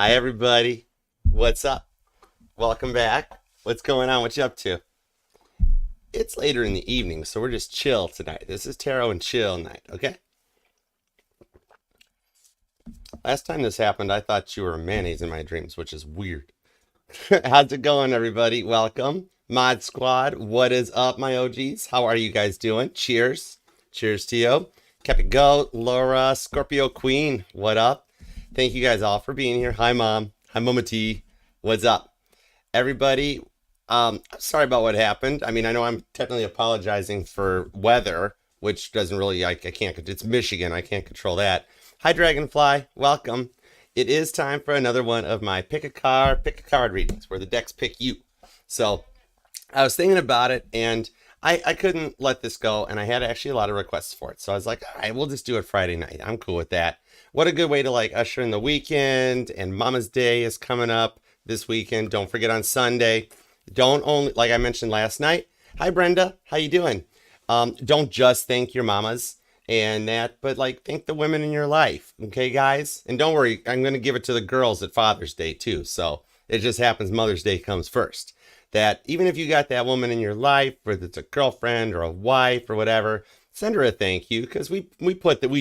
Hi, everybody. What's up? Welcome back. What's going on? What you up to? It's later in the evening, so we're just chill tonight. This is tarot and chill night, okay? Last time this happened, I thought you were mayonnaise in my dreams, which is weird. How's it going, everybody? Welcome. Mod Squad, what is up, my OGs? How are you guys doing? Cheers. Cheers to you. Kept it go. Laura, Scorpio Queen, what up? Thank you guys all for being here. Hi, Mom. Hi, Mama T. What's up? Everybody, sorry about what happened. I mean, I know I'm technically apologizing for weather, which doesn't really, I can't, it's Michigan. I can't control that. Hi, Dragonfly. Welcome. It is time for another one of my pick a card readings, where the decks pick you. So I was thinking about it, and I couldn't let this go, and I had actually a lot of requests for it. So I was like, all right, we'll just do it Friday night. I'm cool with that. What a good way to like usher in the weekend, and Mama's Day is coming up this weekend. Don't forget on Sunday. Don't only, like I mentioned last night. Hi, Brenda. How you doing? Don't just thank your mamas and that, but like thank the women in your life. Okay, guys? And don't worry, I'm going to give it to the girls at Father's Day too. So it just happens Mother's Day comes first. That even if you got that woman in your life, whether it's a girlfriend or a wife or whatever, send her a thank you, because we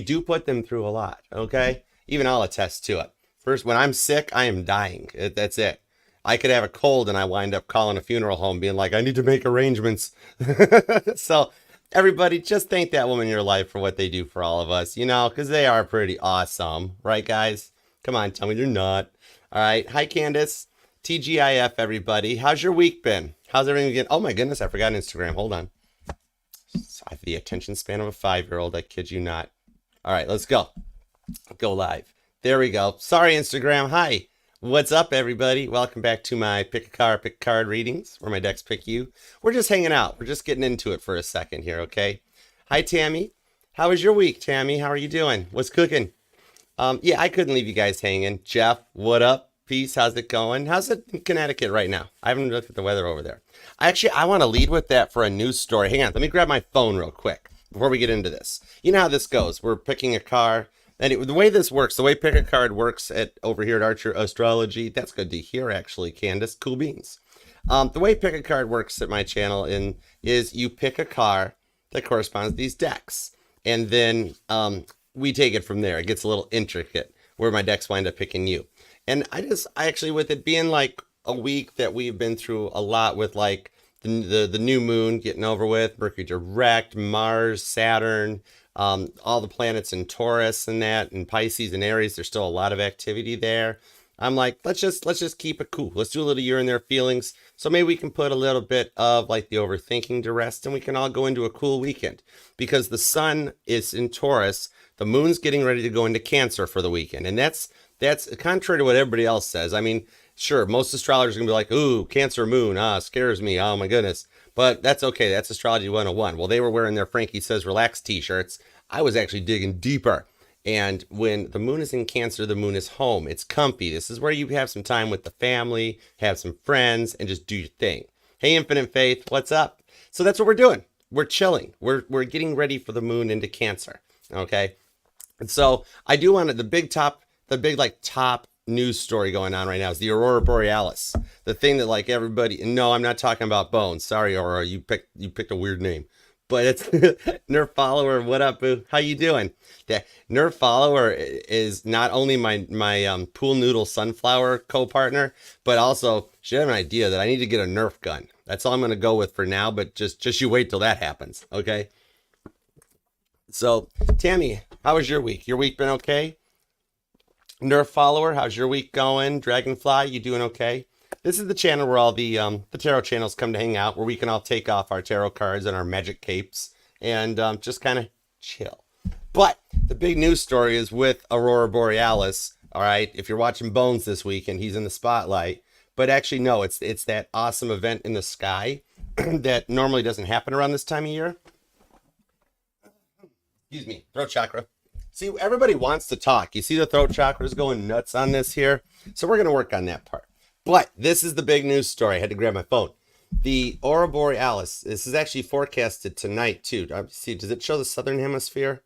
do put them through a lot. Okay, even I'll attest to it. First, when I'm sick, I am dying. That's it. I could have a cold and I wind up calling a funeral home, being like, I need to make arrangements. So everybody, just thank that woman in your life for what they do for all of us, you know, because they are pretty awesome, right, guys? Come on, tell me they're not. All right. Hi, Candace. TGIF, everybody. How's your week been? How's everything again? Oh my goodness, I forgot Instagram. Hold on. I have the attention span of a 5-year-old. I kid you not. All right, let's go. Go live. There we go. Sorry, Instagram. Hi. What's up, everybody? Welcome back to my pick a card readings, where my decks pick you. We're just hanging out. We're just getting into it for a second here, okay? Hi, Tammy. How was your week, Tammy? How are you doing? What's cooking? Yeah, I couldn't leave you guys hanging. Jeff, what up? Peace. How's it going? How's it in Connecticut right now? I haven't looked at the weather over there. I want to lead with that for a news story. Hang on. Let me grab my phone real quick before we get into this. You know how this goes. We're picking a car. And the way this works, the way pick a card works over here at Archerastrology, that's good to hear, actually, Candace. Cool beans. The way pick a card works at my channel is you pick a car that corresponds to these decks. And then we take it from there. It gets a little intricate where my decks wind up picking you. And I actually, with it being like a week that we've been through a lot with like the new moon getting over with, Mercury direct, Mars, Saturn, all the planets in Taurus and that, and Pisces and Aries, there's still a lot of activity there. I'm like, let's just keep it cool. Let's do a little year in their feelings. So maybe we can put a little bit of like the overthinking to rest, and we can all go into a cool weekend, because the sun is in Taurus. The moon's getting ready to go into Cancer for the weekend. And that's contrary to what everybody else says. I mean, sure, most astrologers are going to be like, ooh, Cancer moon, scares me. Oh, my goodness. But that's okay. That's Astrology 101. Well, they were wearing their Frankie Says Relax t-shirts. I was actually digging deeper. And when the moon is in Cancer, the moon is home. It's comfy. This is where you have some time with the family, have some friends, and just do your thing. Hey, Infinite Faith, what's up? So that's what we're doing. We're chilling. We're getting ready for the moon into Cancer. Okay? And so I do want the big top news story going on right now is the Aurora Borealis. The thing that like everybody, no, I'm not talking about bones. Sorry, Aurora, you picked a weird name. But it's Nerf Follower. What up, boo? How you doing? The Nerf Follower is not only my pool noodle sunflower co-partner, but also she had an idea that I need to get a Nerf gun. That's all I'm going to go with for now, but just you wait till that happens, okay? So, Tammy, how was your week? Your week been okay? Nerf Follower, how's your week going? Dragonfly, you doing okay? This is the channel where all the tarot channels come to hang out, where we can all take off our tarot cards and our magic capes and just kind of chill. But the big news story is with Aurora Borealis. All right, if you're watching Bones this weekend, he's in the spotlight. But actually, no, it's that awesome event in the sky that normally doesn't happen around this time of year. Excuse me, throat chakra. See, everybody wants to talk. You see the throat chakra is going nuts on this here. So we're going to work on that part. But this is the big news story. I had to grab my phone. The Aurora Borealis, this is actually forecasted tonight too. See, does it show the southern hemisphere?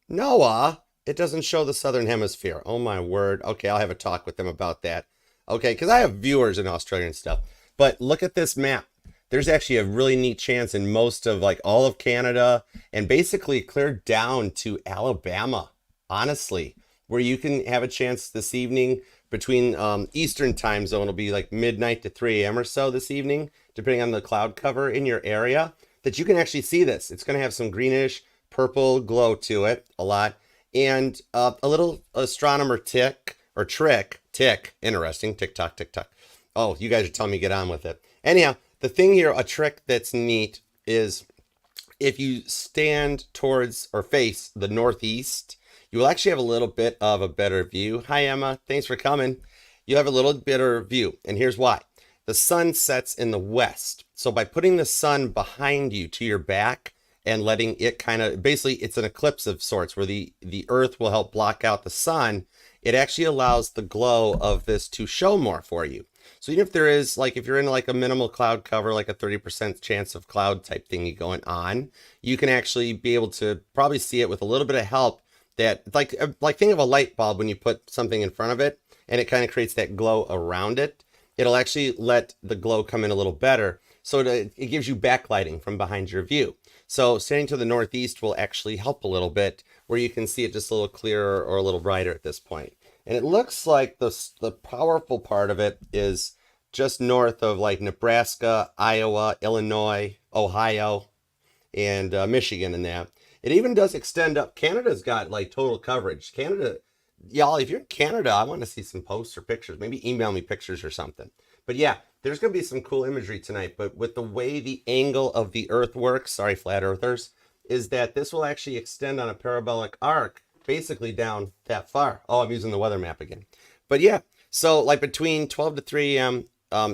Noah, It doesn't show the southern hemisphere. Oh my word. Okay, I'll have a talk with them about that. Okay, because I have viewers in Australia and stuff. But look at this map. There's actually a really neat chance in most of like all of Canada and basically clear down to Alabama, honestly, where you can have a chance this evening between Eastern time zone. It'll be like midnight to 3 a.m. or so this evening, depending on the cloud cover in your area, that you can actually see this. It's going to have some greenish purple glow to it, a lot, and a little astronomer tick, interesting, tick tock, tick tock. Oh, you guys are telling me to get on with it. Anyhow, the thing here, a trick that's neat is if you stand towards or face the northeast, you will actually have a little bit of a better view. Hi, Emma. Thanks for coming. You have a little better view, and here's why. The sun sets in the west. So by putting the sun behind you to your back and letting it kind of, basically it's an eclipse of sorts where the earth will help block out the sun. It actually allows the glow of this to show more for you. So even if there is, like, if you're in like a minimal cloud cover, like a 30% chance of cloud type thingy going on, you can actually be able to probably see it with a little bit of help. That like think of a light bulb when you put something in front of it and it kind of creates that glow around it. It'll actually let the glow come in a little better. So it gives you backlighting from behind your view. So standing to the northeast will actually help a little bit where you can see it just a little clearer or a little brighter at this point. And it looks like the powerful part of it is just north of like Nebraska, Iowa, Illinois, Ohio, and Michigan and that. It even does extend up. Canada's got like total coverage. Canada, y'all, if you're in Canada, I want to see some posts or pictures. Maybe email me pictures or something. But yeah, there's going to be some cool imagery tonight. But with the way the angle of the Earth works, sorry, flat earthers, is that this will actually extend on a parabolic arc basically down that far. Oh, I'm using the weather map again. But yeah, so like between 12 to 3 a.m.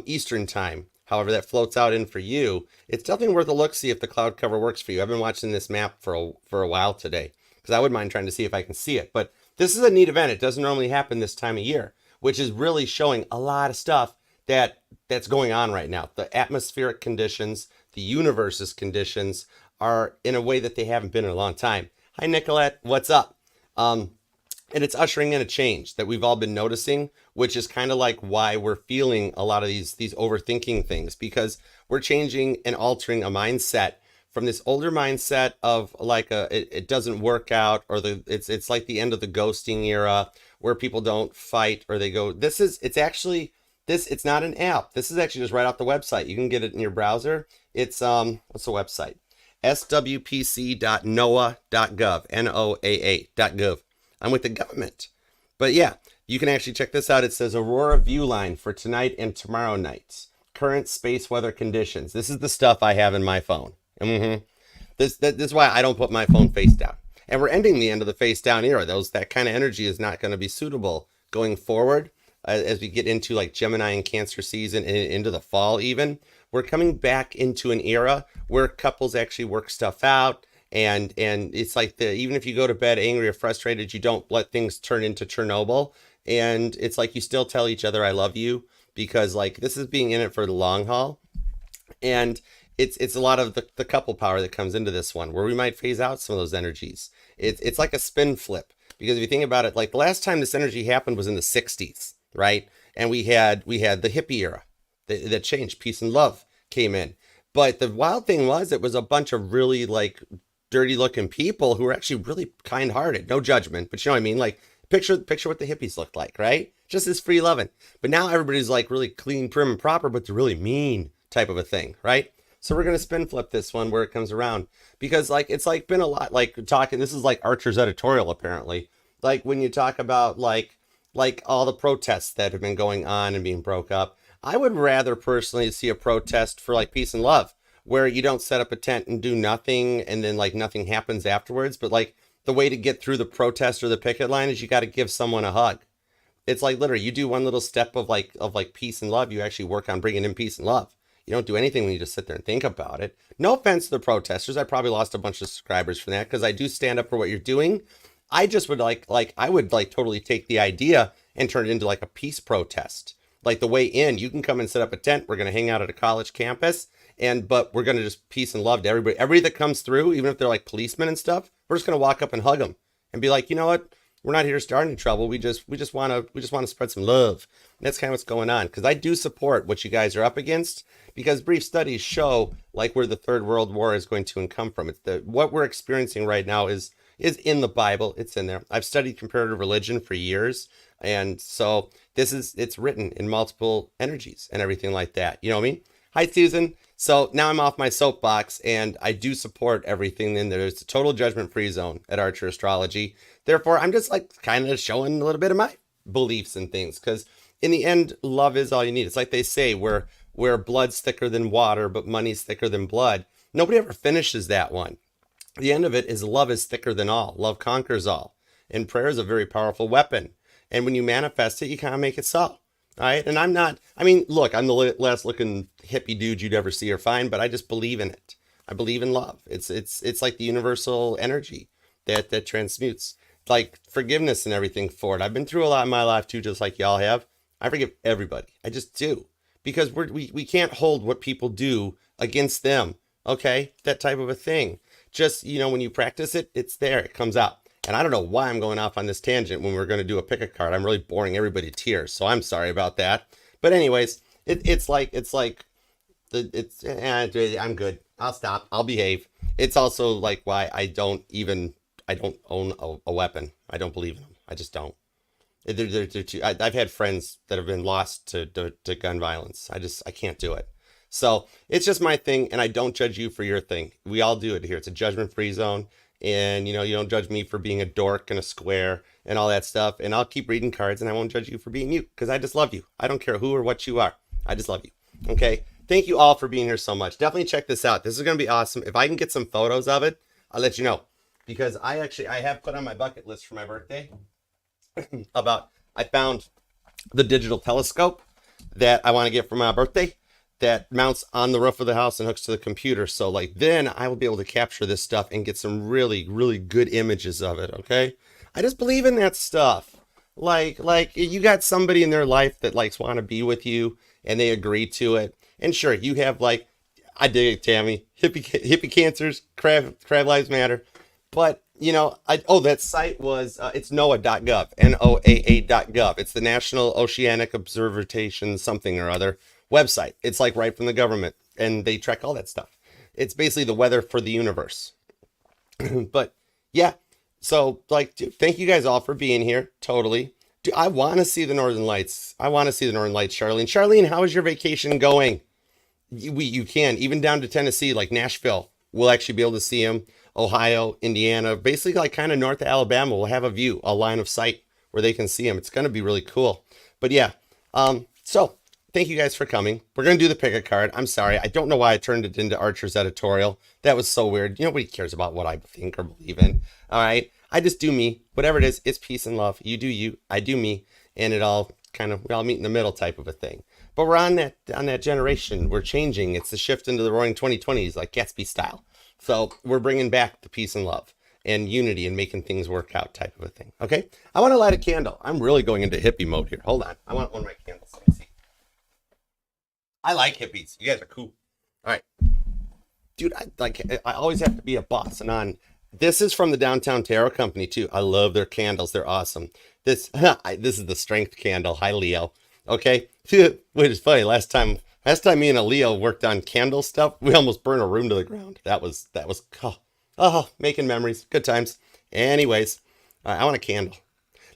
Eastern time, however that floats out in for you, it's definitely worth a look, see if the cloud cover works for you. I've been watching this map for a while today because I wouldn't mind trying to see if I can see it. But this is a neat event. It doesn't normally happen this time of year, which is really showing a lot of stuff that's going on right now. The atmospheric conditions, the universe's conditions are in a way that they haven't been in a long time. Hi, Nicolette. What's up? And it's ushering in a change that we've all been noticing, which is kind of like why we're feeling a lot of these overthinking things, because we're changing and altering a mindset from this older mindset of like it doesn't work out, or it's like the end of the ghosting era where people don't fight or they go, it's not an app. This is actually just right off the website. You can get it in your browser. It's what's the website? swpc.noaa.gov, NOAA.gov. I'm with the government. But yeah, you can actually check this out. It says Aurora Viewline for tonight and tomorrow nights. Current space weather conditions. This is the stuff I have in my phone. This is why I don't put my phone face down. And we're ending the end of the face down era. That kind of energy is not going to be suitable going forward as we get into like Gemini and Cancer season and into the fall even. We're coming back into an era where couples actually work stuff out. And it's like even if you go to bed angry or frustrated, you don't let things turn into Chernobyl. And it's like you still tell each other, I love you, because like this is being in it for the long haul. And it's a lot of the couple power that comes into this one, where we might phase out some of those energies. It's like a spin flip, because if you think about it, like the last time this energy happened was in the 60s, right? And we had the hippie era that changed. Peace and love came in. But the wild thing was, it was a bunch of really like dirty looking people who were actually really kind hearted. No judgment, but you know what I mean? Like picture what the hippies looked like, right? Just as free loving. But now everybody's like really clean, prim, and proper, but they're really mean type of a thing, right? So we're going to spin flip this one where it comes around, because like it's like been a lot like talking. This is like Archer's editorial apparently. Like when you talk about like all the protests that have been going on and being broke up, I would rather personally see a protest for like peace and love, where you don't set up a tent and do nothing and then like nothing happens afterwards. But like the way to get through the protest or the picket line is you got to give someone a hug. It's like literally you do one little step of like peace and love. You actually work on bringing in peace and love. You don't do anything when you just sit there and think about it. No offense to the protesters. I probably lost a bunch of subscribers from that because I do stand up for what you're doing. I just would I would totally take the idea and turn it into like a peace protest. Like the way in, you can come and set up a tent. We're going to hang out at a college campus, but we're going to just peace and love to everybody. Everybody that comes through, even if they're like policemen and stuff, we're just going to walk up and hug them and be like, you know what? We're not here to start any trouble. We just want to spread some love. And that's kind of what's going on. Because I do support what you guys are up against. Because brief studies show like where the Third World War is going to come from. It's what we're experiencing right now is in the Bible. It's in there. I've studied comparative religion for years, and so it's written in multiple energies and everything like that. You know what I mean? Hi, Susan. So now I'm off my soapbox, and I do support everything in there. It's a total judgment-free zone at Archer Astrology. Therefore, I'm just like kind of showing a little bit of my beliefs and things, because in the end, love is all you need. It's like they say, where blood's thicker than water, but money's thicker than blood. Nobody ever finishes that one. The end of it is love is thicker than all. Love conquers all. And prayer is a very powerful weapon. And when you manifest it, you kind of make it so. All right. And look, I'm the last looking hippie dude you'd ever see or find, but I just believe in it. I believe in love. It's like the universal energy that transmutes, like forgiveness and everything for it. I've been through a lot in my life too, just like y'all have. I forgive everybody. I just do, because we can't hold what people do against them. Okay. That type of a thing. Just, when you practice it, it's there, it comes out. And I don't know why I'm going off on this tangent when we're going to do a pick a card. I'm really boring everybody to tears, so I'm sorry about that. But anyways, I'm good. I'll stop. I'll behave. It's also like why I don't own a weapon. I don't believe in them. I just don't. I've had friends that have been lost to gun violence. I can't do it. So it's just my thing, and I don't judge you for your thing. We all do it here. It's a judgment-free zone, and you don't judge me for being a dork and a square and all that stuff. And I'll keep reading cards, and I won't judge you for being you, because I just love you. I don't care who or what you are. I just love you. Okay. Thank you all for being here so much. Definitely check this out. This is going to be awesome. If I can get some photos of it, I'll let you know, because I have put on my bucket list for my birthday I found the digital telescope that I want to get for my birthday, that mounts on the roof of the house and hooks to the computer. So then I will be able to capture this stuff and get some really, really good images of it. Okay. I just believe in that stuff. Like you got somebody in their life that want to be with you, and they agree to it. And sure, you have I dig it, Tammy, hippie cancers, crab lives matter. But that site was, it's NOAA.gov, NOAA.gov. It's the National Oceanic Observation something or other website. It's right from the government, and they track all that stuff. It's basically the weather for the universe. But yeah, so dude, thank you guys all for being here. Totally. Dude, I want to see the Northern Lights. Charlene. Charlene, how is your vacation going? You can, even down to Tennessee, like Nashville. We'll actually be able to see them. Ohio, Indiana, basically kind of north of Alabama, will have a line of sight where they can see them. It's going to be really cool. But yeah, so thank you guys for coming. We're going to do the pick a card. I'm sorry. I don't know why I turned it into Archer's editorial. That was so weird. Nobody cares about what I think or believe in. All right. I just do me. Whatever it is, it's peace and love. You do you, I do me. And we all meet in the middle type of a thing. But we're on that generation. We're changing. It's the shift into the roaring 2020s, like Gatsby style. So we're bringing back the peace and love and unity and making things work out type of a thing. Okay. I want to light a candle. I'm really going into hippie mode here. Hold on. I want one of my candles. Let me see. I like hippies. You guys are cool. All right. Dude, I always have to be a boss. And this is from the Downtown Tarot Company too. I love their candles. They're awesome. This is the strength candle. Hi, Leo. Okay. Which is funny. Last time me and a Leo worked on candle stuff, we almost burned a room to the ground. That was making memories. Good times. Anyways, I want a candle.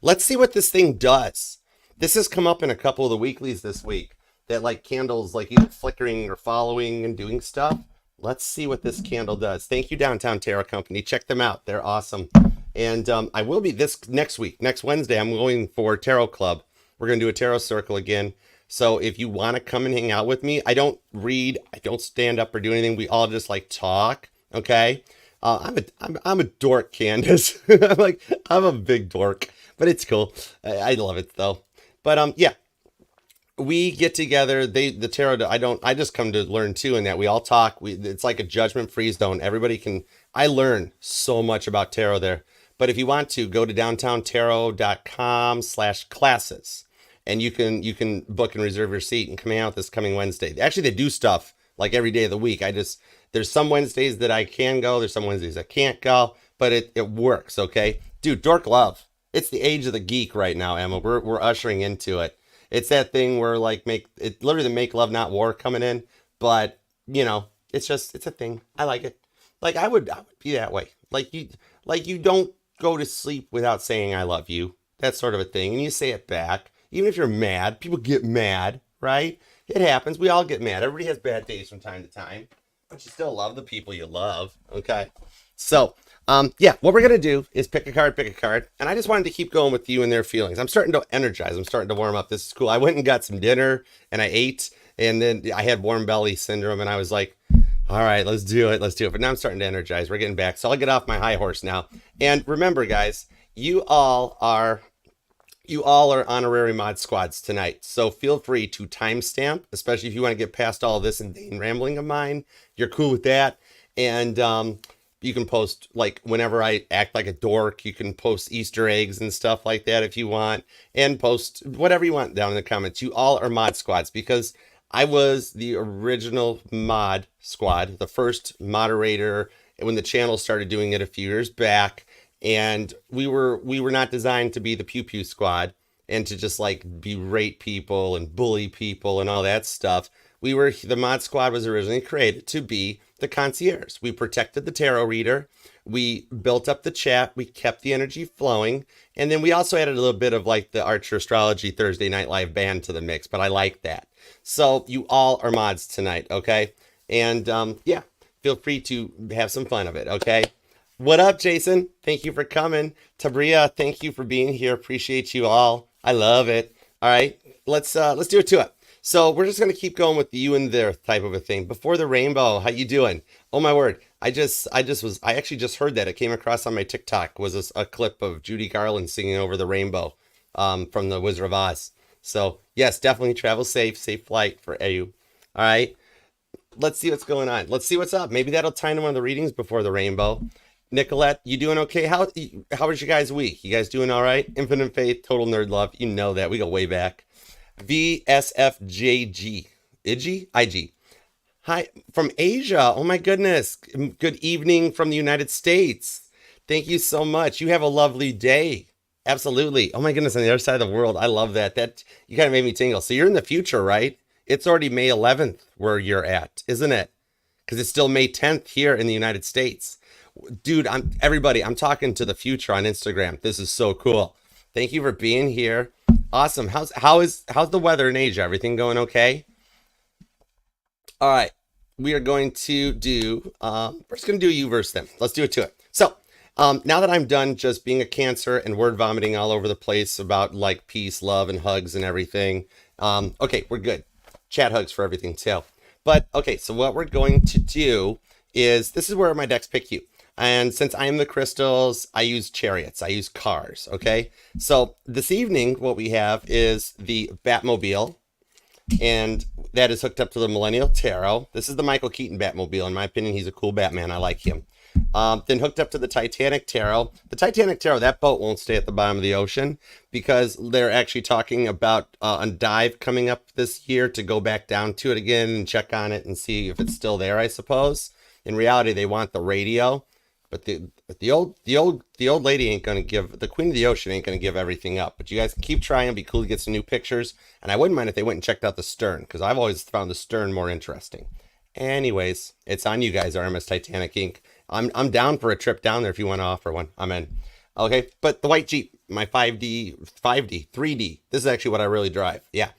Let's see what this thing does. This has come up in a couple of the weeklies this week, that candles either flickering or following and doing stuff. Let's see what this candle does. Thank you, Downtown Tarot Company. Check them out. They're awesome. And I will be next week. Next Wednesday, I'm going for Tarot Club. We're going to do a tarot circle again. So if you want to come and hang out with me, I don't read, I don't stand up or do anything. We all just talk. Okay. I'm a dork, Candace. I'm a big dork, but it's cool. I love it though. But yeah, we get together. The tarot. I just come to learn too, in that we all talk. It's like a judgment-free zone. I learn so much about tarot there. But if you want to, go to downtowntarot.com/classes. And you can book and reserve your seat and come out this coming Wednesday. Actually, they do stuff every day of the week. There's some Wednesdays that I can go. There's some Wednesdays I can't go, but it works. Okay. Dude, dork love. It's the age of the geek right now, Emma. We're ushering into it. It's that thing where like make it literally the make love not war coming in, but you know, it's a thing. I like it. Like I would be that way. Like you don't go to sleep without saying I love you. That sort of a thing. And you say it back. Even if you're mad, people get mad, right? It happens. We all get mad. Everybody has bad days from time to time, but you still love the people you love. Okay. So, yeah, what we're gonna do is pick a card, and I just wanted to keep going with you and their feelings. I'm starting to energize. I'm starting to warm up. This is cool. I went and got some dinner, and I ate, and then I had warm belly syndrome, and I was like, all right, let's do it. Let's do it. But now I'm starting to energize. We're getting back, so I'll get off my high horse now. And remember, guys, you all are honorary mod squads tonight. So feel free to timestamp, especially if you want to get past all this insane rambling of mine. You're cool with that. And you can post, like, whenever I act like a dork, you can post Easter eggs and stuff like that if you want. And post whatever you want down in the comments. You all are mod squads because I was the original mod squad, the first moderator when the channel started doing it a few years back. And we were not designed to be the pew pew squad and to just like berate people and bully people and all that stuff. The mod squad was originally created to be the concierge. We protected the tarot reader, we built up the chat, we kept the energy flowing, and then we also added a little bit of like the Archerastrology Thursday Night Live band to the mix, but I like that. So you all are mods tonight, okay? And yeah, feel free to have some fun of it, okay? What up, Jason? Thank you for coming. Tabria, thank you for being here. Appreciate you all. I love it. All right, let's do it to it. So we're just gonna keep going with the you and there type of a thing. Before the rainbow, how you doing? Oh my word! I actually just heard that. It came across on my TikTok. Was a clip of Judy Garland singing over the rainbow, from the Wizard of Oz. So yes, definitely travel safe, safe flight for you. All right, let's see what's going on. Let's see what's up. Maybe that'll tie into one of the readings before the rainbow. Nicolette, you doing okay? How was your guys' week? You guys doing all right? Infinite Faith, Total Nerd Love. You know that. We go way back. VSFJG. IG? Hi, from Asia. Oh my goodness. Good evening from the United States. Thank you so much. You have a lovely day. Absolutely. Oh my goodness, on the other side of the world. I love that. That you kind of made me tingle. So you're in the future, right? It's already May 11th where you're at, isn't it? Because it's still May 10th here in the United States. Dude, I'm talking to the future on Instagram. This is so cool. Thank you for being here. Awesome. How's the weather in Asia? Everything going okay? All right. We are going to do we're just gonna do you verse them. Let's do it to it. So now that I'm done just being a Cancer and word vomiting all over the place about like peace, love, and hugs and everything. Okay, we're good. Chat hugs for everything too. But okay, so what we're going to do is this is where my decks pick you. And since I am the crystals, I use chariots, I use cars, okay? So this evening, what we have is the Batmobile, and that is hooked up to the Millennial Tarot. This is the Michael Keaton Batmobile. In my opinion, he's a cool Batman. I like him. Then hooked up to the Titanic Tarot. The Titanic Tarot, that boat won't stay at the bottom of the ocean because they're actually talking about a dive coming up this year to go back down to it again and check on it and see if it's still there, I suppose. In reality, they want the radio. But the old lady ain't gonna give, the Queen of the Ocean ain't gonna give everything up. But you guys can keep trying. Be cool to get some new pictures. And I wouldn't mind if they went and checked out the stern because I've always found the stern more interesting. Anyways, it's on you guys, RMS Titanic Inc. I'm down for a trip down there if you want to offer one. I'm in. Okay, but the white Jeep, my 3D. This is actually what I really drive. Yeah,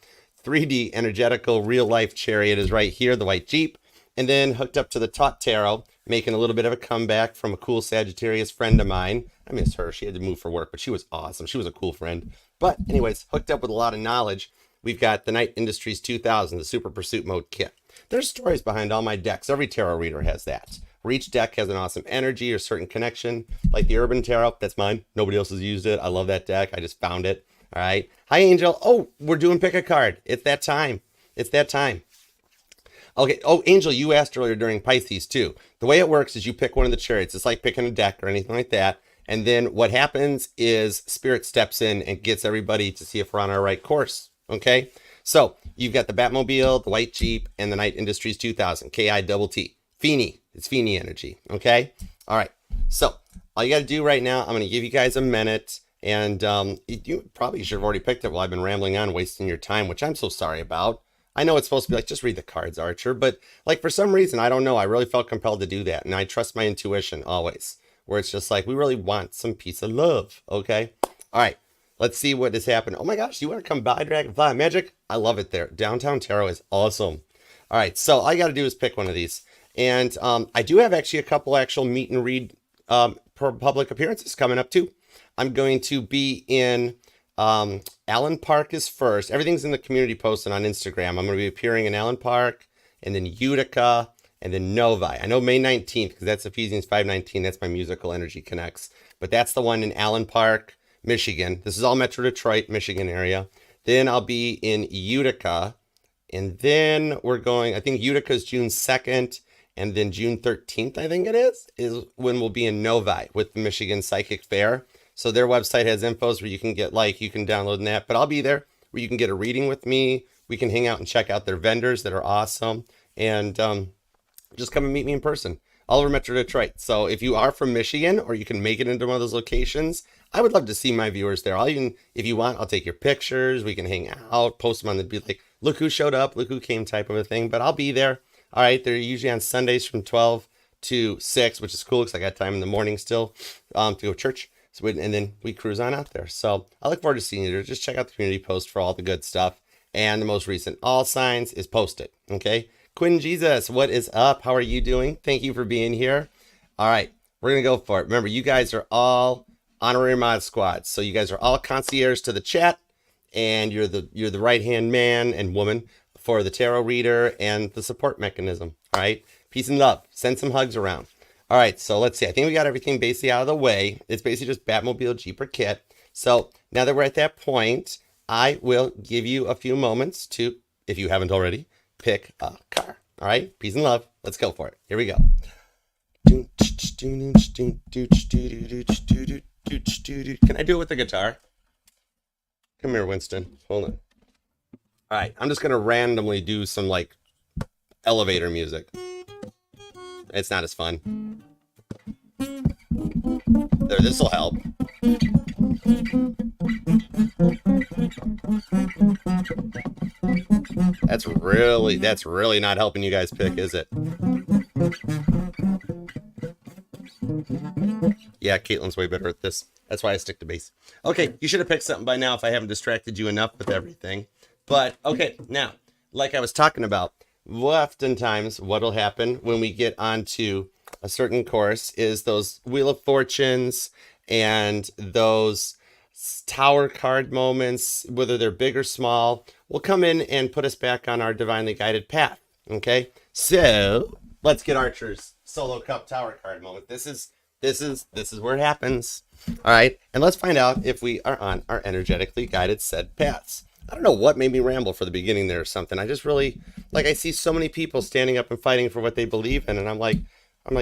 3D energetical real life chariot is right here. The white Jeep, and then hooked up to the Tot Tarot. Making a little bit of a comeback from a cool Sagittarius friend of mine. I miss her. She had to move for work, but she was awesome. She was a cool friend. But anyways, hooked up with a lot of knowledge. We've got the Night Industries 2000, the Super Pursuit Mode kit. There's stories behind all my decks. Every tarot reader has that. Where each deck has an awesome energy or certain connection. Like the Urban Tarot, that's mine. Nobody else has used it. I love that deck. I just found it. All right. Hi, Angel. Oh, we're doing pick a card. It's that time. It's that time. Okay. Oh, Angel, you asked earlier during Pisces too. The way it works is you pick one of the chariots. It's like picking a deck or anything like that. And then what happens is Spirit steps in and gets everybody to see if we're on our right course. Okay. So you've got the Batmobile, the White Jeep, and the Night Industries 2000, KITT. Feeny. It's Feeny energy. Okay. All right. So all you got to do right now, I'm going to give you guys a minute. And you probably should have already picked it while I've been rambling on, wasting your time, which I'm so sorry about. I know it's supposed to be like, just read the cards, Archer. But like, for some reason, I don't know. I really felt compelled to do that. And I trust my intuition always, where it's just like, we really want some peace of love. Okay. All right. Let's see what has happened. Oh my gosh. You want to come by Dragonfly Magic? I love it there. Downtown Tarot is awesome. All right. So all you got to do is pick one of these. And I do have actually a couple actual meet and read public appearances coming up too. I'm going to be in Allen Park is first. Everything's in the community posted on Instagram. I'm going to be appearing in Allen Park, and then Utica, and then Novi. I know May 19th because that's Ephesians 5:19. That's my musical energy connects. But that's the one in Allen Park, Michigan. This is all Metro Detroit, Michigan area. Then I'll be in Utica, and then we're going, I think Utica is June 2nd, and then June 13th, I think it is when we'll be in Novi with the Michigan Psychic Fair. So their website has infos where you can get, like, you can download that, but I'll be there where you can get a reading with me. We can hang out and check out their vendors that are awesome, and just come and meet me in person all over Metro Detroit. So if you are from Michigan or you can make it into one of those locations, I would love to see my viewers there. I'll even, if you want, I'll take your pictures. We can hang out, post them on the, be like, look who showed up, look who came type of a thing, but I'll be there. All right. They're usually on Sundays from 12 to 6, which is cool because I got time in the morning still to go to church. So and then we cruise on out there. So I look forward to seeing you there. Just check out the community post for all the good stuff. And the most recent all signs is posted. Okay. Quinn Jesus, what is up? How are you doing? Thank you for being here. All right. We're going to go for it. Remember, you guys are all honorary mod squads. So you guys are all concierge to the chat. And you're the right-hand man and woman for the tarot reader and the support mechanism. All right. Peace and love. Send some hugs around. All right, so let's see. I think we got everything basically out of the way. It's basically just Batmobile Jeeper kit. So now that we're at that point, I will give you a few moments to, if you haven't already, pick a car. All right, peace and love. Let's go for it. Here we go. Can I do it with the guitar? Come here, Winston. Hold on. All right, I'm just going to randomly do some like elevator music. It's not as fun. There, this will help. That's really not helping you guys pick, is it? Yeah, Caitlin's way better at this. That's why I stick to bass. Okay, you should have picked something by now if I haven't distracted you enough with everything. But, okay, now, like I was talking about, oftentimes what'll happen when we get onto a certain course is those Wheel of Fortunes and those tower card moments, whether they're big or small, will come in and put us back on our divinely guided path. Okay, so let's get Archer's solo cup tower card moment. This is where it happens. All right, and let's find out if we are on our energetically guided said paths. I don't know what made me ramble for the beginning there or something. I just really, like, I see so many people standing up and fighting for what they believe in. And I'm like,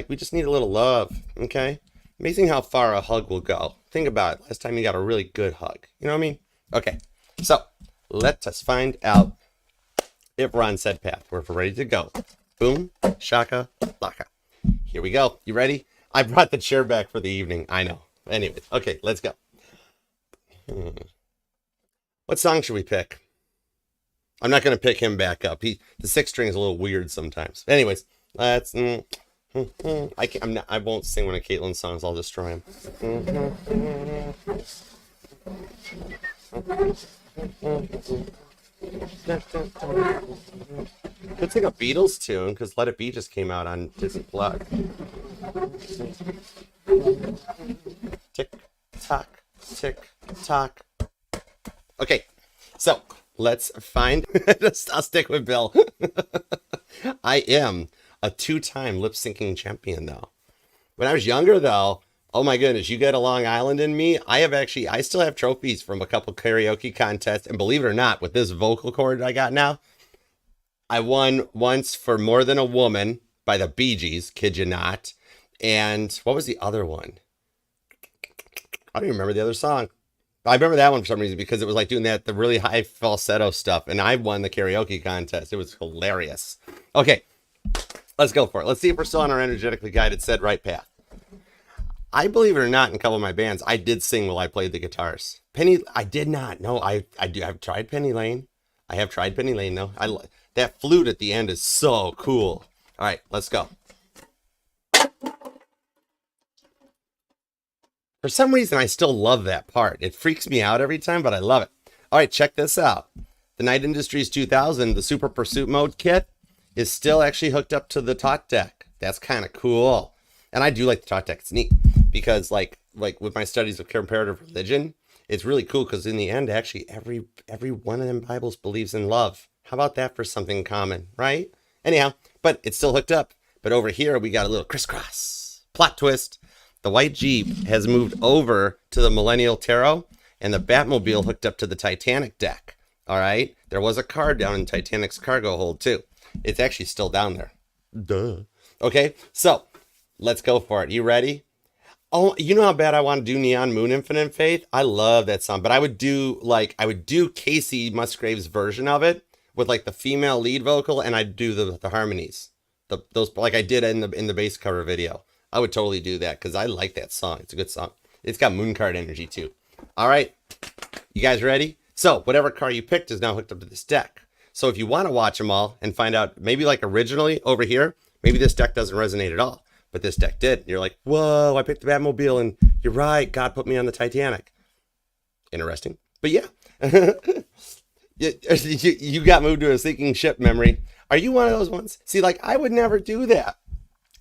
we just need a little love. Okay. Amazing how far a hug will go. Think about it. Last time you got a really good hug. You know what I mean? Okay. So let us find out if we're on said path. We're ready to go. Boom, shaka, laka. Here we go. You ready? I brought the chair back for the evening. I know. Anyways. Okay. Let's go. What song should we pick? I'm not going to pick him back up. The 6th string is a little weird sometimes. Anyways, let's. I won't sing one of Caitlin's songs. I'll destroy him. Could sing a Beatles tune because "Let It Be" just came out on Disney Plus. Tick tock, tick tock. Okay, so let's find. I'll stick with Bill. I am a 2-time lip syncing champion, though. When I was younger, though, oh my goodness, you get a Long Island in me. I still have trophies from a couple karaoke contests, and believe it or not, with this vocal cord I got now, I won once for More Than a Woman by the Bee Gees, kid you not. And what was the other one? I don't even remember the other song. I remember that one for some reason because it was like doing the really high falsetto stuff, and I won the karaoke contest. It was hilarious. Okay, let's go for it. Let's see if we're still on our energetically guided said right path. I believe it or not, in a couple of my bands, I did sing while I played the guitars. Penny, I did not. No, I do. I've tried Penny Lane. I have tried Penny Lane though. That flute at the end is so cool. All right, let's go. For some reason, I still love that part. It freaks me out every time, but I love it. All right, check this out. The Night Industries 2000, the Super Pursuit Mode kit, is still actually hooked up to the Tot deck. That's kind of cool. And I do like the Tot deck. It's neat because like with my studies of comparative religion, it's really cool because in the end, actually, every one of them Bibles believes in love. How about that for something common, right? Anyhow, but it's still hooked up. But over here, we got a little crisscross. Plot twist. The white Jeep has moved over to the Millennial Tarot, and the Batmobile hooked up to the Titanic deck. All right? There was a card down in Titanic's cargo hold, too. It's actually still down there. Duh. Okay, so let's go for it. You ready? Oh, you know how bad I want to do Neon Moon Infinite Faith? I love that song, but I would do Casey Musgrave's version of it with like the female lead vocal, and I'd do the harmonies. Those like I did in the bass cover video. I would totally do that because I like that song. It's a good song. It's got moon card energy too. All right, you guys ready? So whatever card you picked is now hooked up to this deck. So if you want to watch them all and find out, maybe like originally over here, maybe this deck doesn't resonate at all, but this deck did. You're like, whoa, I picked the Batmobile, and you're right, God put me on the Titanic. Interesting, but yeah. You got moved to a sinking ship memory. Are you one of those ones? See, like I would never do that.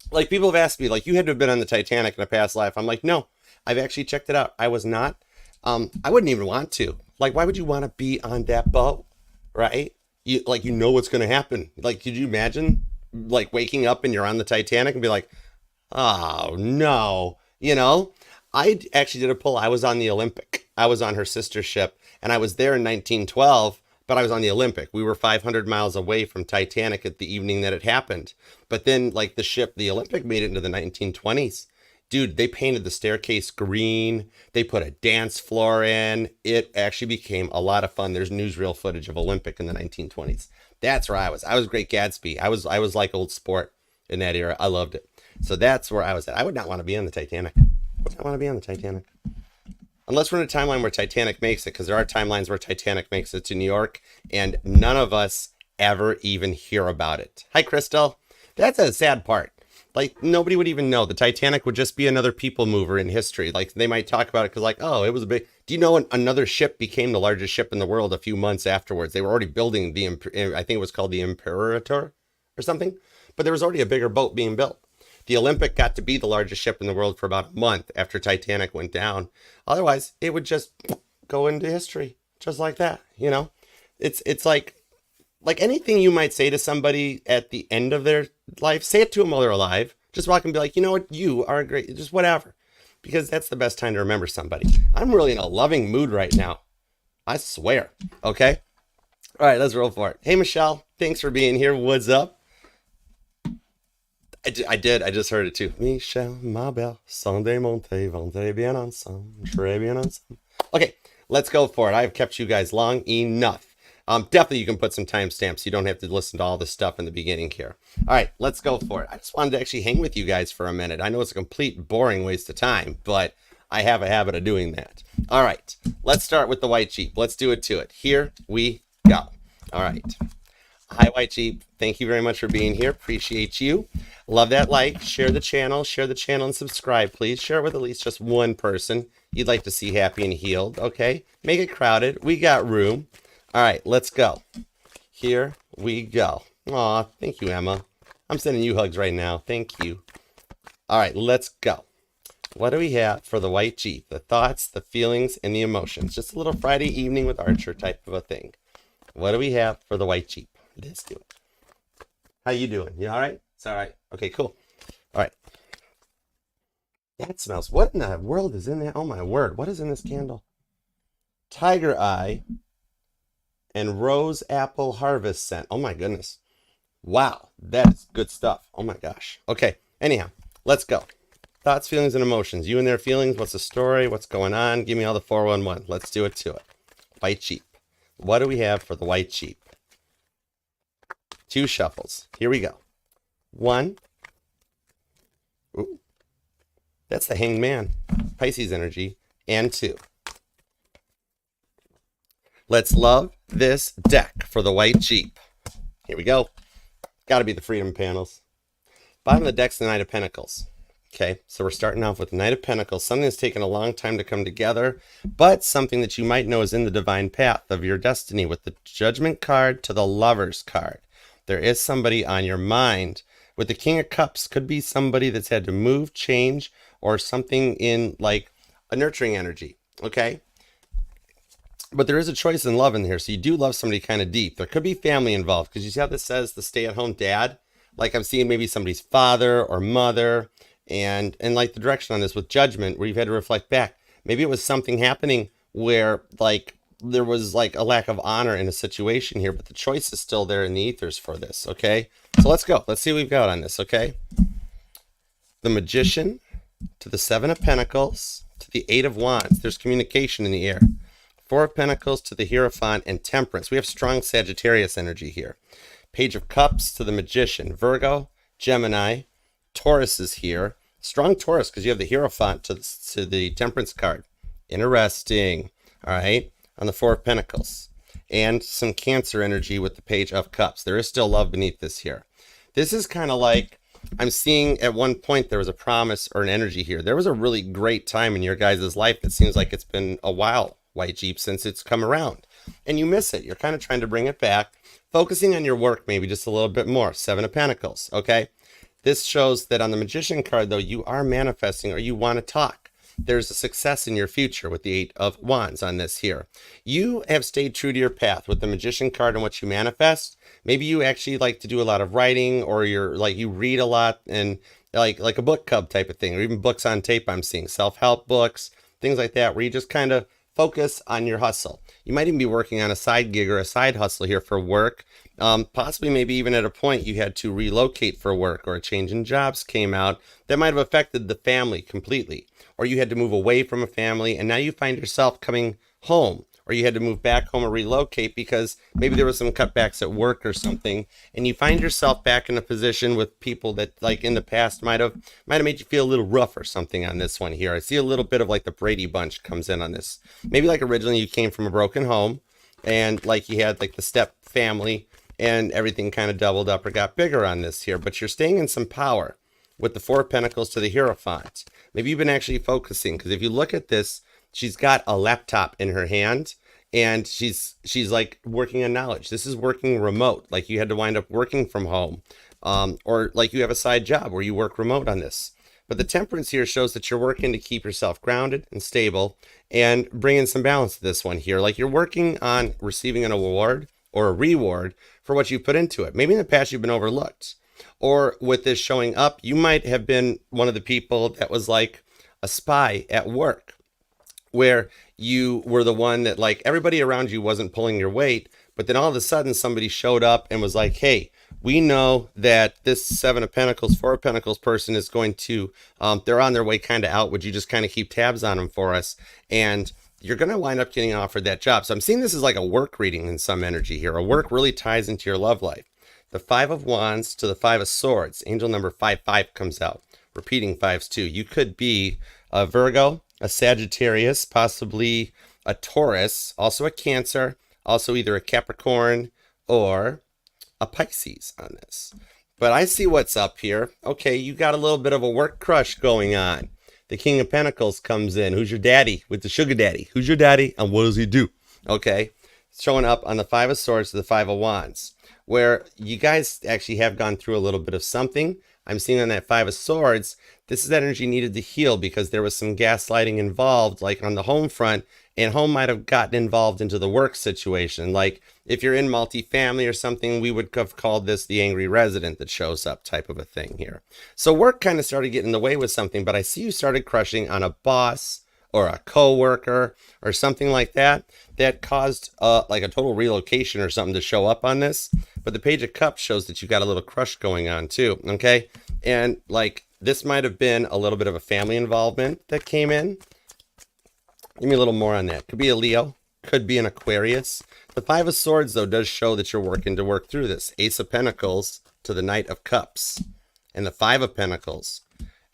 Like people have asked me, like you had to have been on the Titanic in a past life. I'm like, no, I've actually checked it out. I was not. I wouldn't even want to. Like, why would you want to be on that boat, right? You know what's going to happen. Like, could you imagine like waking up and you're on the Titanic and be like, oh no, I actually did a pull. I was on the Olympic. I was on her sister ship, and I was there in 1912. But I was on the Olympic. We were 500 miles away from Titanic at the evening that it happened. But then, like the ship, the Olympic made it into the 1920s. Dude, they painted the staircase green. They put a dance floor in. It actually became a lot of fun. There's newsreel footage of Olympic in the 1920s. That's where I was. I was Great Gatsby. I was like old sport in that era. I loved it. So that's where I was at. I would not want to be on the Titanic. I would not want to be on the Titanic. Unless we're in a timeline where Titanic makes it, because there are timelines where Titanic makes it to New York, and none of us ever even hear about it. Hi, Crystal. That's a sad part. Like, nobody would even know. The Titanic would just be another people mover in history. Like, they might talk about it because, like, oh, it was a big... Do you know another ship became the largest ship in the world a few months afterwards? They were already building I think it was called the Imperator or something. But there was already a bigger boat being built. The Olympic got to be the largest ship in the world for about a month after Titanic went down. Otherwise, it would just go into history just like that. It's like anything you might say to somebody at the end of their life, say it to them while they're alive. Just walk and be like, you know what, you are great, just whatever. Because that's the best time to remember somebody. I'm really in a loving mood right now. I swear. Okay? All right, let's roll for it. Hey, Michelle, thanks for being here. What's up? I did. I just heard it too. Michelle, ma belle, sans démonter, vendrez bien ensemble, très bien ensemble. Okay, let's go for it. I've kept you guys long enough. Definitely you can put some timestamps. You don't have to listen to all this stuff in the beginning here. All right, let's go for it. I just wanted to actually hang with you guys for a minute. I know it's a complete boring waste of time, but I have a habit of doing that. All right, let's start with the white Jeep. Let's do it to it. Here we go. All right. Hi, White Jeep. Thank you very much for being here. Appreciate you. Love that like. Share the channel, and subscribe, please. Share it with at least just one person you'd like to see happy and healed, okay? Make it crowded. We got room. All right, let's go. Here we go. Aw, thank you, Emma. I'm sending you hugs right now. Thank you. All right, let's go. What do we have for the white Jeep? The thoughts, the feelings, and the emotions. Just a little Friday evening with Archer type of a thing. What do we have for the white Jeep? Let's do it. How you doing? You all right? It's all right. Okay, cool. All right. That smells. What in the world is in there? Oh, my word. What is in this candle? Tiger Eye and Rose Apple Harvest scent. Oh, my goodness. Wow. That is good stuff. Oh, my gosh. Okay. Anyhow, let's go. Thoughts, feelings, and emotions. You and their feelings. What's the story? What's going on? Give me all the 411. Let's do it to it. White Jeep. What do we have for the white Jeep? 2 shuffles. Here we go. 1. Ooh. That's the Hanged Man, Pisces energy, and 2. Let's love this deck for the white Jeep. Here we go. Got to be the Freedom panels. Bottom of the deck's the Knight of Pentacles. Okay, so we're starting off with the Knight of Pentacles, something that's taken a long time to come together, but something that you might know is in the divine path of your destiny with the Judgment card to the Lovers card. There is somebody on your mind. With the King of Cups, could be somebody that's had to move, change, or something in like a nurturing energy, okay? But there is a choice in love in here, so you do love somebody kind of deep. There could be family involved, because you see how this says the stay-at-home dad? Like I'm seeing maybe somebody's father or mother, and like the direction on this with Judgment, where you've had to reflect back. Maybe it was something happening where like there was like a lack of honor in a situation here, but the choice is still there in the ethers for this, okay? So let's go. Let's see what we've got on this, okay? The Magician to the 7 of Pentacles to the 8 of Wands. There's communication in the air. 4 of Pentacles to the Hierophant and Temperance. We have strong Sagittarius energy here. Page of Cups to the Magician. Virgo, Gemini, Taurus is here. Strong Taurus because you have the Hierophant to the Temperance card. Interesting. All right. On the 4 of Pentacles. And some Cancer energy with the Page of Cups. There is still love beneath this here. This is kind of like, I'm seeing at one point there was a promise or an energy here. There was a really great time in your guys' life that seems like it's been a while, White Jeep, since it's come around. And you miss it. You're kind of trying to bring it back. Focusing on your work maybe just a little bit more. 7 of Pentacles, okay? This shows that on the Magician card, though, you are manifesting or you want to talk. There's a success in your future with the 8 of Wands on this here. You have stayed true to your path with the Magician card and what you manifest. Maybe you actually like to do a lot of writing, or you're like you read a lot and like a book club type of thing, or even books on tape. I'm seeing self-help books, things like that, where you just kind of focus on your hustle. You might even be working on a side gig or a side hustle here for work. Possibly maybe even at a point you had to relocate for work, or a change in jobs came out that might have affected the family completely. Or you had to move away from a family and now you find yourself coming home, or you had to move back home or relocate because maybe there was some cutbacks at work or something, and you find yourself back in a position with people that like in the past might have made you feel a little rough or something on this one here. I see a little bit of like the Brady Bunch comes in on this. Maybe like originally you came from a broken home and like you had like the step family and everything kind of doubled up or got bigger on this here, but you're staying in some power with the 4 of Pentacles to the Hierophant. Maybe you've been actually focusing, because if you look at this, she's got a laptop in her hand and she's like working on knowledge. This is working remote. Like you had to wind up working from home, or like you have a side job where you work remote on this. But the Temperance here shows that you're working to keep yourself grounded and stable and bring in some balance to this one here. Like you're working on receiving an award or a reward for what you put into it. Maybe in the past you've been overlooked. Or with this showing up, you might have been one of the people that was like a spy at work, where you were the one that like everybody around you wasn't pulling your weight, but then all of a sudden somebody showed up and was like, hey, we know that this 7 of Pentacles, 4 of Pentacles person is going to, they're on their way kind of out. Would you just kind of keep tabs on them for us? And you're going to wind up getting offered that job. So I'm seeing this as like a work reading in some energy here. A work really ties into your love life. The 5 of Wands to the 5 of Swords. Angel number 55 comes out. Repeating 5s too. You could be a Virgo, a Sagittarius, possibly a Taurus, also a Cancer, also either a Capricorn or a Pisces on this. But I see what's up here. Okay, you got a little bit of a work crush going on. The King of Pentacles comes in. Who's your daddy with the sugar daddy? Who's your daddy and what does he do? Okay, showing up on the 5 of Swords to the 5 of Wands, where you guys actually have gone through a little bit of something. I'm seeing on that 5 of Swords, this is energy needed to heal because there was some gaslighting involved, like on the home front, and home might have gotten involved into the work situation. Like if you're in multifamily or something, we would have called this the angry resident that shows up type of a thing here. So work kind of started getting in the way with something, but I see you started crushing on a boss or a co-worker or something like that, that caused like a total relocation or something to show up on this. But the Page of Cups shows that you got a little crush going on too, okay? And like this might have been a little bit of a family involvement that came in. Give me a little more on that. Could be a Leo, could be an Aquarius. The 5 of Swords though does show that you're working to work through this. Ace of Pentacles to the Knight of Cups and the 5 of Pentacles.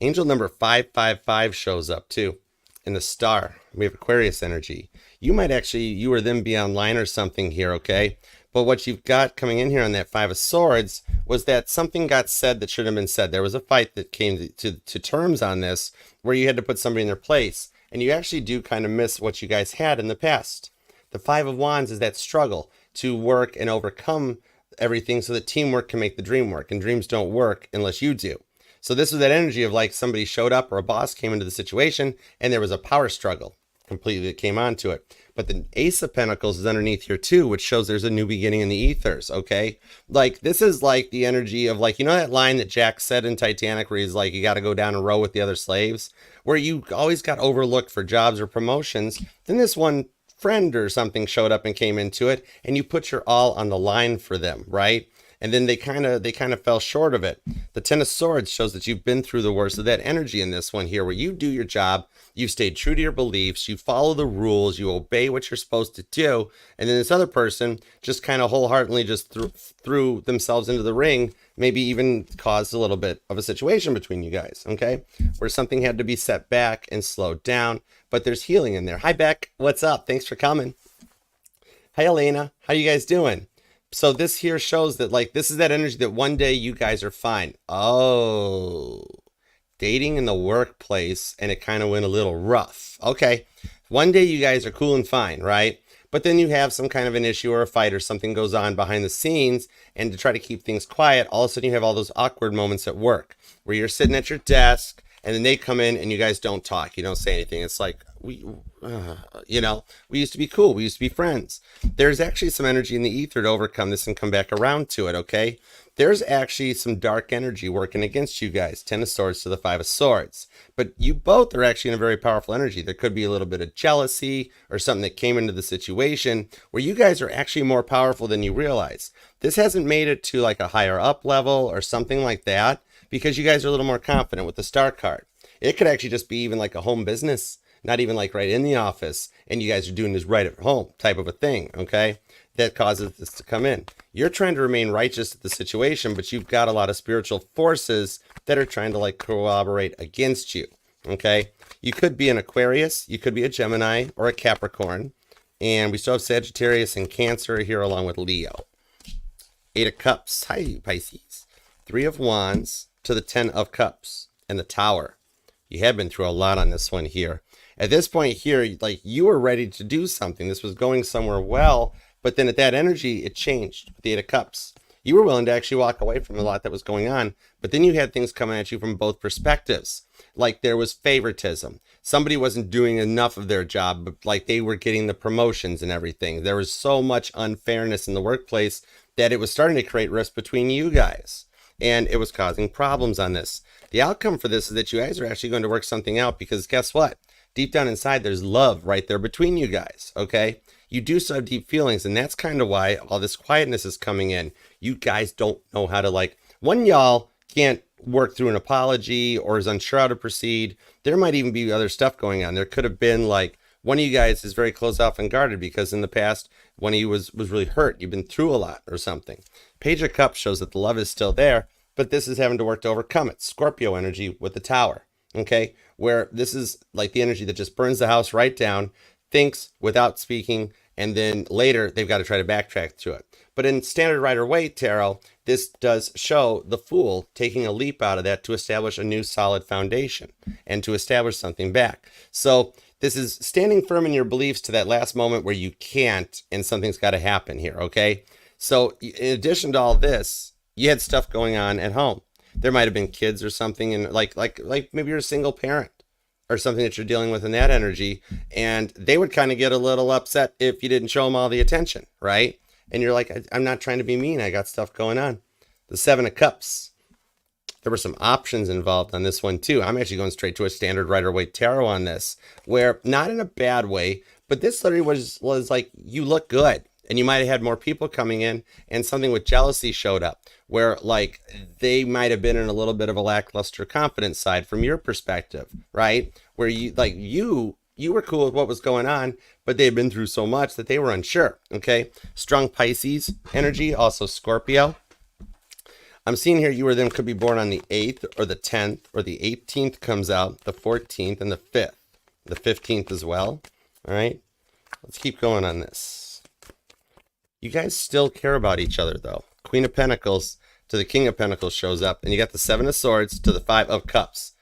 Angel number 555 shows up too. In the star, we have Aquarius energy. You might actually, you or them be online or something here, okay? But what you've got coming in here on that Five of Swords was that something got said that shouldn't have been said. There was a fight that came to terms on this where you had to put somebody in their place. And you actually do kind of miss what you guys had in the past. The Five of Wands is that struggle to work and overcome everything so that teamwork can make the dream work. And dreams don't work unless you do. So this was that energy of like somebody showed up or a boss came into the situation and there was a power struggle completely that came onto it. But the Ace of Pentacles is underneath here too, which shows there's a new beginning in the ethers, okay? Like, this is like the energy of like, you know that line that Jack said in Titanic where he's like, you got to go down a row with the other slaves? Where you always got overlooked for jobs or promotions. Then this one friend or something showed up and came into it, and you put your all on the line for them, right? And then they kind of fell short of it. The Ten of Swords shows that you've been through the worst of that energy in this one here, where you do your job, you stayed true to your beliefs, you follow the rules, you obey what you're supposed to do, and then this other person just kind of wholeheartedly just threw themselves into the ring, maybe even caused a little bit of a situation between you guys, okay? Where something had to be set back and slowed down, but there's healing in there. Hi, Beck. What's up? Thanks for coming. Hi, Elena. How you guys doing? So this here shows that like this is that energy that one day you guys are fine. Oh, dating in the workplace and it kind of went a little rough. Okay, one day you guys are cool and fine, right? But then you have some kind of an issue or a fight or something goes on behind the scenes, and to try to keep things quiet, all of a sudden you have all those awkward moments at work where you're sitting at your desk and then they come in and you guys don't talk. You don't say anything. It's like, we used to be cool. We used to be friends. There's actually some energy in the ether to overcome this and come back around to it, okay? There's actually some dark energy working against you guys. Ten of Swords to the Five of Swords. But you both are actually in a very powerful energy. There could be a little bit of jealousy or something that came into the situation where you guys are actually more powerful than you realize. This hasn't made it to like a higher up level or something like that because you guys are a little more confident with the Star card. It could actually just be even like a home business, not even like right in the office, and you guys are doing this right at home type of a thing, okay? That causes this to come in. You're trying to remain righteous at the situation, but you've got a lot of spiritual forces that are trying to like corroborate against you, okay? You could be an Aquarius, you could be a Gemini or a Capricorn, and we still have Sagittarius and Cancer here along with Leo. Eight of Cups, hi Pisces. Three of Wands to the Ten of Cups and the Tower. You have been through a lot on this one here. At this point here, like you were ready to do something. This was going somewhere well, but then at that energy, it changed with the Eight of Cups. You were willing to actually walk away from a lot that was going on, but then you had things coming at you from both perspectives. Like there was favoritism. Somebody wasn't doing enough of their job, but like they were getting the promotions and everything. There was so much unfairness in the workplace that it was starting to create rift between you guys. And it was causing problems on this. The outcome for this is that you guys are actually going to work something out because guess what? Deep down inside, there's love right there between you guys, okay? You do still have deep feelings, and that's kind of why all this quietness is coming in. You guys don't know how to, like, one y'all can't work through an apology or is unsure how to proceed. There might even be other stuff going on. There could have been, like, one of you guys is very closed off and guarded because in the past, one of you was really hurt. You've been through a lot or something. Page of Cups shows that the love is still there, but this is having to work to overcome it. Scorpio energy with the Tower, okay? Where this is like the energy that just burns the house right down, thinks without speaking, and then later they've got to try to backtrack to it. But in Standard Rider-Waite Tarot, this does show the Fool taking a leap out of that to establish a new solid foundation and to establish something back. So this is standing firm in your beliefs to that last moment where you can't and something's got to happen here, okay? So in addition to all this, you had stuff going on at home. There might have been kids or something, and like maybe you're a single parent or something that you're dealing with in that energy, and they would kind of get a little upset if you didn't show them all the attention, right? And you're like, I'm not trying to be mean. I got stuff going on. The Seven of Cups. There were some options involved on this one too. I'm actually going straight to a Standard Rider-Waite Tarot on this, where not in a bad way, but this literally was like, you look good. And you might have had more people coming in, and something with jealousy showed up where like they might have been in a little bit of a lackluster confidence side from your perspective, right? Where you like you were cool with what was going on, but they had been through so much that they were unsure, okay? Strong Pisces energy, also Scorpio. I'm seeing here you or them could be born on the 8th or the 10th, or the 18th comes out, the 14th, and the 5th. The 15th as well. All right. Let's keep going on this. You guys still care about each other, though. Queen of Pentacles to the King of Pentacles shows up, and you got the 7 of Swords to the 5 of Cups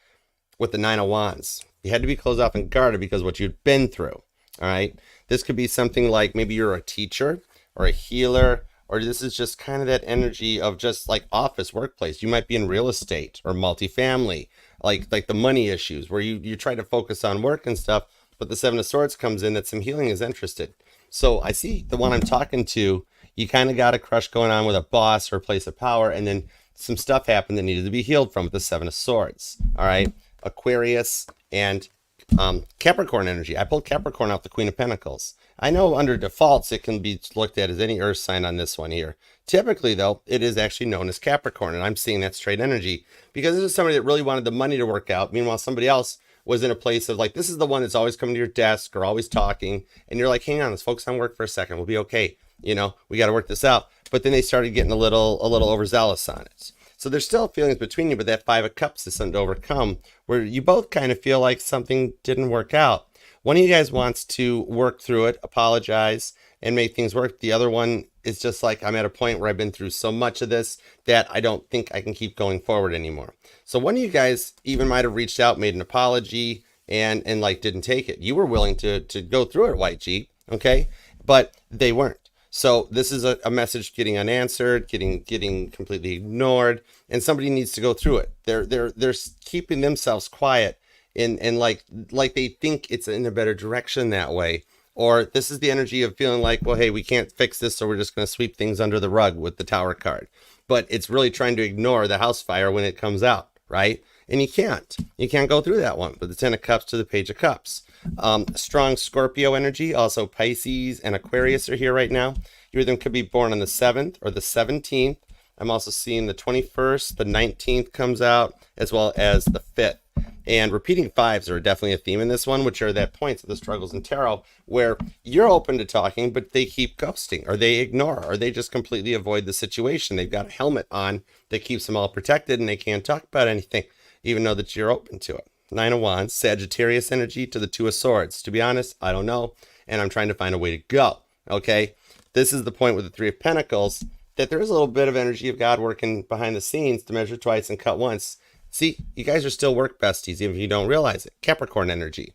with the 9 of Wands. You had to be closed off and guarded because of what you'd been through. All right. This could be something like maybe you're a teacher or a healer, or this is just kind of that energy of just like office, workplace. You might be in real estate or multifamily, like the money issues where you try to focus on work and stuff, but the 7 of Swords comes in that some healing is interested. So I see the one I'm talking to, you kind of got a crush going on with a boss or a place of power, and then some stuff happened that needed to be healed from with the 7 of Swords. All right. Aquarius and Capricorn energy. I pulled Capricorn out the Queen of Pentacles. I know under defaults it can be looked at as any earth sign on this one here. Typically, though, it is actually known as Capricorn, and I'm seeing that straight energy because this is somebody that really wanted the money to work out. Meanwhile, somebody else was in a place of like, this is the one that's always coming to your desk or always talking, and you're like, hang on, let's focus on work for a second. We'll be okay. You know, we got to work this out. But then they started getting a little overzealous on it. So there's still feelings between you, but that 5 of Cups is something to overcome where you both kind of feel like something didn't work out. One of you guys wants to work through it, apologize, and make things work. The other one is just like, I'm at a point where I've been through so much of this that I don't think I can keep going forward anymore. So one of you guys even might have reached out, made an apology, and like didn't take it. You were willing to go through it, White G, okay? But they weren't. So this is a message getting unanswered, getting completely ignored, and somebody needs to go through it. They're keeping themselves quiet and like they think it's in a better direction that way. Or this is the energy of feeling like, well, hey, we can't fix this, so we're just going to sweep things under the rug with the Tower card. But it's really trying to ignore the house fire when it comes out, right? And you can't go through that one. But the 10 of Cups to the Page of Cups. Strong Scorpio energy, also Pisces and Aquarius are here right now. You or them could be born on the 7th or the 17th. I'm also seeing the 21st, the 19th comes out, as well as the 5th. And repeating 5s are definitely a theme in this one, which are that points of the struggles in tarot where you're open to talking, but they keep ghosting, or they ignore, or they just completely avoid the situation. They've got a helmet on that keeps them all protected, and they can't talk about anything, even though that you're open to it. 9 of Wands, Sagittarius energy to the 2 of Swords. To be honest, I don't know, and I'm trying to find a way to go, okay? This is the point with the 3 of Pentacles, that there is a little bit of energy of God working behind the scenes to measure twice and cut once. See, you guys are still work besties, even if you don't realize it. Capricorn energy.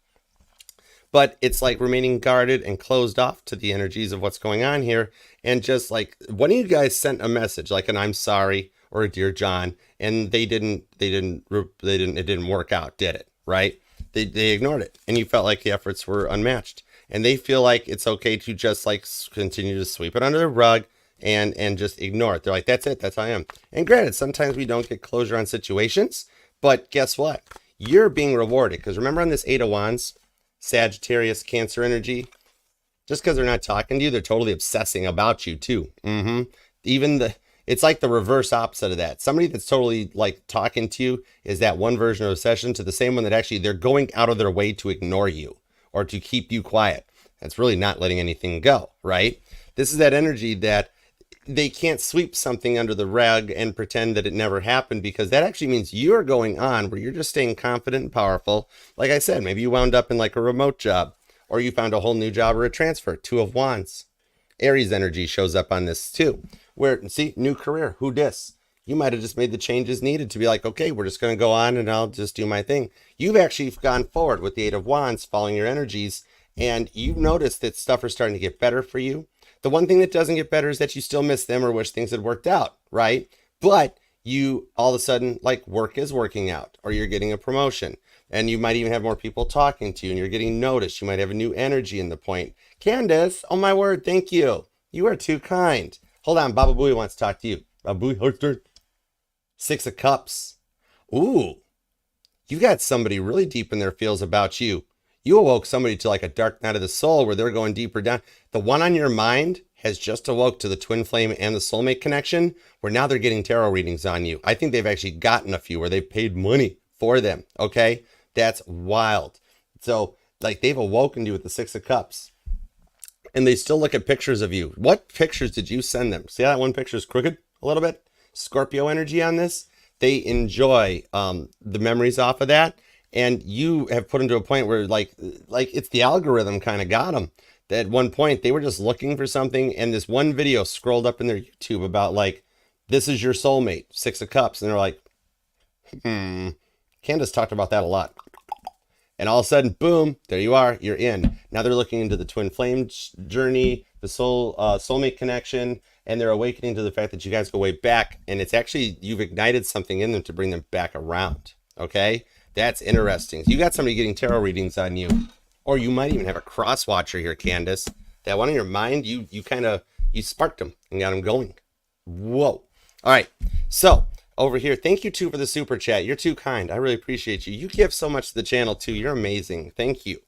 But it's like remaining guarded and closed off to the energies of what's going on here. And just like, one of you guys sent a message, like an I'm sorry or a dear John, and it didn't work out, did it? Right? They ignored it, and you felt like the efforts were unmatched. And they feel like it's okay to just like continue to sweep it under the rug and just ignore it. They're like, that's it, that's how I am. And granted, sometimes we don't get closure on situations, but guess what? You're being rewarded. Because remember on this 8 of Wands, Sagittarius, Cancer energy, just because they're not talking to you, they're totally obsessing about you too. It's like the reverse opposite of that. Somebody that's totally like talking to you is that one version of obsession to the same one that actually they're going out of their way to ignore you or to keep you quiet. That's really not letting anything go, right? This is that energy that they can't sweep something under the rug and pretend that it never happened, because that actually means you're going on where you're just staying confident and powerful. Like I said, maybe you wound up in like a remote job, or you found a whole new job or a transfer. 2 of Wands. Aries energy shows up on this too, where, see, new career, who dis? You might have just made the changes needed to be like, okay, we're just going to go on and I'll just do my thing. You've actually gone forward with the 8 of Wands, following your energies, and you've noticed that stuff is starting to get better for you. The one thing that doesn't get better is that you still miss them or wish things had worked out, right? But you all of a sudden, like, work is working out, or you're getting a promotion, and you might even have more people talking to you, and you're getting noticed. You might have a new energy in the point. Candace, oh my word, thank you. You are too kind. Hold on, Baba Booey wants to talk to you. Baba Booey, 6 of Cups. Ooh, you got somebody really deep in their feels about you. You awoke somebody to like a dark night of the soul where they're going deeper down. The one on your mind has just awoke to the twin flame and the soulmate connection, where now they're getting tarot readings on you. I think they've actually gotten a few where they've paid money for them. Okay. That's wild. So like they've awoken you with the 6 of Cups, and they still look at pictures of you. What pictures did you send them? See how that one picture is crooked a little bit? Scorpio energy on this. They enjoy the memories off of that. And you have put them to a point where like it's the algorithm kind of got them. At one point, they were just looking for something. And this one video scrolled up in their YouTube about like, this is your soulmate, 6 of Cups. And they're like, Candace talked about that a lot. And all of a sudden, boom, there you are, you're in. Now they're looking into the twin flame journey, the soulmate connection, and they're awakening to the fact that you guys go way back. And it's actually, you've ignited something in them to bring them back around, okay? That's interesting. You got somebody getting tarot readings on you. Or you might even have a cross watcher here, Candace. That one in your mind, you sparked them and got them going. Whoa. All right, so over here, thank you too for the super chat. You're too kind. I really appreciate you. You give so much to the channel too. You're amazing. Thank you.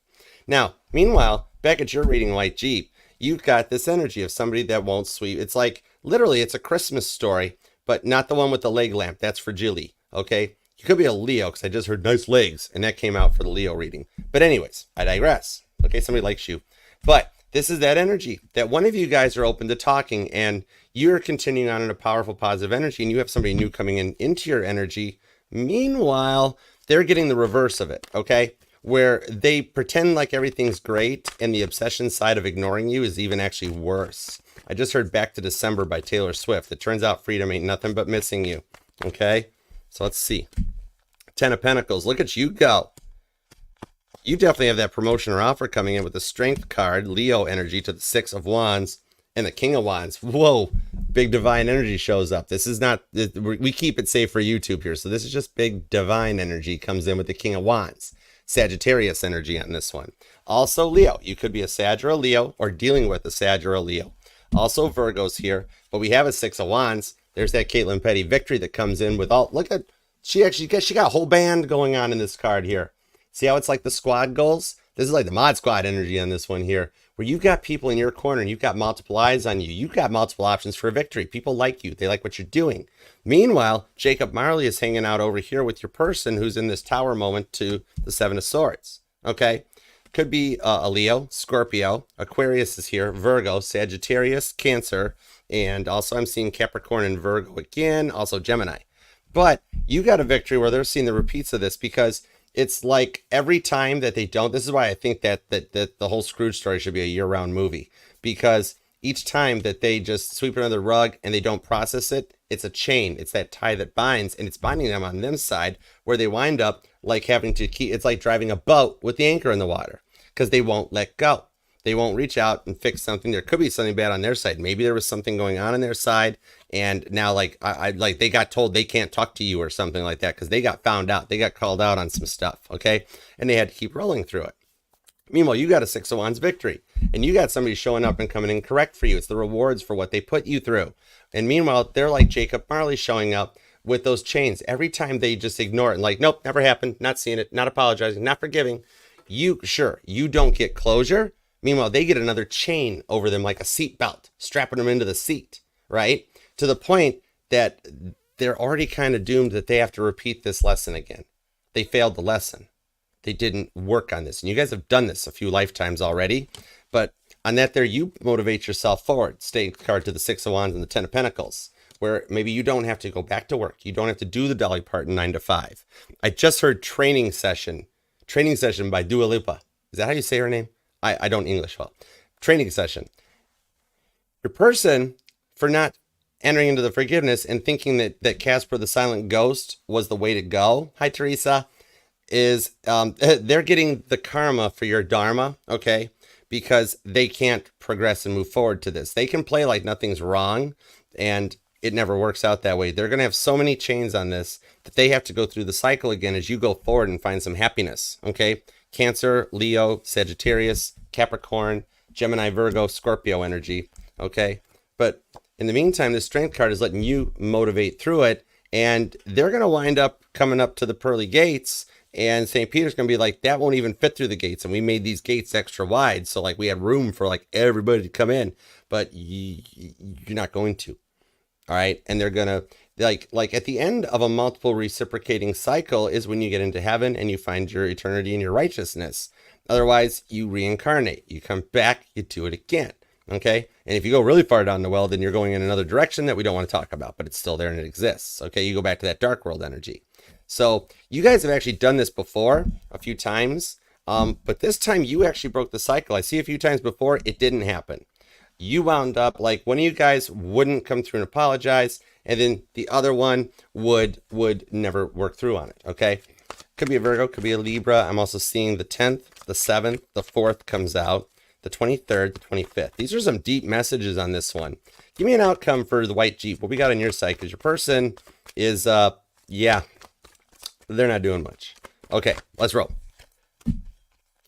Now, meanwhile, back at your reading, White Jeep, you've got this energy of somebody that won't sweep. It's like, literally, it's a Christmas story, but not the one with the leg lamp. That's for Jilly, okay? You could be a Leo, because I just heard nice legs, and that came out for the Leo reading. But anyways, I digress. Okay, somebody likes you. But this is that energy, that one of you guys are open to talking, and you're continuing on in a powerful, positive energy, and you have somebody new coming into your energy. Meanwhile, they're getting the reverse of it, okay? Where they pretend like everything's great, and the obsession side of ignoring you is even actually worse. I just heard Back to December by Taylor Swift. It turns out freedom ain't nothing but missing you, okay? So let's see. 10 of Pentacles. Look at you go. You definitely have that promotion or offer coming in with the Strength card, Leo energy, to the 6 of Wands and the King of Wands. Whoa, big divine energy shows up. This is not, we keep it safe for YouTube here. So this is just big divine energy comes in with the King of Wands. Sagittarius energy on this one. Also Leo. You could be a Sag or a Leo, or dealing with a Sag or a Leo. Also Virgos here, but we have a 6 of Wands. There's that Caitlin Petty victory that comes in with all, look at, she got a whole band going on in this card here. See how it's like the squad goals? This is like the Mod Squad energy on this one here, where you've got people in your corner and you've got multiple eyes on you. You've got multiple options for a victory. People like you. They like what you're doing. Meanwhile, Jacob Marley is hanging out over here with your person who's in this tower moment to the 7 of Swords. Okay? Could be a Leo, Scorpio, Aquarius is here, Virgo, Sagittarius, Cancer, and also I'm seeing Capricorn and Virgo again, also Gemini. But you got a victory where they're seeing the repeats of this, because it's like every time that they don't, this is why I think that the whole Scrooge story should be a year-round movie, because each time that they just sweep it under the rug and they don't process it, it's a chain. It's that tie that binds, and it's binding them on them side, where they wind up like having to keep, it's like driving a boat with the anchor in the water, because they won't let go. They won't reach out and fix something. There could be something bad on their side. Maybe there was something going on their side, and now like like they got told they can't talk to you or something like that, because they got found out. They got called out on some stuff, okay? And they had to keep rolling through it. Meanwhile, you got a 6 of Wands victory, and you got somebody showing up and coming in correct for you. It's the rewards for what they put you through. And meanwhile, they're like Jacob Marley showing up with those chains. Every time they just ignore it and like, nope, never happened, not seeing it, not apologizing, not forgiving. You don't get closure. Meanwhile, they get another chain over them like a seat belt, strapping them into the seat, right? To the point that they're already kind of doomed that they have to repeat this lesson again. They failed the lesson. They didn't work on this. And you guys have done this a few lifetimes already. But on that there, you motivate yourself forward. Strength card to the 6 of Wands and the 10 of Pentacles, where maybe you don't have to go back to work. You don't have to do the Dolly Parton 9 to 5. I just heard training session by Dua Lipa. Is that how you say her name? I don't English well. Training session. Your person, for not entering into the forgiveness and thinking that Casper the Silent Ghost was the way to go, hi Teresa, is they're getting the karma for your dharma, okay? Because they can't progress and move forward to this. They can play like nothing's wrong, and it never works out that way. They're going to have so many chains on this that they have to go through the cycle again as you go forward and find some happiness, okay? Cancer, Leo, Sagittarius, Capricorn, Gemini, Virgo, Scorpio energy, okay? But in the meantime, the Strength card is letting you motivate through it, and they're going to wind up coming up to the pearly gates, and St. Peter's going to be like, that won't even fit through the gates, and we made these gates extra wide, so like we had room for like everybody to come in, but you're not going to, all right? And they're going to, like at the end of a multiple reciprocating cycle is when you get into heaven and you find your eternity and your righteousness. Otherwise, you reincarnate. You come back, you do it again. Okay. And if you go really far down the well, then you're going in another direction that we don't want to talk about, but it's still there and it exists. Okay. You go back to that dark world energy. So you guys have actually done this before a few times. But this time you actually broke the cycle. I see a few times before it didn't happen. You wound up like one of you guys wouldn't come through and apologize, and then the other one would never work through on it. Okay. Could be a Virgo, could be a Libra. I'm also seeing the 10th, the 7th, the 4th comes out, the 23rd, the 25th. These are some deep messages on this one. Give me an outcome for the white Jeep. What we got on your side? Because your person is, yeah, they're not doing much. Okay, let's roll.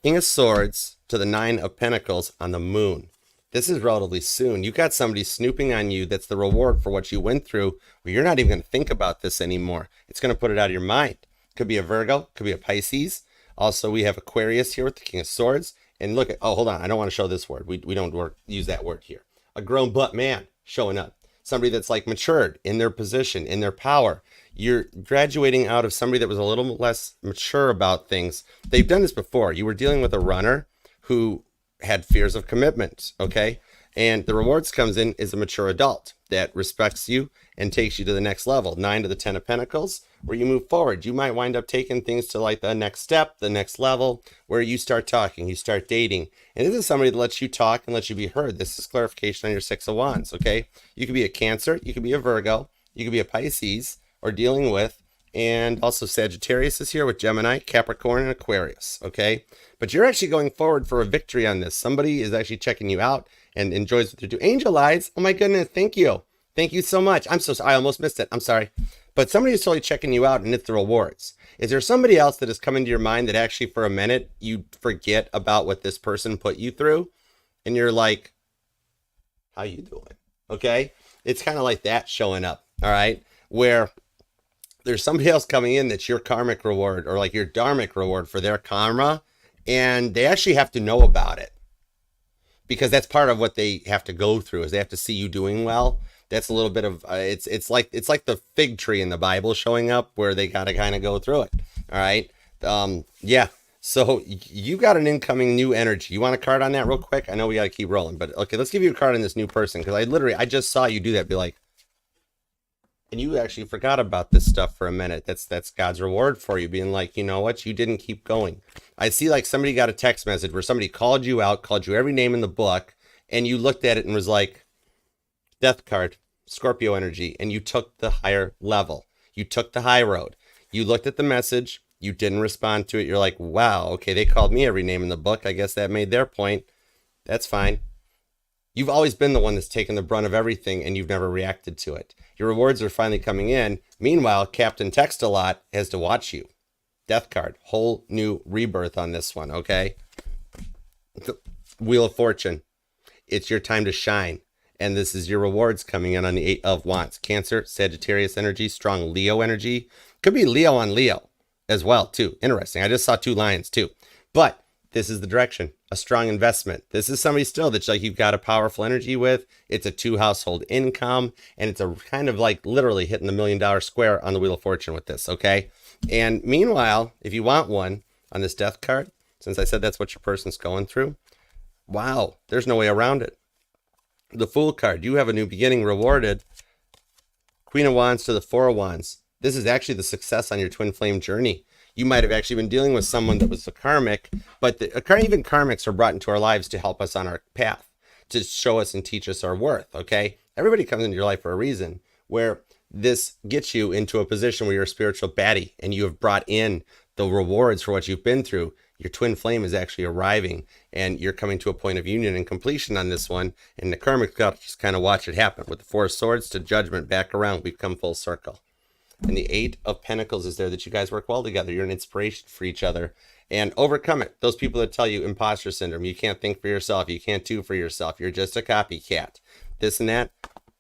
King of Swords to the 9 of Pentacles on the moon. This is relatively soon. You got somebody snooping on you. That's the reward for what you went through, where you're not even going to think about this anymore. It's going to put it out of your mind. Could be a Virgo, could be a Pisces. Also, we have Aquarius here with the King of Swords. And look at, oh, hold on. I don't want to show this word. We don't use that word here. A grown butt man showing up. Somebody that's like matured in their position, in their power. You're graduating out of somebody that was a little less mature about things. They've done this before. You were dealing with a runner who had fears of commitment, okay? And the rewards comes in is a mature adult that respects you and takes you to the next level. 9 to the 10 of Pentacles, where you move forward. You might wind up taking things to like the next step, the next level, where you start talking, you start dating. And this is somebody that lets you talk and lets you be heard. This is clarification on your 6 of Wands, okay? You could be a Cancer, you could be a Virgo, you could be a Pisces, or dealing with, and also Sagittarius is here with Gemini, Capricorn, and Aquarius, okay? But you're actually going forward for a victory on this. Somebody is actually checking you out and enjoys what they do. Angel Eyes, oh my goodness, thank you. Thank you so much. I'm so sorry, I almost missed it. I'm sorry. But somebody is totally checking you out, and it's the rewards. Is there somebody else that has come into your mind that actually for a minute you forget about what this person put you through? And you're like, how you doing? Okay? It's kind of like that showing up, all right? Where there's somebody else coming in that's your karmic reward or like your dharmic reward for their karma, and they actually have to know about it because that's part of what they have to go through is they have to see you doing well. That's a little bit of it's like the fig tree in the Bible showing up where they got to kind of go through it. All right. Yeah. So you got an incoming new energy. You want a card on that real quick? I know we got to keep rolling, but okay, let's give you a card on this new person because I just saw you do that. Be like, and you actually forgot about this stuff for a minute. That's God's reward for you, being like, you know what? You didn't keep going. I see like somebody got a text message where somebody called you out, called you every name in the book, and you looked at it and was like, Death card, Scorpio energy, and you took the higher level. You took the high road. You looked at the message. You didn't respond to it. You're like, wow, okay, they called me every name in the book. I guess that made their point. That's fine. You've always been the one that's taken the brunt of everything, and you've never reacted to it. Your rewards are finally coming in. Meanwhile, Captain Text-A-Lot has to watch you. Death card, whole new rebirth on this one, okay? Wheel of Fortune. It's your time to shine. And this is your rewards coming in on the 8 of Wands. Cancer, Sagittarius energy, strong Leo energy. Could be Leo on Leo as well, too. Interesting. I just saw 2 lions, too. But this is the direction. A strong investment. This is somebody still that's like you've got a powerful energy with. It's a 2 household income. And it's a kind of like literally hitting the $1 million square on the Wheel of Fortune with this, okay? And meanwhile, if you want one on this death card, since I said that's what your person's going through, wow, there's no way around it. The Fool card, you have a new beginning rewarded. Queen of Wands to the 4 of Wands. This is actually the success on your twin flame journey. You might have actually been dealing with someone that was a karmic, but even karmics are brought into our lives to help us on our path, to show us and teach us our worth, okay? Everybody comes into your life for a reason, where this gets you into a position where you're a spiritual baddie and you have brought in the rewards for what you've been through. Your twin flame is actually arriving and you're coming to a point of union and completion on this one. And the karmic got to just kind of watch it happen. With the 4 of Swords to Judgment back around, we've come full circle. And the 8 of Pentacles is there that you guys work well together. You're an inspiration for each other and overcome it. Those people that tell you imposter syndrome, you can't think for yourself, you can't do for yourself, you're just a copycat, this and that,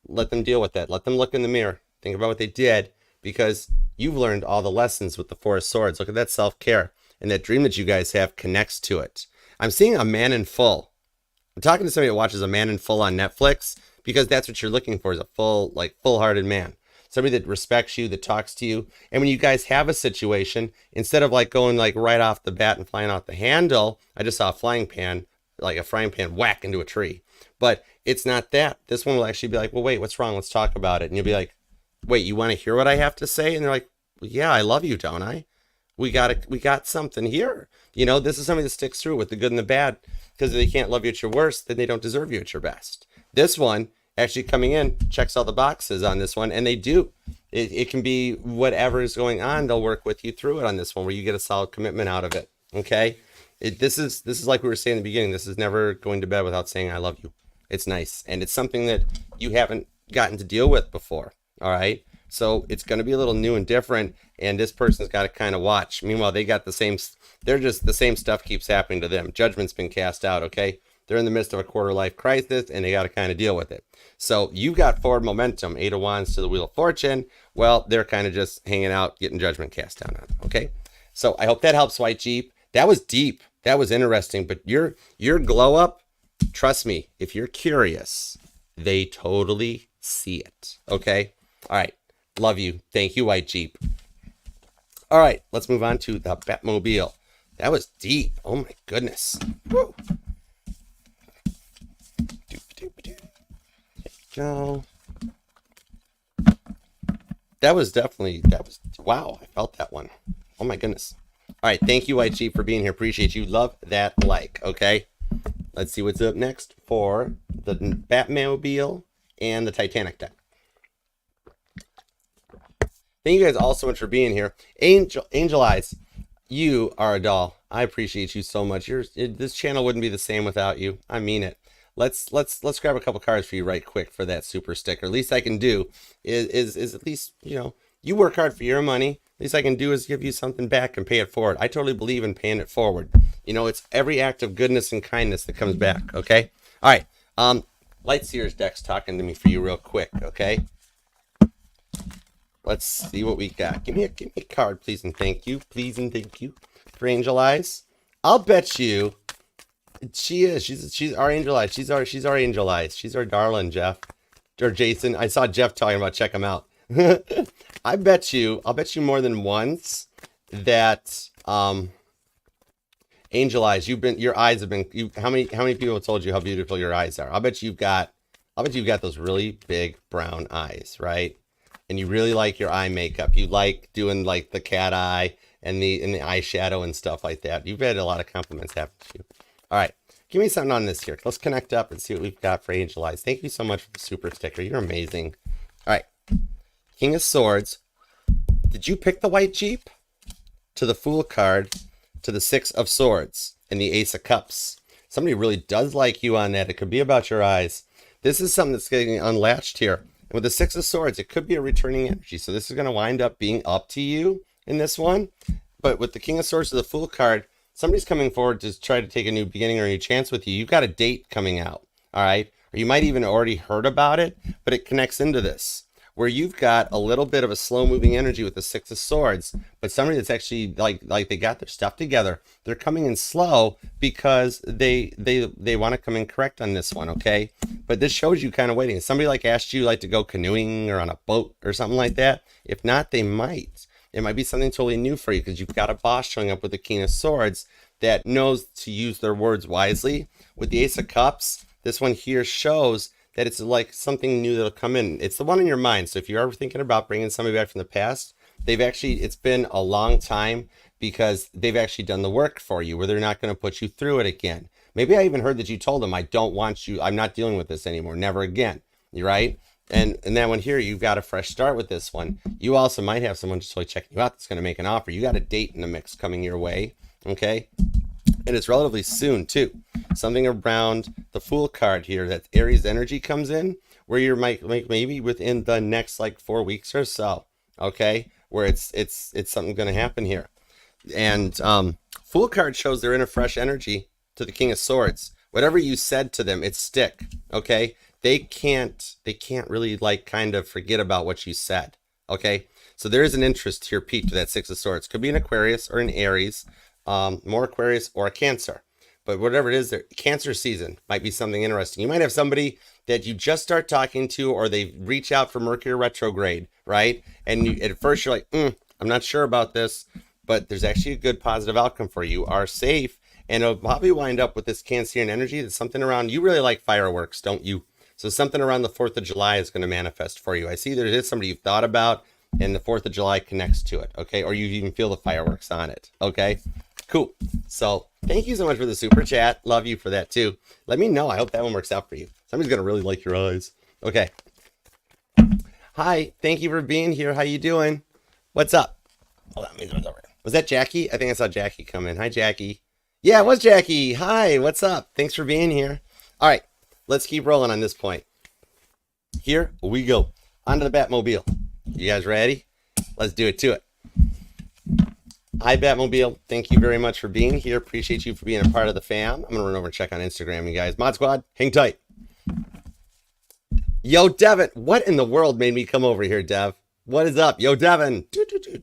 let them deal with that. Let them look in the mirror, think about what they did, because you've learned all the lessons with the 4 of Swords. Look at that self-care. And that dream that you guys have connects to it. I'm seeing a man in full. I'm talking to somebody that watches a man in full on Netflix because that's what you're looking for, is a full, like full-hearted man. Somebody that respects you, that talks to you. And when you guys have a situation, instead of like going like right off the bat and flying off the handle, I just saw a frying pan, like a frying pan whack into a tree. But it's not that. This one will actually be like, well, wait, what's wrong? Let's talk about it. And you'll be like, wait, you want to hear what I have to say? And they're like, well, yeah, I love you, don't I? We got something here. This is somebody that sticks through with the good and the bad, because if they can't love you at your worst, then they don't deserve you at your best. This one actually coming in checks all the boxes on this one, and they do. It can be whatever is going on. They'll work with you through it on this one, where you get a solid commitment out of it. Okay. This is like we were saying in the beginning. This is never going to bed without saying I love you. It's nice, and it's something that you haven't gotten to deal with before. All right. So it's going to be a little new and different, and this person's got to kind of watch. Meanwhile, they got the same stuff keeps happening to them. Judgment's been cast out, okay? They're in the midst of a quarter life crisis, and they got to kind of deal with it. So you got forward momentum, 8 of Wands to the Wheel of Fortune. Well, they're kind of just hanging out, getting judgment cast down on them, okay? So I hope that helps, White Jeep. That was deep. That was interesting, but your glow up, trust me, if you're curious, they totally see it, okay? All right. Love you. Thank you, White Jeep. All right, let's move on to the Batmobile. That was deep. Oh my goodness. Woo. There you go. That was wow, I felt that one. Oh my goodness. All right, thank you, White Jeep, for being here. Appreciate you. Love that like, okay? Let's see what's up next for the Batmobile and the Titanic deck. Thank you guys all so much for being here. Angel Eyes, you are a doll. I appreciate you so much. This channel wouldn't be the same without you. I mean it. Let's grab a couple cards for you right quick for that super sticker. Least I can do is at least, you work hard for your money. Least I can do is give you something back and pay it forward. I totally believe in paying it forward. It's every act of goodness and kindness that comes back, okay? All right. Lightseer's deck's talking to me for you real quick, okay? Let's see what we got. Give me a card, please and thank you. Please and thank you for Angel Eyes. I'll bet you she is. She's our Angel Eyes. She's our Angel Eyes. She's our darling, Jeff. Or Jason. I saw Jeff talking about check him out. I'll bet you more than once that Angel Eyes, your eyes have been how many people have told you how beautiful your eyes are? I'll bet you've got those really big brown eyes, right? And you really like your eye makeup. You like doing like the cat eye and the eyeshadow and stuff like that. You've had a lot of compliments happen to you. All right, give me something on this here. Let's connect up and see what we've got for Angel Eyes. Thank you so much for the super sticker. You're amazing. All right, King of Swords. Did you pick the White Jeep? To the Fool card, to the Six of Swords, and the Ace of Cups. Somebody really does like you on that. It could be about your eyes. This is something that's getting unlatched here. And with the Six of Swords, it could be a returning energy. So this is going to wind up being up to you in this one. But with the King of Swords to the Fool card, somebody's coming forward to try to take a new beginning or a new chance with you. You've got a date coming out, all right? Or you might even already heard about it, but it connects into this, where you've got a little bit of a slow-moving energy with the Six of Swords, but somebody that's actually like they got their stuff together. They're coming in slow because they want to come in correct on this one, okay? But this shows you kind of waiting. Somebody like asked you like to go canoeing or on a boat or something like that. If not, they might. It might be something totally new for you because you've got a boss showing up with the King of Swords that knows to use their words wisely. With the Ace of Cups, this one here shows that it's like something new that'll come in. It's the one in your mind. So if you're ever thinking about bringing somebody back from the past, it's been a long time because they've actually done the work for you where they're not going to put you through it again. Maybe I even heard that you told them, I don't want you, I'm not dealing with this anymore, never again. You're right. And that one here, you've got a fresh start with this one. You also might have someone just really checking you out that's going to make an offer. You got a date in the mix coming your way. Okay. And it's relatively soon too. Something around the Fool card here, that Aries energy comes in, where you're maybe within the next like 4 weeks or so. Okay. Where it's something going to happen here. And Fool card shows they're in a fresh energy to the King of Swords. Whatever you said to them, it's stick. Okay. They can't really like kind of forget about what you said. Okay. So there is an interest here, Pete, to that Six of Swords. Could be an Aquarius or an Aries, more Aquarius or a Cancer. But whatever it is, Cancer season might be something interesting. You might have somebody that you just start talking to, or they reach out for Mercury retrograde, right? And at first you're like, I'm not sure about this, but there's actually a good positive outcome for you. You are safe, And it'll probably wind up with this Cancerian energy. That's something around, you really like fireworks, don't you? So something around the 4th of July is going to manifest for you. I see there is somebody you've thought about, and the 4th of July connects to it, okay? Or you even feel the fireworks on it, okay? Cool. So thank you so much for the super chat. Love you for that too. Let me know. I hope that one works out for you. Somebody's going to really like your eyes. Okay. Hi. Thank you for being here. How you doing? What's up? Hold on. Let me throw it over. Was that Jackie? I think I saw Jackie come in. Hi, Jackie. Yeah, it was Jackie. Hi. What's up? Thanks for being here. All right. Let's keep rolling on this point. Here we go. Onto the Batmobile. You guys ready? Let's do it to it. Hi, Batmobile. Thank you very much for being here. Appreciate you for being a part of the fam. I'm going to run over and check on Instagram, you guys. Mod Squad, hang tight. Yo, Devin. What in the world made me come over here, Dev? What is up? Yo, Devin.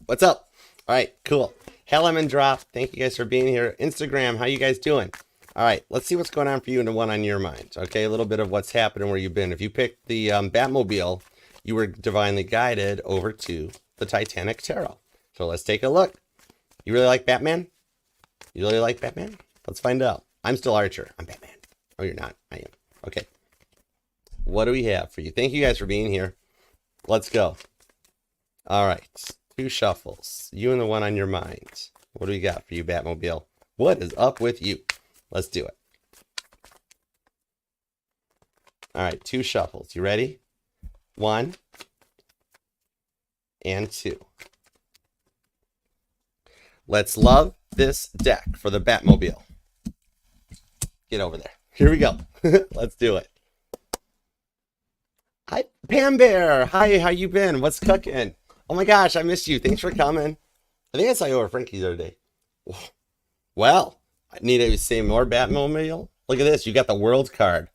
What's up? All right, cool. Hellman Drop. Thank you guys for being here. Instagram, how you guys doing? All right, let's see what's going on for you and the one on your mind. Okay, a little bit of what's happening where you've been. If you picked the Batmobile, you were divinely guided over to the Titanic Tarot. So let's take a look. You really like Batman? You really like Batman? Let's find out. I'm still Archer. I'm Batman. Oh, you're not. I am. Okay. What do we have for you? Thank you guys for being here. Let's go. All right. 2 shuffles. You and the one on your mind. What do we got for you, Batmobile? What is up with you? Let's do it. All right. 2 shuffles. You ready? 1 and 2. Let's love this deck for the Batmobile. Get over there. Here we go. Let's do it. Hi, Pam Bear. Hi, how you been? What's cooking? Oh my gosh, I missed you. Thanks for coming. I think I saw you over Frankie's the other day. Well, I need to say more Batmobile. Look at this. You got the World card.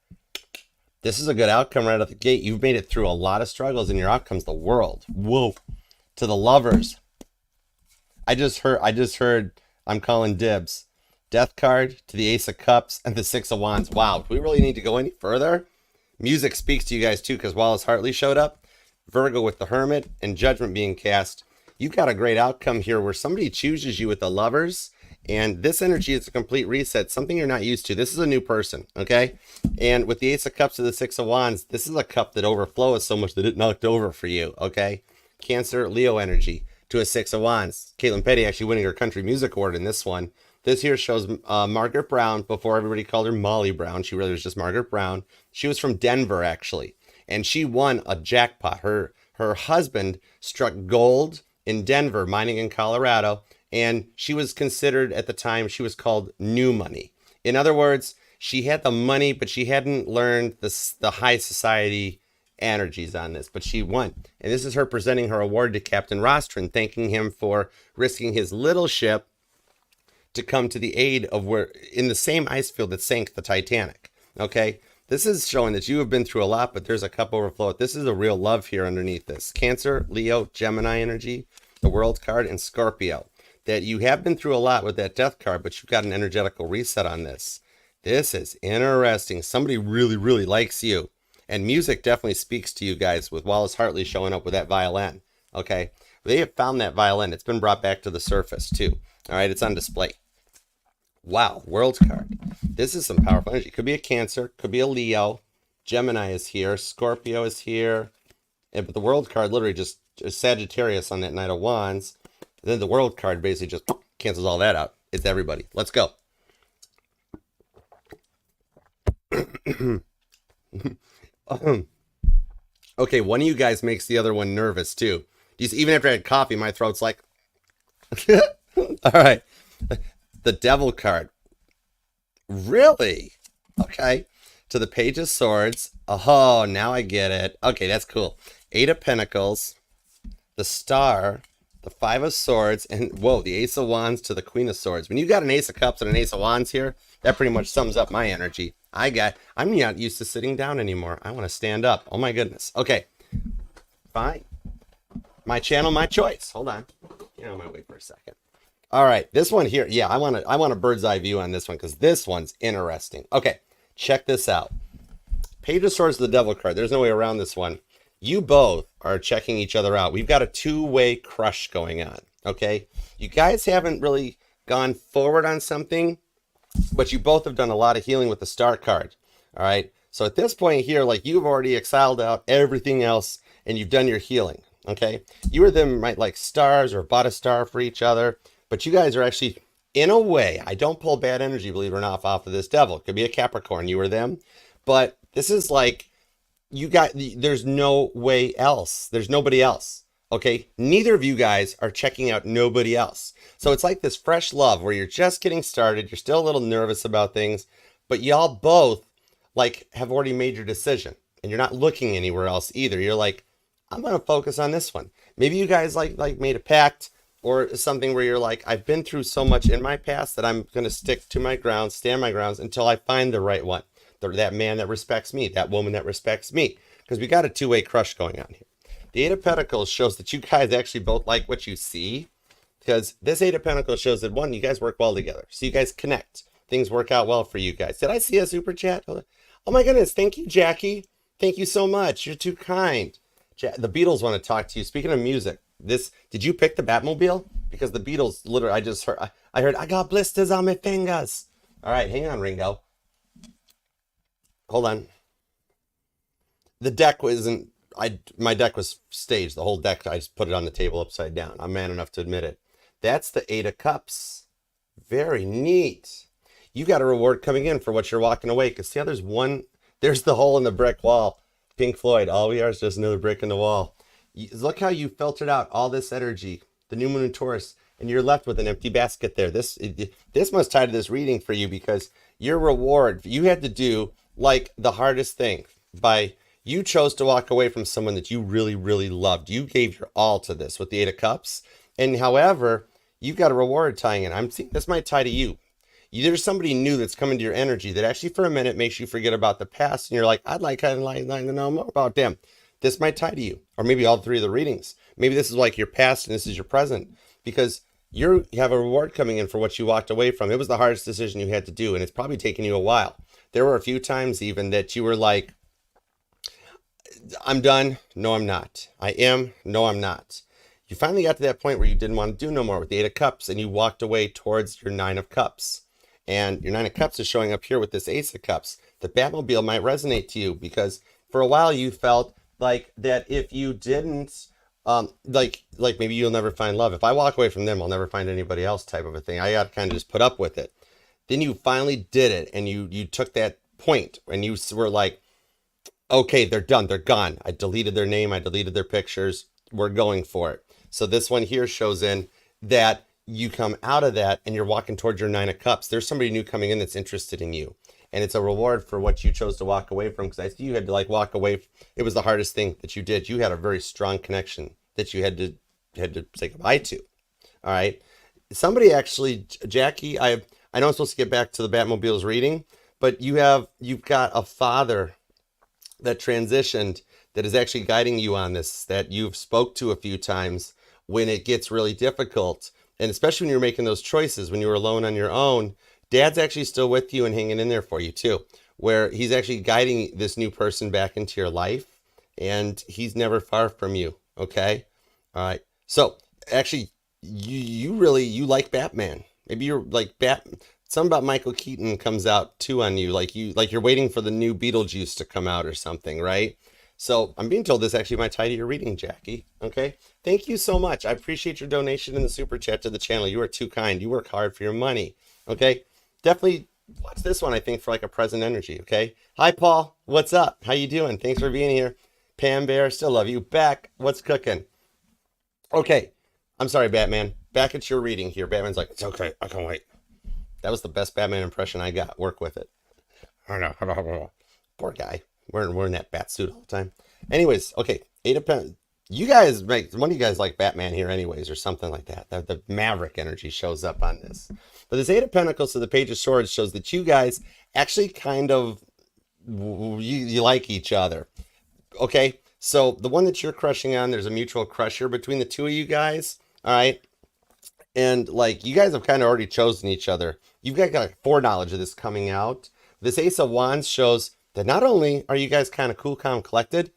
This is a good outcome right out the gate. You've made it through a lot of struggles, and your outcome's the World. Whoa. To the lovers. I just heard I'm calling dibs. Death card to the Ace of Cups and the 6 of Wands. Wow, do we really need to go any further? Music speaks to you guys too, because Wallace Hartley showed up. Virgo with the Hermit and Judgment being cast. You've got a great outcome here where somebody chooses you with the lovers. And this energy is a complete reset, something you're not used to. This is a new person, okay? And with the Ace of Cups to the 6 of Wands, this is a cup that overflows so much that it knocked over for you, okay? Cancer, Leo energy to a 6 of Wands. Caitlin Petty actually winning her country music award in this one. This here shows Margaret Brown, before everybody called her Molly Brown. She really was just Margaret Brown. She was from Denver, actually. And she won a jackpot. Her husband struck gold in Denver, mining in Colorado. And she was considered, at the time, she was called new money. In other words, she had the money, but she hadn't learned the high society energies on this, but she won. And this is her presenting her award to Captain Rostron, thanking him for risking his little ship to come to the aid of where in the same ice field that sank the Titanic. Okay, this is showing that you have been through a lot, but there's a cup overflow. This is a real love here underneath this. Cancer, Leo, Gemini energy, the World card, and Scorpio. That you have been through a lot with that Death card, but you've got an energetical reset on this. This is interesting. Somebody really, really likes you. And music definitely speaks to you guys with Wallace Hartley showing up with that violin. Okay, they have found that violin. It's been brought back to the surface too. All right, it's on display. Wow, World card. This is some powerful energy. Could be a Cancer, could be a Leo. Gemini is here. Scorpio is here. But the World card literally just is Sagittarius on that Knight of Wands. And then the World card basically just cancels all that out. It's everybody. Let's go. Okay, one of you guys makes the other one nervous too. Even after I had coffee, my throat's like... All right. The Devil card. Really? Okay. To the Page of Swords. Oh, now I get it. Okay, that's cool. 8 of Pentacles. The Star. The 5 of Swords. And, whoa, the Ace of Wands to the Queen of Swords. When you got an Ace of Cups and an Ace of Wands here, that pretty much sums up my energy. I'm not used to sitting down anymore. I want to stand up. Oh, my goodness. Okay. Fine. My channel, my choice. Hold on. You know, I might wait for a second. All right, this one here. Yeah, I want a bird's eye view on this one because this one's interesting. Okay, check this out. Page of Swords, the Devil card. There's no way around this one. You both are checking each other out. We've got a two-way crush going on. Okay, you guys haven't really gone forward on something, but you both have done a lot of healing with the star card. All right. So at this point here, like you've already exiled out everything else and you've done your healing. Okay. You or them might like stars or bought a star for each other, but you guys are actually, in a way, I don't pull bad energy, believe it or not, off of this devil. It could be a Capricorn, you or them, but this is like, there's no way else. There's nobody else. Okay. Neither of you guys are checking out nobody else. So it's like this fresh love where you're just getting started. You're still a little nervous about things, but y'all both like have already made your decision and you're not looking anywhere else either. You're like, I'm going to focus on this one. Maybe you guys like made a pact or something where you're like, I've been through so much in my past that I'm going to stick to my grounds, stand my grounds until I find the right one. That man that respects me, that woman that respects me. Because we got a two-way crush going on here. The Eight of Pentacles shows that you guys actually both like what you see. Because this Eight of Pentacles shows that, one, you guys work well together. So you guys connect. Things work out well for you guys. Did I see a super chat? Oh my goodness. Thank you, Jackie. Thank you so much. You're too kind. The Beatles want to talk to you. Speaking of music, did you pick the Batmobile? Because the Beatles, literally, I heard, I got blisters on my fingers. All right, hang on, Ringo. Hold on. The deck wasn't, my deck was staged. The whole deck, I just put it on the table upside down. I'm man enough to admit it. That's the Eight of Cups. Very neat. You got a reward coming in for what you're walking away. Because see how there's the hole in the brick wall. Pink Floyd, all we are is just another brick in the wall. Look how you filtered out all this energy. The new moon in Taurus. And you're left with an empty basket there. This must tie to this reading for you because your reward, you had to do like the hardest thing you chose to walk away from someone that you really, really loved. You gave your all to this with the Eight of Cups. And however, you've got a reward tying in. I'm seeing this might tie to you. There's somebody new that's coming to your energy that actually for a minute makes you forget about the past. And you're like, I'd like to know more about them. This might tie to you. Or maybe all three of the readings. Maybe this is like your past and this is your present. Because you have a reward coming in for what you walked away from. It was the hardest decision you had to do. And it's probably taken you a while. There were a few times even that you were like, I'm done. No, I'm not. I am. No, I'm not. You finally got to that point where you didn't want to do no more with the Eight of Cups and you walked away towards your Nine of Cups. And your Nine of Cups is showing up here with this Ace of Cups. The Batmobile might resonate to you because for a while you felt like that if you didn't, like maybe you'll never find love. If I walk away from them, I'll never find anybody else type of a thing. I got to kind of just put up with it. Then you finally did it and you took that point and you were like, okay, they're done. They're gone. I deleted their name. I deleted their pictures. We're going for it. So this one here shows in that you come out of that and you're walking towards your Nine of Cups. There's somebody new coming in that's interested in you. And it's a reward for what you chose to walk away from. Because I see you had to like walk away. It was the hardest thing that you did. You had a very strong connection that you had to say goodbye to. All right. Somebody actually, Jackie, I know I'm supposed to get back to the Batmobile's reading, but you've got a father that transitioned that is actually guiding you on this, that you've spoke to a few times when it gets really difficult. And especially when you're making those choices, when you were alone on your own, Dad's actually still with you and hanging in there for you too, where he's actually guiding this new person back into your life and he's never far from you. Okay. All right. So actually you like Batman. Maybe you're like something about Michael Keaton comes out too on you. Like you're waiting for the new Beetlejuice to come out or something, right? So I'm being told this actually might tie to your reading, Jackie. Okay. Thank you so much. I appreciate your donation in the super chat to the channel. You are too kind. You work hard for your money. Okay. Definitely watch this one, I think, for like a present energy. Okay. Hi, Paul. What's up? How you doing? Thanks for being here. Pam Bear, still love you. Back. What's cooking? Okay. I'm sorry, Batman. Back at your reading here. Batman's like, it's okay. I can wait. That was the best Batman impression I got. Work with it. Poor guy. Wearing that bat suit all the time. Anyways, okay. Eight of Pentacles. You guys one of you guys like Batman here anyways, or something like that. The Maverick energy shows up on this. But this Eight of Pentacles to the Page of Swords shows that you guys actually kind of, you like each other. Okay. So the one that you're crushing on, there's a mutual crusher between the two of you guys. All right. And like, you guys have kind of already chosen each other. You've got like foreknowledge of this coming out. This Ace of Wands shows that not only are you guys kind of cool, calm, collected,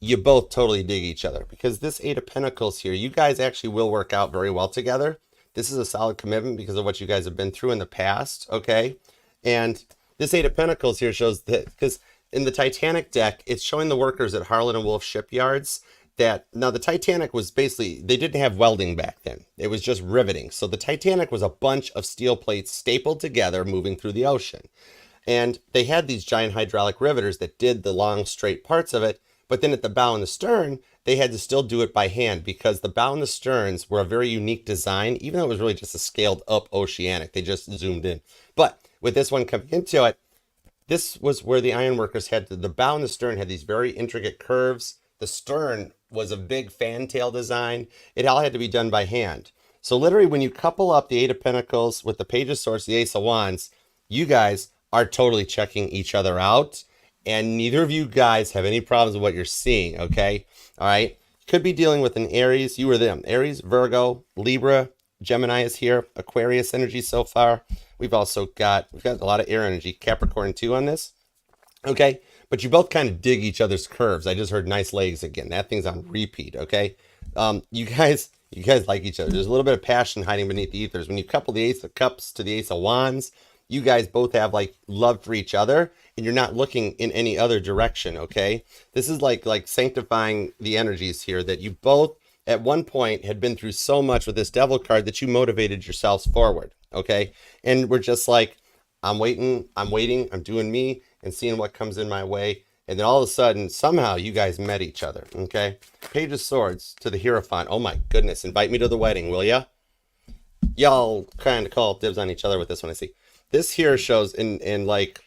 you both totally dig each other. Because this Eight of Pentacles here, you guys actually will work out very well together. This is a solid commitment because of what you guys have been through in the past, okay? And this Eight of Pentacles here shows that, because in the Titanic deck, it's showing the workers at Harlan and Wolff shipyards that, now the Titanic was basically, they didn't have welding back then. It was just riveting. So the Titanic was a bunch of steel plates stapled together moving through the ocean. And they had these giant hydraulic riveters that did the long straight parts of it. But then at the bow and the stern, they had to still do it by hand because the bow and the sterns were a very unique design, even though it was really just a scaled up oceanic. They just zoomed in. But with this one coming into it, this was where the ironworkers had the bow and the stern had these very intricate curves. The stern was a big fantail design. It all had to be done by hand. So literally when you couple up the Eight of Pentacles with the Page of Swords, the Ace of Wands, you guys are totally checking each other out. And neither of you guys have any problems with what you're seeing, okay? All right? Could be dealing with an Aries, you or them. Aries, Virgo, Libra, Gemini is here. Aquarius energy so far. We've got a lot of air energy. Capricorn too on this. Okay? But you both kind of dig each other's curves. I just heard nice legs again. That thing's on repeat, okay? You guys like each other. There's a little bit of passion hiding beneath the ethers. When you couple the Ace of Cups to the Ace of Wands, you guys both have like love for each other and you're not looking in any other direction, okay? This is like sanctifying the energies here that you both at one point had been through so much with this Devil card that you motivated yourselves forward, okay? And we're just like, I'm waiting, I'm doing me and seeing what comes in my way. And then all of a sudden, somehow you guys met each other, okay? Page of Swords to the Hierophant. Oh my goodness, invite me to the wedding, will ya? Y'all kind of call dibs on each other with this one, I see. This here shows in like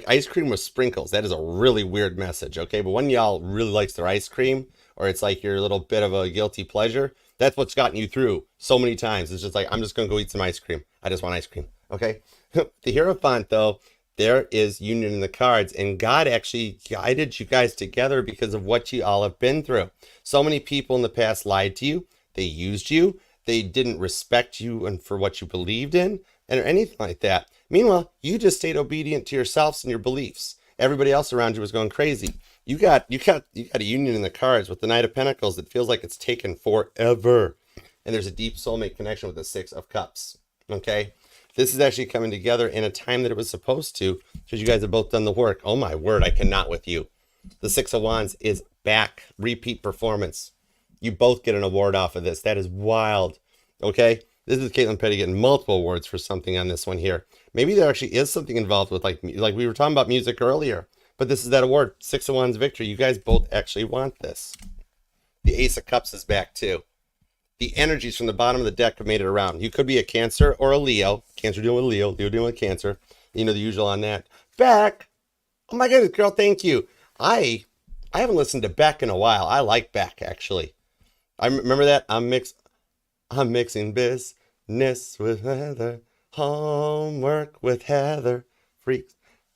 ice cream with sprinkles. That is a really weird message, okay? But when y'all really likes their ice cream, or it's like your little bit of a guilty pleasure, that's what's gotten you through so many times. It's just like, I'm just going to go eat some ice cream. I just want ice cream, okay? The Hierophant, though, there is union in the cards, and God actually guided you guys together because of what you all have been through. So many people in the past lied to you. They used you. They didn't respect you and for what you believed in, and or anything like that. Meanwhile, you just stayed obedient to yourselves and your beliefs. Everybody else around you was going crazy. You got a union in the cards with the Knight of Pentacles that feels like it's taken forever. And there's a deep soulmate connection with the Six of Cups. Okay? This is actually coming together in a time that it was supposed to, because you guys have both done the work. Oh my word, I cannot with you. The Six of Wands is back. Repeat performance. You both get an award off of this. That is wild. Okay? This is Caitlin Petty getting multiple awards for something on this one here. Maybe there actually is something involved with like we were talking about music earlier. But this is that award. Six of Wands victory. You guys both actually want this. The Ace of Cups is back too. The energies from the bottom of the deck have made it around. You could be a Cancer or a Leo. Cancer dealing with Leo. Leo dealing with Cancer. You know the usual on that. Beck. Oh my goodness, girl, thank you. I haven't listened to Beck in a while. I like Beck, actually. I remember that. I'm mixing business with Heather. Homework with Heather. Freaks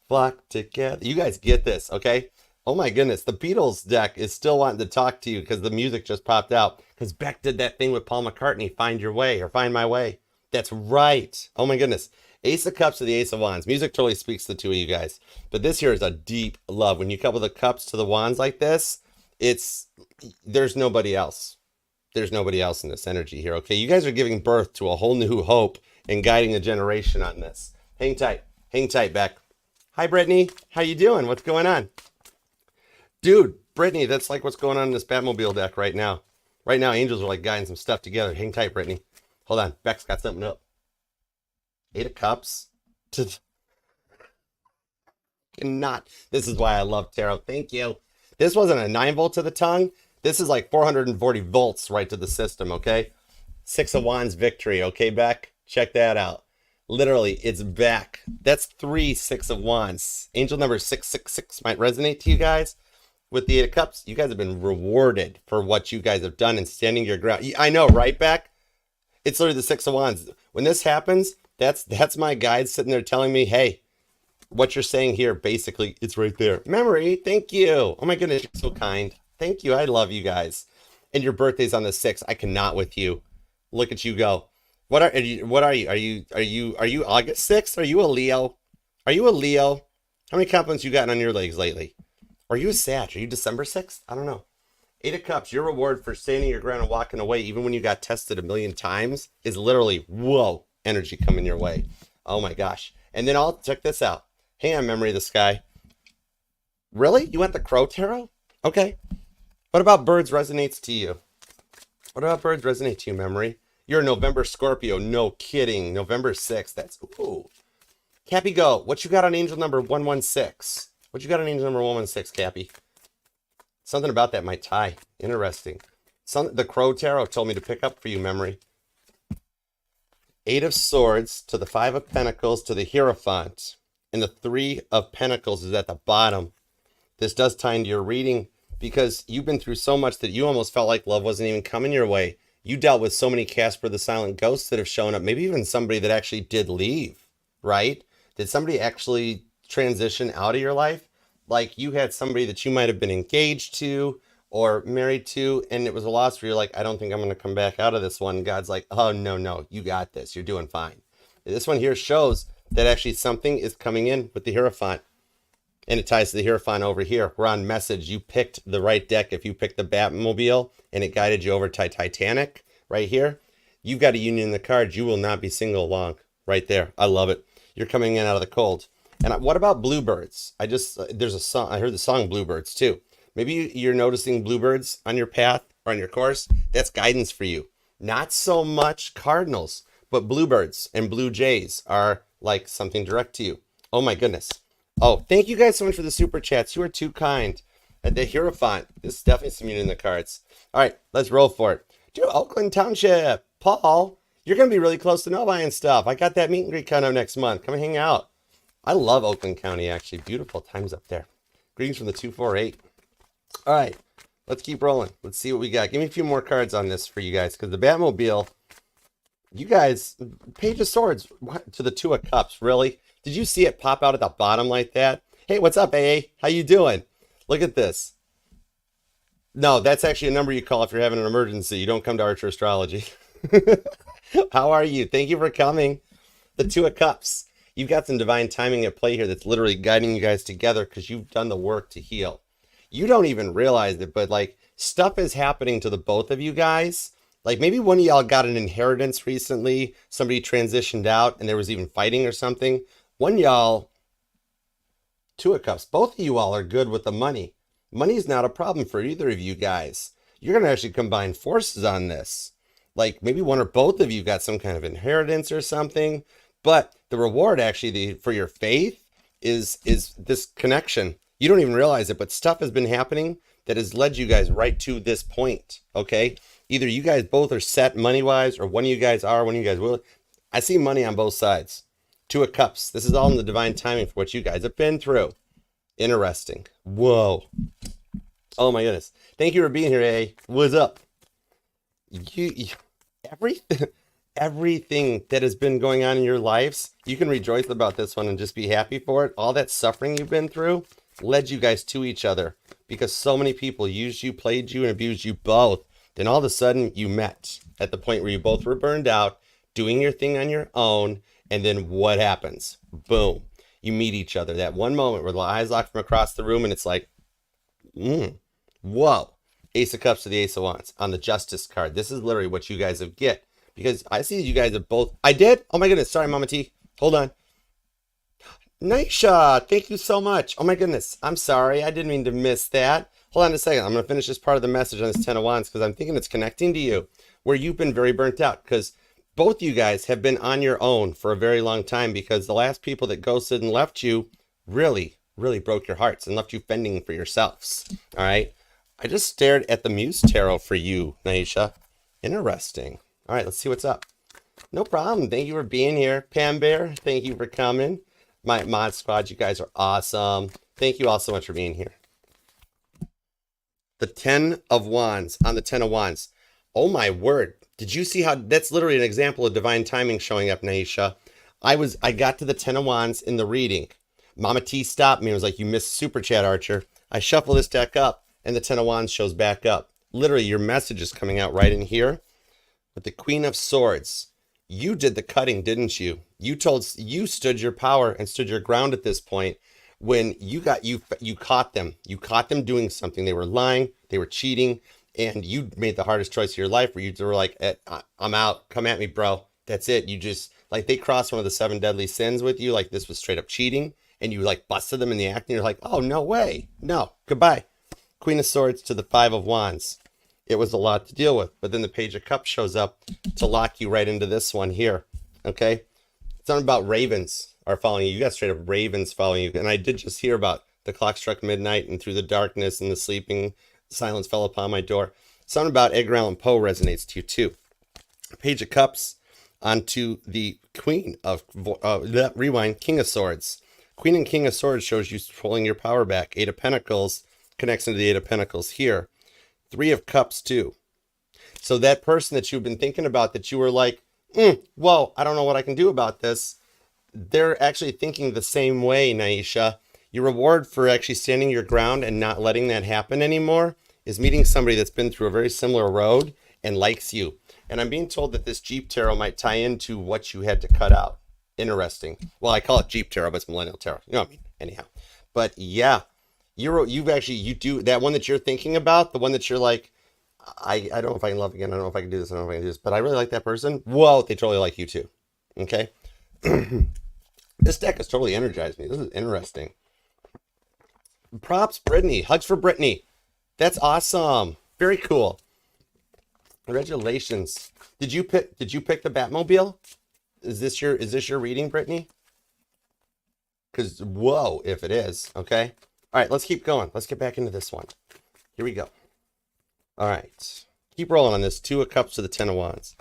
flock together. You guys get this, okay? Oh my goodness, the Beatles deck is still wanting to talk to you because the music just popped out. Because Beck did that thing with Paul McCartney, Find Your Way or Find My Way. That's right. Oh my goodness. Ace of Cups to the Ace of Wands. Music totally speaks to the two of you guys. But this here is a deep love. When you couple the cups to the wands like this, there's nobody else. There's nobody else in this energy here, okay? You guys are giving birth to a whole new hope and guiding a generation on this. Hang tight. Hang tight, Beck. Hi, Brittany. How you doing? What's going on? Dude, Brittany, that's like what's going on in this Batmobile deck right now. Right now, angels are like guiding some stuff together. Hang tight, Brittany. Hold on. Beck's got something up. Eight of Cups. Cannot. This is why I love tarot. Thank you. This wasn't a 9 volt to the tongue. This is like 440 volts right to the system, okay? Six of Wands victory, okay, Beck? Check that out. Literally, it's back. That's 3 Six of Wands. Angel number 666 might resonate to you guys. With the Eight of Cups, you guys have been rewarded for what you guys have done and standing your ground. I know, right, Beck? It's literally the Six of Wands. When this happens, that's my guide sitting there telling me, hey, what you're saying here, basically, it's right there. Memory, thank you. Oh my goodness, you're so kind. Thank you. I love you guys. And your birthday's on the 6th. I cannot with you. Look at you go. What are you? Are you August 6th? Are you a Leo? Are you a Leo? How many compliments you gotten on your legs lately? Are you a Sag? Are you December 6th? I don't know. Eight of Cups, your reward for standing your ground and walking away, even when you got tested a million times, is literally, whoa, energy coming your way. Oh my gosh. And then check this out. Hang on, Memory of the Sky. Really? You went the Crow Tarot? Okay. What about birds resonates to you? What about birds resonate to you, Memory? You're a November Scorpio. No kidding. November 6th. That's, ooh. Cappy, go. What you got on angel number 116? What you got on angel number 116, Cappy? Something about that might tie. Interesting. The Crow Tarot told me to pick up for you, Memory. Eight of Swords to the Five of Pentacles to the Hierophant. And the Three of Pentacles is at the bottom. This does tie into your reading because you've been through so much that you almost felt like love wasn't even coming your way. You dealt with so many Casper the Silent Ghosts that have shown up. Maybe even somebody that actually did leave, right? Did somebody actually transition out of your life? Like you had somebody that you might have been engaged to or married to, and it was a loss where you're like, I don't think I'm going to come back out of this one. God's like, oh, no, you got this. You're doing fine. This one here shows that actually something is coming in with the Hierophant, and it ties to the Hierophant over here. We're on message. You picked the right deck. If you picked the Batmobile and it guided you over to Titanic right here, you've got a union in the cards. You will not be single long right there. I love it. You're coming in out of the cold. And what about bluebirds? There's a song. I heard the song Bluebirds too. Maybe you're noticing bluebirds on your path or on your course. That's guidance for you. Not so much cardinals, but bluebirds and blue jays are like something direct to you. Oh my goodness. Oh, thank you guys so much for the super chats. You are too kind. At the Hierophant. This is definitely some union in the cards. All right, let's roll for it. Dude, Oakland Township. Paul, you're going to be really close to Novi and stuff. I got that meet and greet coming up next month. Come and hang out. I love Oakland County, actually. Beautiful times up there. Greetings from the 248. All right, let's keep rolling. Let's see what we got. Give me a few more cards on this for you guys, because the Batmobile, you guys, Page of Swords to the Two of Cups, really? Did you see it pop out at the bottom like that? Hey, what's up, AA? How you doing? Look at this. No, that's actually a number you call if you're having an emergency. You don't come to archerastrology. How are you? Thank you for coming. The Two of Cups. You've got some divine timing at play here that's literally guiding you guys together because you've done the work to heal. You don't even realize it, but like stuff is happening to the both of you guys. Like maybe one of y'all got an inheritance recently. Somebody transitioned out and there was even fighting or something. One y'all, Two of Cups, both of you all are good with the money. Money's not a problem for either of you guys. You're going to actually combine forces on this. Like maybe one or both of you got some kind of inheritance or something. But the reward actually for your faith is this connection. You don't even realize it, but stuff has been happening that has led you guys right to this point, okay? Either you guys both are set money-wise, or one of you guys are, one of you guys will. I see money on both sides. Two of Cups. This is all in the divine timing for what you guys have been through. Interesting. Whoa. Oh my goodness. Thank you for being here, A. What's up? Everything that has been going on in your lives, you can rejoice about this one and just be happy for it. All that suffering you've been through led you guys to each other because so many people used you, played you, and abused you both. Then all of a sudden you met at the point where you both were burned out, doing your thing on your own. And then what happens? Boom. You meet each other. That one moment where the eyes lock from across the room and it's like, whoa. Ace of Cups to the Ace of Wands on the Justice card. This is literally what you guys have get. Because I see you guys have both. I did? Oh my goodness. Sorry, Mama T. Hold on. Nisha, thank you so much. Oh my goodness. I'm sorry. I didn't mean to miss that. Hold on a second. I'm going to finish this part of the message on this 10 of Wands because I'm thinking it's connecting to you where you've been very burnt out because both you guys have been on your own for a very long time because the last people that ghosted and left you really, really broke your hearts and left you fending for yourselves. All right. I just stared at the Muse Tarot for you, Naisha. Interesting. All right, let's see what's up. No problem. Thank you for being here. Pam Bear, thank you for coming. My mod squad, you guys are awesome. Thank you all so much for being here. The 10 of Wands on the 10 of Wands. Oh my word. Did you see how that's literally an example of divine timing showing up, Naisha? I got to the 10 of Wands in the reading. Mama T stopped me and was like, you missed super chat, Archer. I shuffle this deck up and the 10 of Wands shows back up. Literally your message is coming out right in here. With the Queen of Swords, you did the cutting, didn't you? You stood your power and stood your ground at this point when you caught them. You caught them doing something. They were lying. They were cheating. and you made the hardest choice of your life where you were like, I'm out, come at me, bro. That's it. You just, like, they crossed one of the 7 deadly sins with you. Like, this was straight up cheating, and you like busted them in the act, and you're like, oh, no way. No, goodbye. Queen of Swords to the 5 of Wands. It was a lot to deal with, but then the Page of Cups shows up to lock you right into this one here, okay? Something about ravens are following you. You got straight up ravens following you. And I did just hear about the clock struck midnight and through the darkness and the sleeping silence fell upon my door. Something about Edgar Allan Poe resonates to you too. Page of Cups onto the Queen of, rewind, King of Swords. Queen and King of Swords shows you pulling your power back. 8 of Pentacles connects into the 8 of Pentacles here. 3 of Cups too. So that person that you've been thinking about that you were like, whoa, I don't know what I can do about this. They're actually thinking the same way, Naisha. Your reward for actually standing your ground and not letting that happen anymore is meeting somebody that's been through a very similar road and likes you. And I'm being told that this Jeep Tarot might tie into what you had to cut out. Interesting. Well, I call it Jeep Tarot, but it's Millennial Tarot. You know what I mean? Anyhow. But yeah, you do that one that you're thinking about, the one that you're like, I don't know if I can love again. I don't know if I can do this. I don't know if I can do this, but I really like that person. Whoa, they totally like you too. Okay. This deck has totally energized me. This is interesting. Props, Brittany. Hugs for Brittany. That's awesome. Very cool. Congratulations. Did you pick the Batmobile? Is this your reading, Brittany? Because whoa, if it is, okay. All right, let's keep going. Let's get back into this one. Here we go. All right, keep rolling on this. 2 of Cups to the 10 of Wands.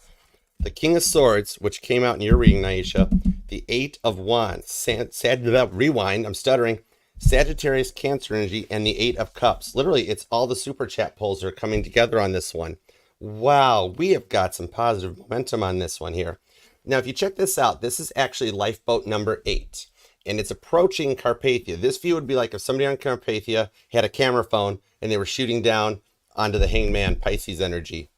The King of Swords, which came out in your reading, Naisha. The 8 of Wands. Rewind, I'm stuttering. Sagittarius, Cancer energy, and the 8 of Cups. Literally, it's all the super chat polls are coming together on this one. Wow, we have got some positive momentum on this one here. Now, if you check this out, this is actually lifeboat number 8. And it's approaching Carpathia. This view would be like if somebody on Carpathia had a camera phone and they were shooting down onto the Hangman Pisces energy.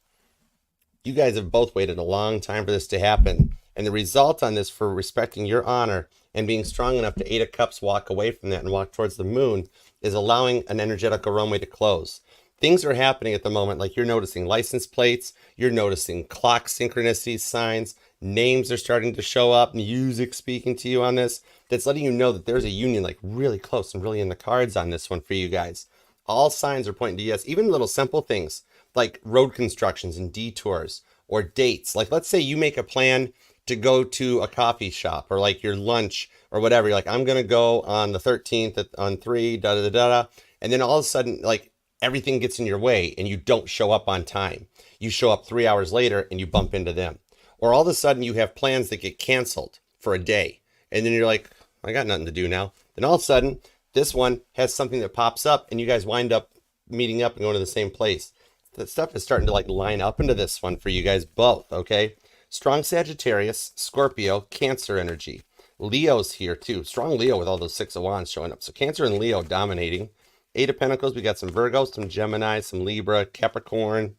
You guys have both waited a long time for this to happen. And the result on this for respecting your honor and being strong enough to 8 of Cups walk away from that and walk towards the moon is allowing an energetical runway to close. Things are happening at the moment, like you're noticing license plates, you're noticing clock synchronicity signs, names are starting to show up, music speaking to you on this. That's letting you know that there's a union like really close and really in the cards on this one for you guys. All signs are pointing to yes, even little simple things like road constructions and detours or dates. Like let's say you make a plan to go to a coffee shop or like your lunch or whatever. You're like, I'm going to go on the 13th on 3, da-da-da-da. And then all of a sudden, like everything gets in your way and you don't show up on time. You show up 3 hours later and you bump into them. Or all of a sudden you have plans that get canceled for a day. And then you're like, I got nothing to do now. Then all of a sudden, this one has something that pops up and you guys wind up meeting up and going to the same place. That stuff is starting to like line up into this one for you guys both, okay? Strong Sagittarius, Scorpio, Cancer energy. Leo's here too. Strong Leo with all those 6 of Wands showing up. So Cancer and Leo dominating. 8 of Pentacles, we got some Virgos, some Gemini, some Libra, Capricorn.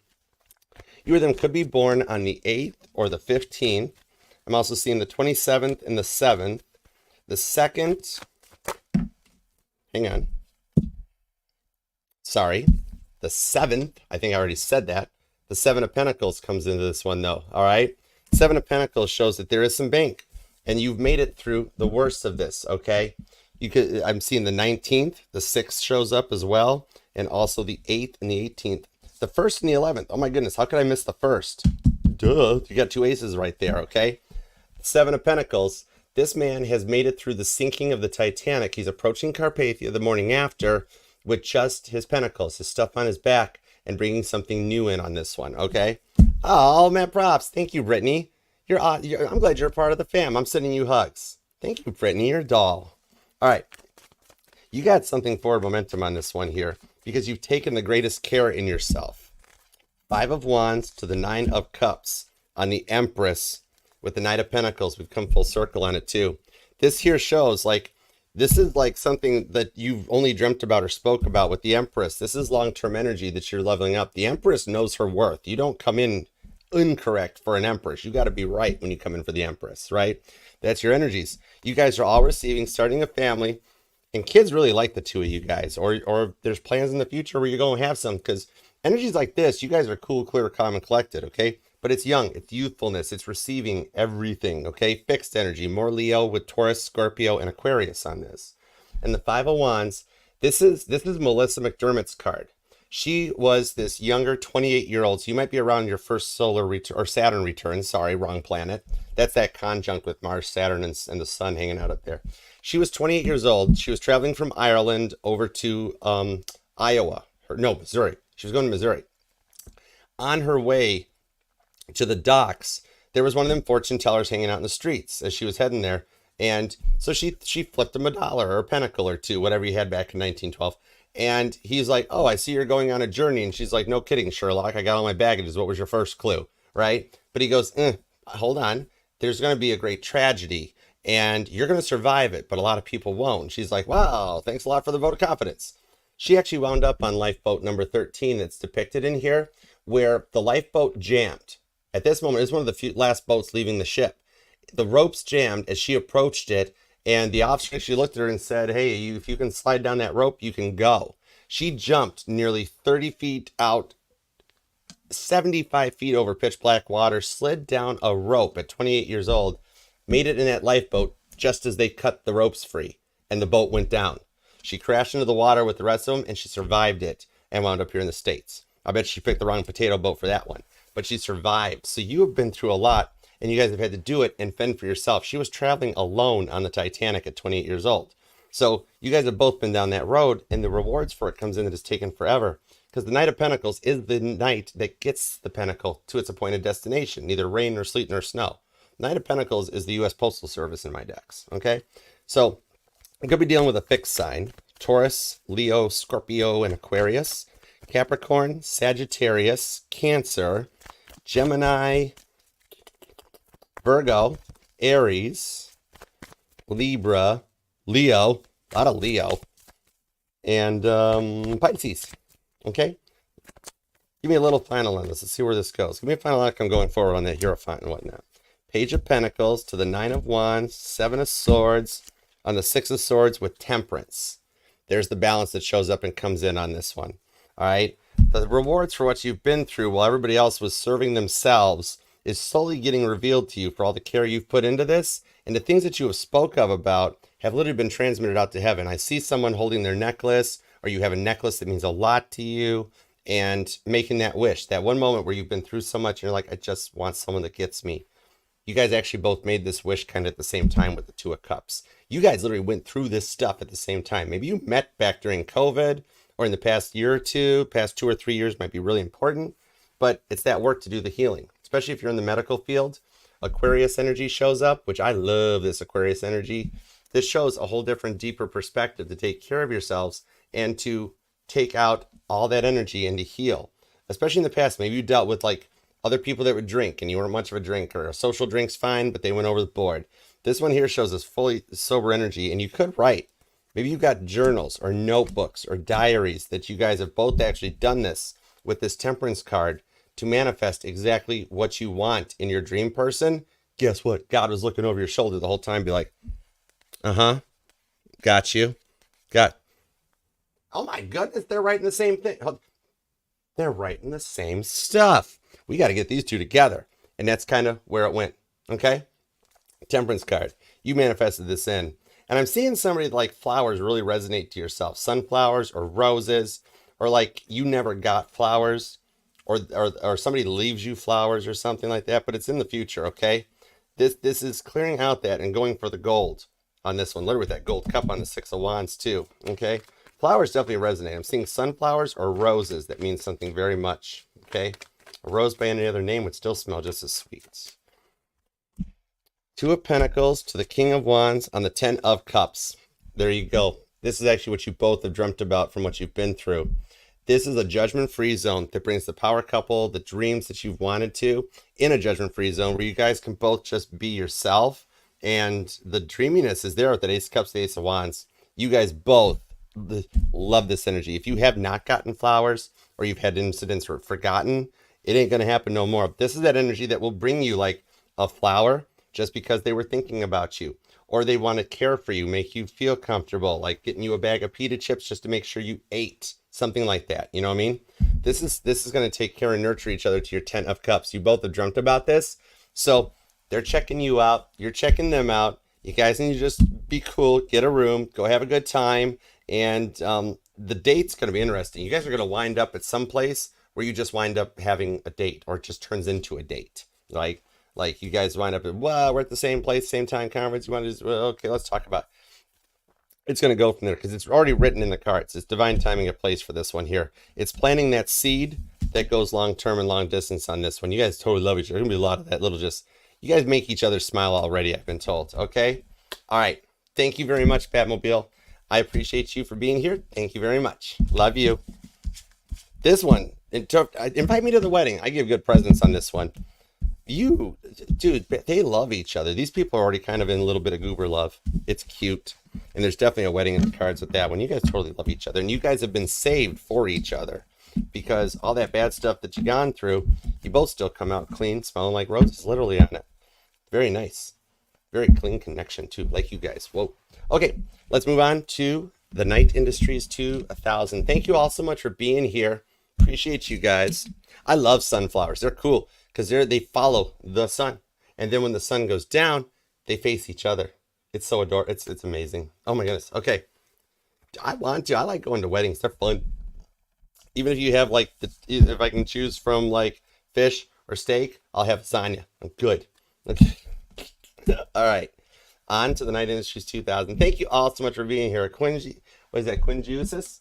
You or them could be born on the 8th or the 15th. I'm also seeing the 27th and the 7th. The 2nd, hang on. Sorry, the 7th, I think I already said that. The 7 of Pentacles comes into this one though, all right? 7 of Pentacles shows that there is some bank and you've made it through the worst of this, okay? I'm seeing the 19th, the 6th shows up as well, and also the 8th and the 18th. The 1st and the 11th, oh my goodness, how could I miss the 1st? Duh, you got 2 aces right there, okay? 7 of Pentacles, this man has made it through the sinking of the Titanic. He's approaching Carpathia the morning after with just his pentacles, his stuff on his back, and bringing something new in on this one, okay? Oh, man, props. Thank you, Brittany. I'm glad you're a part of the fam. I'm sending you hugs. Thank you, Brittany. You're a doll. All right. You got something forward momentum on this one here because you've taken the greatest care in yourself. 5 of Wands to the 9 of Cups on the Empress with the Knight of Pentacles. We've come full circle on it too. This here shows like, this is like something that you've only dreamt about or spoke about with the Empress. This is long-term energy that you're leveling up. The Empress knows her worth. You don't come in incorrect for an Empress. You got to be right when you come in for the Empress, right? That's your energies. You guys are all receiving, starting a family, and kids really like the two of you guys. Or there's plans in the future where you're going to have some because Energies like this, you guys are cool, clear, calm, and collected, okay? But it's young, it's youthfulness, it's receiving everything, okay? Fixed energy, more Leo with Taurus, Scorpio, and Aquarius on this. And the Five of Wands, this is Melissa McDermott's card. She was this younger 28-year-old, so you might be around your first solar return, or Saturn return, sorry, wrong planet. That's that conjunct with Mars, Saturn, and the sun hanging out up there. She was 28 years old. She was traveling from Ireland over to Iowa. Missouri. She was going to Missouri. On her way to the docks, there was one of them fortune tellers hanging out in the streets as she was heading there. And so she flipped him a dollar or a pentacle or two, whatever he had back in 1912. And he's like, oh, I see you're going on a journey. And she's like, no kidding, Sherlock. I got all my baggages. What was your first clue? Right? But he goes, hold on. There's going to be a great tragedy and you're going to survive it. But a lot of people won't. She's like, wow, thanks a lot for the vote of confidence. She actually wound up on lifeboat number 13 that's depicted in here, where the lifeboat jammed. At this moment, it's one of the few last boats leaving the ship. The ropes jammed as she approached it, and the officer actually looked at her and said, hey, if you can slide down that rope, you can go. She jumped nearly 30 feet out, 75 feet over pitch black water, slid down a rope at 28 years old, made it in that lifeboat just as they cut the ropes free, and the boat went down. She crashed into the water with the rest of them, and she survived it and wound up here in the States. I bet she picked the wrong potato boat for that one, but she survived. So you have been through a lot, and you guys have had to do it and fend for yourself. She was traveling alone on the Titanic at 28 years old. So you guys have both been down that road, and the rewards for it comes in that it's taken forever, because the Knight of Pentacles is the knight that gets the pentacle to its appointed destination, neither rain nor sleet nor snow. Knight of Pentacles is the U.S. Postal Service in my decks, okay? So I'm going to be dealing with a fixed sign: Taurus, Leo, Scorpio, and Aquarius, Capricorn, Sagittarius, Cancer, Gemini, Virgo, Aries, Libra, Leo, a lot of Leo, and Pisces, okay? Give me a little final on this. Let's see where this goes. Give me a final outcome going forward on that Hierophant and whatnot. Page of Pentacles to the Nine of Wands, Seven of Swords, on the Six of Swords with Temperance. There's the balance that shows up and comes in on this one. All right. The rewards for what you've been through while everybody else was serving themselves is slowly getting revealed to you for all the care you've put into this. And the things that you have spoke of about have literally been transmitted out to heaven. I see someone holding their necklace, or you have a necklace that means a lot to you, and making that wish. That one moment where you've been through so much and you're like, I just want someone that gets me. You guys actually both made this wish kind of at the same time with the Two of Cups. You guys literally went through this stuff at the same time. Maybe you met back during COVID, or in the past year or two, past 2 or 3 years might be really important, but it's that work to do the healing, especially if you're in the medical field. Aquarius energy shows up, which I love this Aquarius energy. This shows a whole different, deeper perspective to take care of yourselves and to take out all that energy and to heal. Especially in the past, maybe you dealt with like other people that would drink and you weren't much of a drinker. A social drink's fine, but they went over the board. This one here shows us fully sober energy, and you could write. Maybe you've got journals or notebooks or diaries that you guys have both actually done this with this Temperance card to manifest exactly what you want in your dream person. Guess what? God was looking over your shoulder the whole time, be like, got you. Oh my goodness, they're writing the same thing. They're writing the same stuff. We got to get these two together. And that's kind of where it went. Okay? Temperance card. You manifested this in. And I'm seeing somebody like flowers really resonate to yourself. Sunflowers or roses, or like you never got flowers, or somebody leaves you flowers or something like that, but it's in the future, okay? This is clearing out that and going for the gold on this one. Literally with that gold cup on the Six of Wands too, okay? Flowers definitely resonate. I'm seeing sunflowers or roses. That means something very much, okay? A rose by any other name would still smell just as sweet. Two of Pentacles to the King of Wands on the Ten of Cups. There you go. This is actually what you both have dreamt about from what you've been through. This is a judgment-free zone that brings the power couple, the dreams that you've wanted to, in a judgment-free zone where you guys can both just be yourself. And the dreaminess is there with that Ace of Cups, the Ace of Wands. You guys both love this energy. If you have not gotten flowers, or you've had incidents or forgotten, it ain't going to happen no more. This is that energy that will bring you like a flower just because they were thinking about you, or they want to care for you, make you feel comfortable, like getting you a bag of pita chips just to make sure you ate, something like that. You know what I mean? This is going to take care and nurture each other to your 10 of cups. You both have dreamt about this. So they're checking you out. You're checking them out. You guys need to just be cool, get a room, go have a good time. And the date's going to be interesting. You guys are going to wind up at some place where you just wind up having a date, or it just turns into a date. Like you guys wind up at, well, we're at the same place, same time conference. You want to just, well, okay, let's talk about it. It's going to go from there because it's already written in the cards. It's divine timing of place for this one here. It's planting that seed that goes long term and long distance on this one. You guys totally love each other. There's going to be a lot of that little just, you guys make each other smile already, I've been told. Okay? All right. Thank you very much, Batmobile. I appreciate you for being here. Thank you very much. Love you. This one, invite me to the wedding. I give good presents on this one. You, dude, they love each other. These people are already kind of in a little bit of goober love. It's cute. And there's definitely a wedding in the cards with that one. You guys totally love each other. And you guys have been saved for each other. Because all that bad stuff that you've gone through, you both still come out clean, smelling like roses, literally on it. Very nice. Very clean connection, too, like you guys. Whoa. Okay, let's move on to the Night Industries 2000. Thank you all so much for being here. Appreciate you guys. I love sunflowers. They're cool because they follow the sun. And then when the sun goes down, they face each other. It's so adorable. It's amazing. Oh my goodness. Okay. I like going to weddings. They're fun. Even if you have like, if I can choose from like fish or steak, I'll have lasagna. I'm good. Okay. All right. On to the Night Industries 2000. Thank you all so much for being here. Quinn, what is that? Quinn Jesus?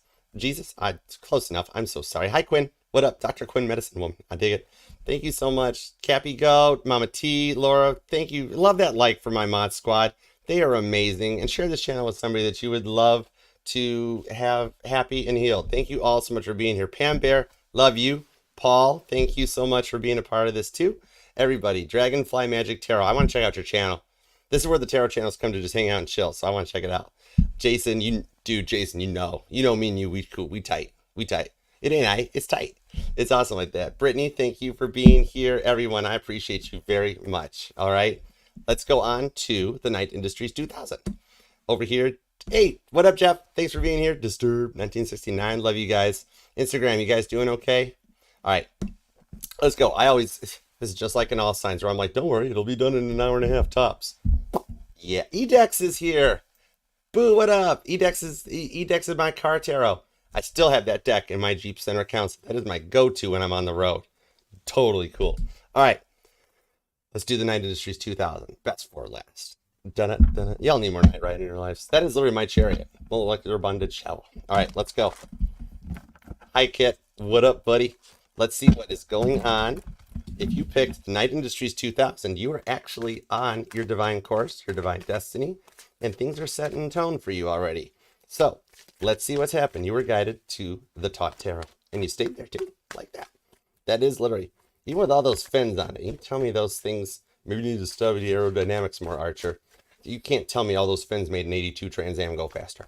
Close enough. I'm so sorry. Hi, Quinn. What up? Dr. Quinn, medicine woman. I dig it. Thank you so much. Cappy Goat, Mama T, Laura. Thank you. Love that like for my mod squad. They are amazing. And share this channel with somebody that you would love to have happy and healed. Thank you all so much for being here. Pam Bear, love you. Paul, thank you so much for being a part of this too. Everybody, Dragonfly Magic Tarot. I want to check out your channel. This is where the tarot channels come to just hang out and chill. So I want to check it out. Jason, Jason, you know me and you, we cool, we tight. It ain't I, it's tight. It's awesome like that. Brittany, thank you for being here. Everyone, I appreciate you very much. All right, let's go on to the Night Industries 2000. Over here, hey, what up, Jeff? Thanks for being here. Disturb 1969, love you guys. Instagram, you guys doing okay? All right, let's go. This is just like in all signs where I'm like, don't worry, it'll be done in an hour and a half tops. Yeah, Edex is here. Boo, what up? Edex is my car tarot. I still have that deck in my Jeep Center accounts. That is my go-to when I'm on the road. Totally cool. All right, let's do the Night Industries 2000. Best for last. Done it. Y'all need more night ride in your lives. That is literally my chariot. Molecular bondage shell. All right, let's go. Hi, Kit. What up, buddy? Let's see what is going on. If you picked Night Industries 2000, you are actually on your divine course, your divine destiny, and things are set in tone for you already. So let's see what's happened. You were guided to the Taut Tarot, and you stayed there too, like that. That is literally, even with all those fins on it, you tell me those things, maybe you need to study the aerodynamics more, Archer. You can't tell me all those fins made an 82 Trans Am go faster.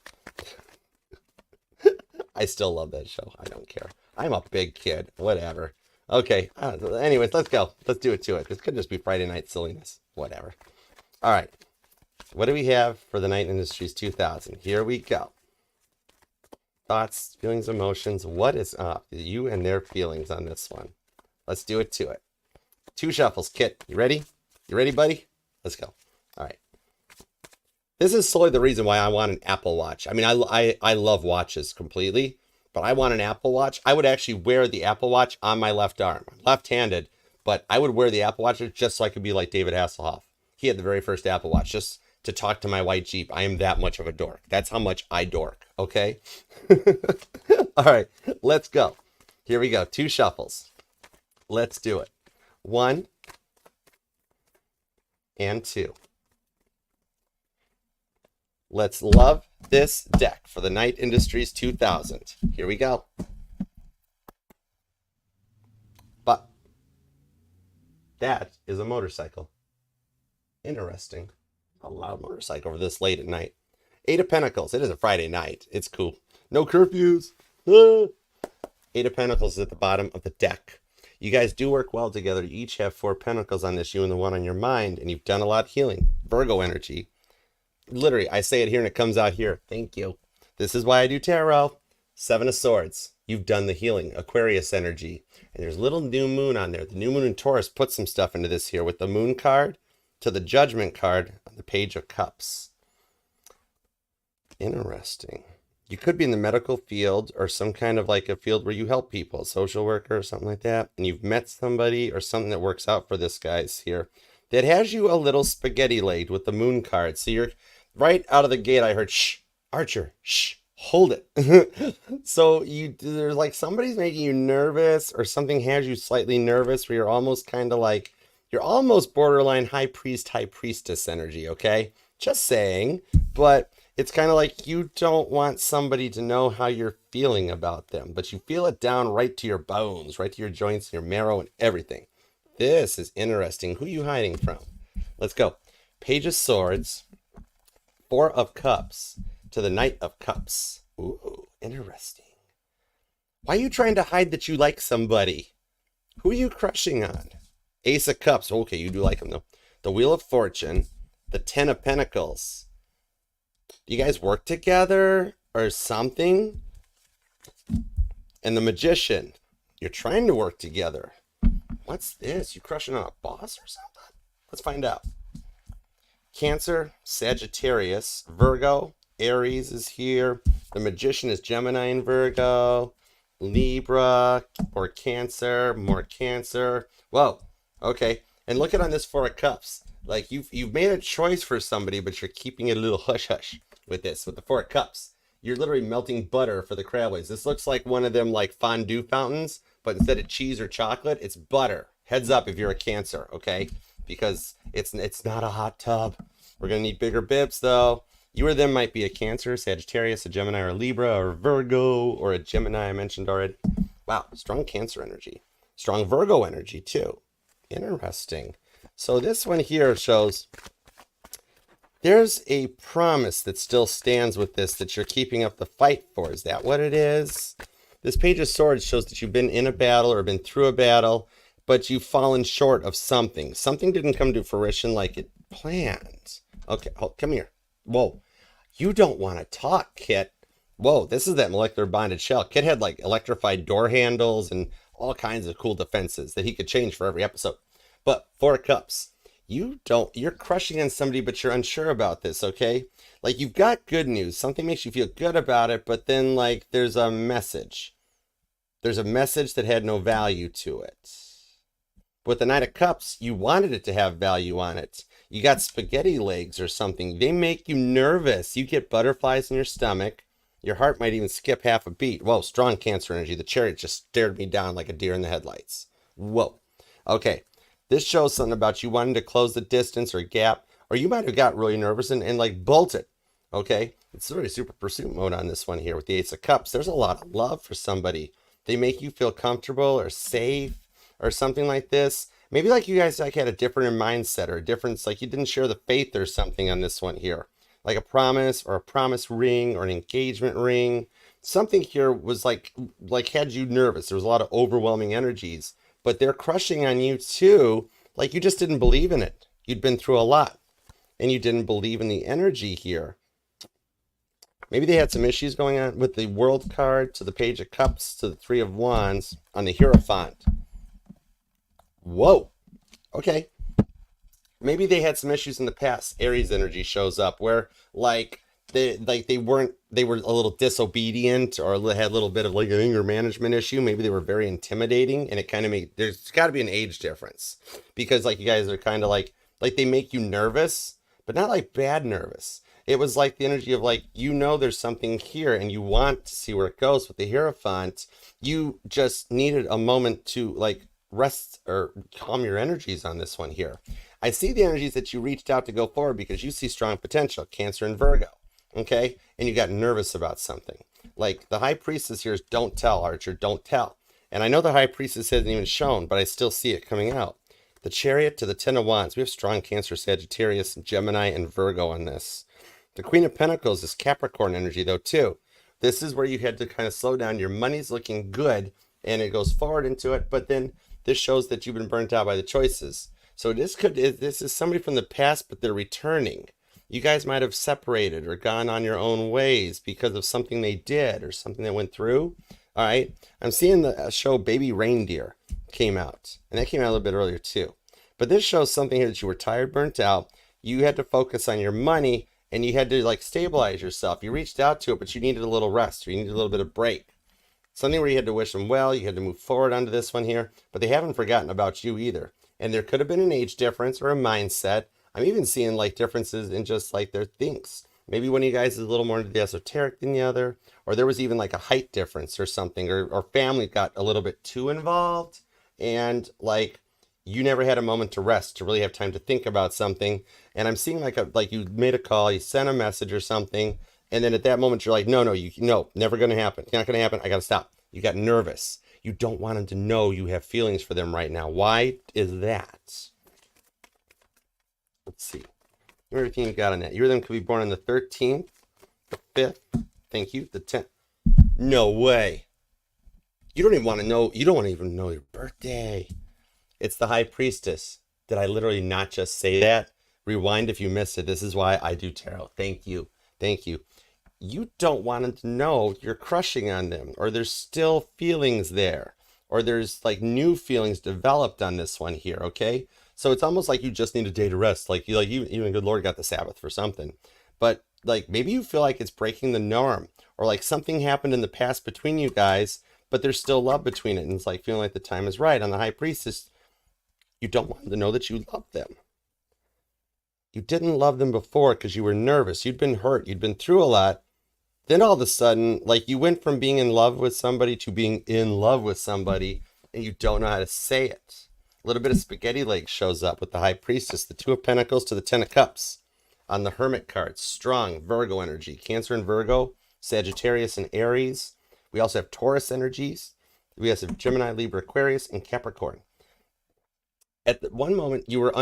I still love that show. I don't care. I'm a big kid. Whatever. Okay. Anyways, let's go. Let's do it to it. This could just be Friday night silliness. Whatever. All right. What do we have for the Night Industries 2000? Here we go. Thoughts, feelings, emotions. What is up? You and their feelings on this one. Let's do it to it. 2 shuffles. Kit, you ready? You ready, buddy? Let's go. All right. This is solely the reason why I want an Apple Watch. I mean, I love watches completely, but I want an Apple Watch. I would actually wear the Apple Watch on my left arm. I'm left-handed, but I would wear the Apple Watch just so I could be like David Hasselhoff. He had the very first Apple Watch just to talk to my white Jeep. I am that much of a dork. That's how much I dork, okay? All right, let's go. Here we go. 2 shuffles. Let's do it. 1 and 2. Let's love this deck for the Night Industries 2000. Here we go. But that is a motorcycle. Interesting. A loud motorcycle over this late at night. 8 of Pentacles. It is a Friday night. It's cool. No curfews. Ah. 8 of Pentacles is at the bottom of the deck. You guys do work well together. You each have 4 Pentacles on this, you and the one on your mind, and you've done a lot of healing. Virgo energy. Literally, I say it here and it comes out here. Thank you. This is why I do tarot. 7 of Swords. you've done the healing. Aquarius energy. And there's a little new moon on there. The new moon in Taurus put some stuff into this here with the moon card to the judgment card on the Page of Cups. Interesting. You could be in the medical field or some kind of like a field where you help people, social worker or something like that. And you've met somebody or something that works out for this guy's here that has you a little spaghetti laid with the moon card. So you're right out of the gate. I heard, shh, Archer, shh, hold it. So there's like somebody's making you nervous or something has you slightly nervous where you're almost kind of like, you're almost borderline high priest, high priestess energy. Okay. Just saying, but it's kind of like you don't want somebody to know how you're feeling about them, but you feel it down right to your bones, right to your joints, your marrow, and everything. This is interesting. Who are you hiding from? Let's go. Page of Swords, Four of Cups to the Knight of Cups. Ooh, interesting. Why are you trying to hide that you like somebody? Who are you crushing on? Ace of Cups. Okay, you do like them though. The Wheel of Fortune, the Ten of Pentacles. Do you guys work together or something? And the Magician. You're trying to work together. What's this? You crushing on a boss or something? Let's find out. Cancer, Sagittarius, Virgo, Aries is here. The Magician is Gemini and Virgo. Libra or Cancer, more Cancer. Whoa, okay. And look at on this Four of Cups. Like you've made a choice for somebody, but you're keeping it a little hush-hush with this, with the Four of Cups. You're literally melting butter for the crabways. This looks like one of them like fondue fountains, but instead of cheese or chocolate, it's butter. Heads up if you're a Cancer, okay? Because it's not a hot tub. We're going to need bigger bibs, though. You or them might be a Cancer, Sagittarius, a Gemini, or a Libra, or a Virgo, or a Gemini I mentioned already. Wow, strong Cancer energy. Strong Virgo energy, too. Interesting. So this one here shows there's a promise that still stands with this that you're keeping up the fight for. Is that what it is? This Page of Swords shows that you've been in a battle or been through a battle, but you've fallen short of something. Something didn't come to fruition like it planned. Okay, come here. Whoa, you don't want to talk, Kit. Whoa, this is that molecular bonded shell. Kit had like electrified door handles and all kinds of cool defenses that he could change for every episode. But Four of Cups, you're crushing on somebody, but you're unsure about this, okay? Like you've got good news. Something makes you feel good about it, but then like there's a message. There's a message that had no value to it. With the Knight of Cups, you wanted it to have value on it. You got spaghetti legs or something. They make you nervous. You get butterflies in your stomach. Your heart might even skip half a beat. Whoa, strong Cancer energy. The Chariot just stared me down like a deer in the headlights. Whoa. Okay. This shows something about you wanting to close the distance or gap, or you might have got really nervous and like bolted. Okay. It's really super pursuit mode on this one here with the Ace of Cups. There's a lot of love for somebody. They make you feel comfortable or safe or something like this. Maybe like you guys like had a different mindset or a difference, like you didn't share the faith or something on this one here. Like a promise or a promise ring or an engagement ring. Something here was like had you nervous. There was a lot of overwhelming energies, but they're crushing on you too. Like you just didn't believe in it. You'd been through a lot and you didn't believe in the energy here. Maybe they had some issues going on with the World card to the Page of Cups to the Three of Wands on the Hierophant. Whoa. Okay. Maybe they had some issues in the past. Aries energy shows up where they were a little disobedient or had a little bit of like an anger management issue. Maybe they were very intimidating, and it kind of made, there's got to be an age difference because like you guys are kind of like they make you nervous, but not like bad nervous. It was like the energy of like, there's something here and you want to see where it goes with the Hierophant. You just needed a moment to like rest or calm your energies on this one here. I see the energies that you reached out to go forward because you see strong potential, Cancer and Virgo, okay? And you got nervous about something. Like the High Priestess here is don't tell, Archer, don't tell. And I know the High Priestess hasn't even shown, but I still see it coming out. The Chariot to the Ten of Wands. We have strong Cancer, Sagittarius, Gemini, and Virgo on this. The Queen of Pentacles is Capricorn energy though too. This is where you had to kind of slow down. Your money's looking good and it goes forward into it, but then this shows that you've been burnt out by the choices. So this is somebody from the past, but they're returning. You guys might have separated or gone on your own ways because of something they did or something that went through. All right. I'm seeing the show Baby Reindeer came out, and that came out a little bit earlier too. But this shows something here that you were tired, burnt out. You had to focus on your money, and you had to like stabilize yourself. You reached out to it, but you needed a little rest. You needed a little bit of break. Something where you had to wish them well. You had to move forward onto this one here, but they haven't forgotten about you either. And there could have been an age difference or a mindset. I'm even seeing like differences in just like their thinks. Maybe one of you guys is a little more into the esoteric than the other, or there was even like a height difference or something, or family got a little bit too involved, and like you never had a moment to rest to really have time to think about something. And I'm seeing like you made a call, you sent a message or something, and then at that moment you're like, no, never gonna happen. It's not gonna happen. I gotta stop. You got nervous. You don't want them to know you have feelings for them right now. Why is that? Let's see. Everything you got on that. You or them could be born on the 13th, the 5th, thank you, the 10th. No way. You don't even want to know, you don't want to even know your birthday. It's the High Priestess. Did I literally not just say that? Rewind if you missed it. This is why I do tarot. Thank you. Thank you. You don't want them to know you're crushing on them, or there's still feelings there, or there's like new feelings developed on this one here, okay? So it's almost like you just need a day to rest. Like you even good Lord got the Sabbath for something. But like maybe you feel like it's breaking the norm, or like something happened in the past between you guys, but there's still love between it, and it's like feeling like the time is right. On the High Priestess, you don't want them to know that you love them. You didn't love them before because you were nervous. You'd been hurt. You'd been through a lot. Then all of a sudden, like you went from being in love with somebody to being in love with somebody, and you don't know how to say it. A little bit of spaghetti legs shows up with the High Priestess, the Two of Pentacles to the Ten of Cups. On the Hermit card, strong Virgo energy. Cancer and Virgo, Sagittarius and Aries. We also have Taurus energies. We also have Gemini, Libra, Aquarius, and Capricorn. At one moment, you were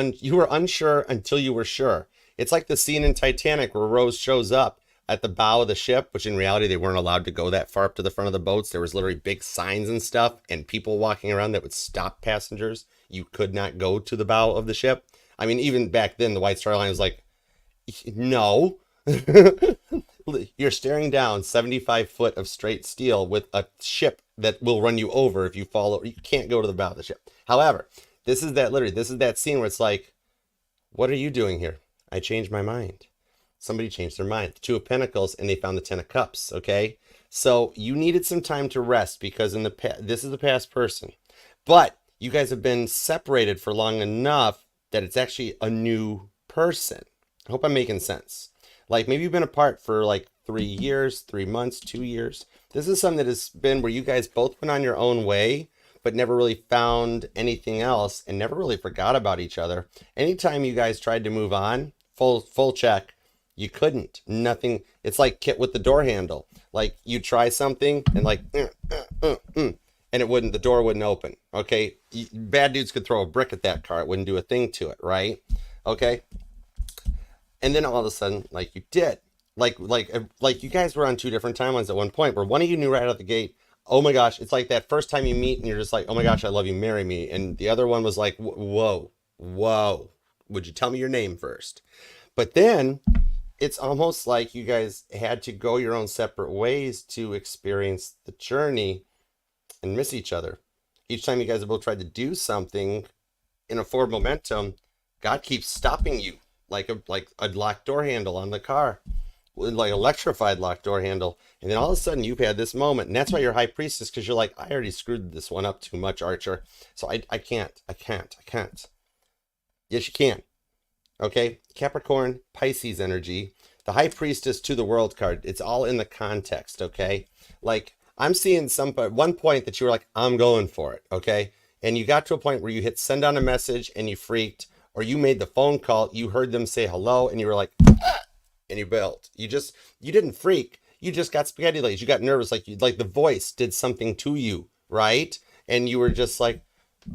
unsure until you were sure. It's like the scene in Titanic where Rose shows up at the bow of the ship, which in reality, they weren't allowed to go that far up to the front of the boats. There was literally big signs and stuff and people walking around that would stop passengers. You could not go to the bow of the ship. I mean, even back then, the White Star Line was like, no. You're staring down 75 foot of straight steel with a ship that will run you over if you fall over. You can't go to the bow of the ship. However, this is that scene where it's like, what are you doing here? I changed my mind. Somebody changed their mind. The Two of Pentacles, and they found the Ten of Cups, okay? So you needed some time to rest because this is the past person. But you guys have been separated for long enough that it's actually a new person. I hope I'm making sense. Like maybe you've been apart for like 3 years, 3 months, 2 years. This is something that has been where you guys both went on your own way, but never really found anything else and never really forgot about each other. Anytime you guys tried to move on, full check, you couldn't. Nothing. It's like Kit with the door handle. Like you try something and like, and it wouldn't. The door wouldn't open. Okay, bad dudes could throw a brick at that car. It wouldn't do a thing to it, right? Okay. And then all of a sudden, like you did, like you guys were on 2 different timelines at one point, where one of you knew right out the gate, oh my gosh, it's like that first time you meet and you're just like, oh my gosh, I love you, marry me. And the other one was like, whoa, would you tell me your name first? But then it's almost like you guys had to go your own separate ways to experience the journey and miss each other. Each time you guys have both tried to do something in a forward momentum, God keeps stopping you like a locked door handle on the car, like electrified locked door handle. And then all of a sudden you've had this moment, and that's why you're High Priestess, because you're like, I already screwed this one up too much, Archer. So I can't. Yes, you can. Okay, Capricorn, Pisces energy, the High Priestess to the World card. It's all in the context, okay? Like, I'm seeing one point that you were like, I'm going for it, okay? And you got to a point where you hit send on a message and you freaked, or you made the phone call, you heard them say hello, and you were like, ah! And you bailed. You didn't freak. You just got spaghetti legs. You got nervous, like the voice did something to you, right? And you were just like,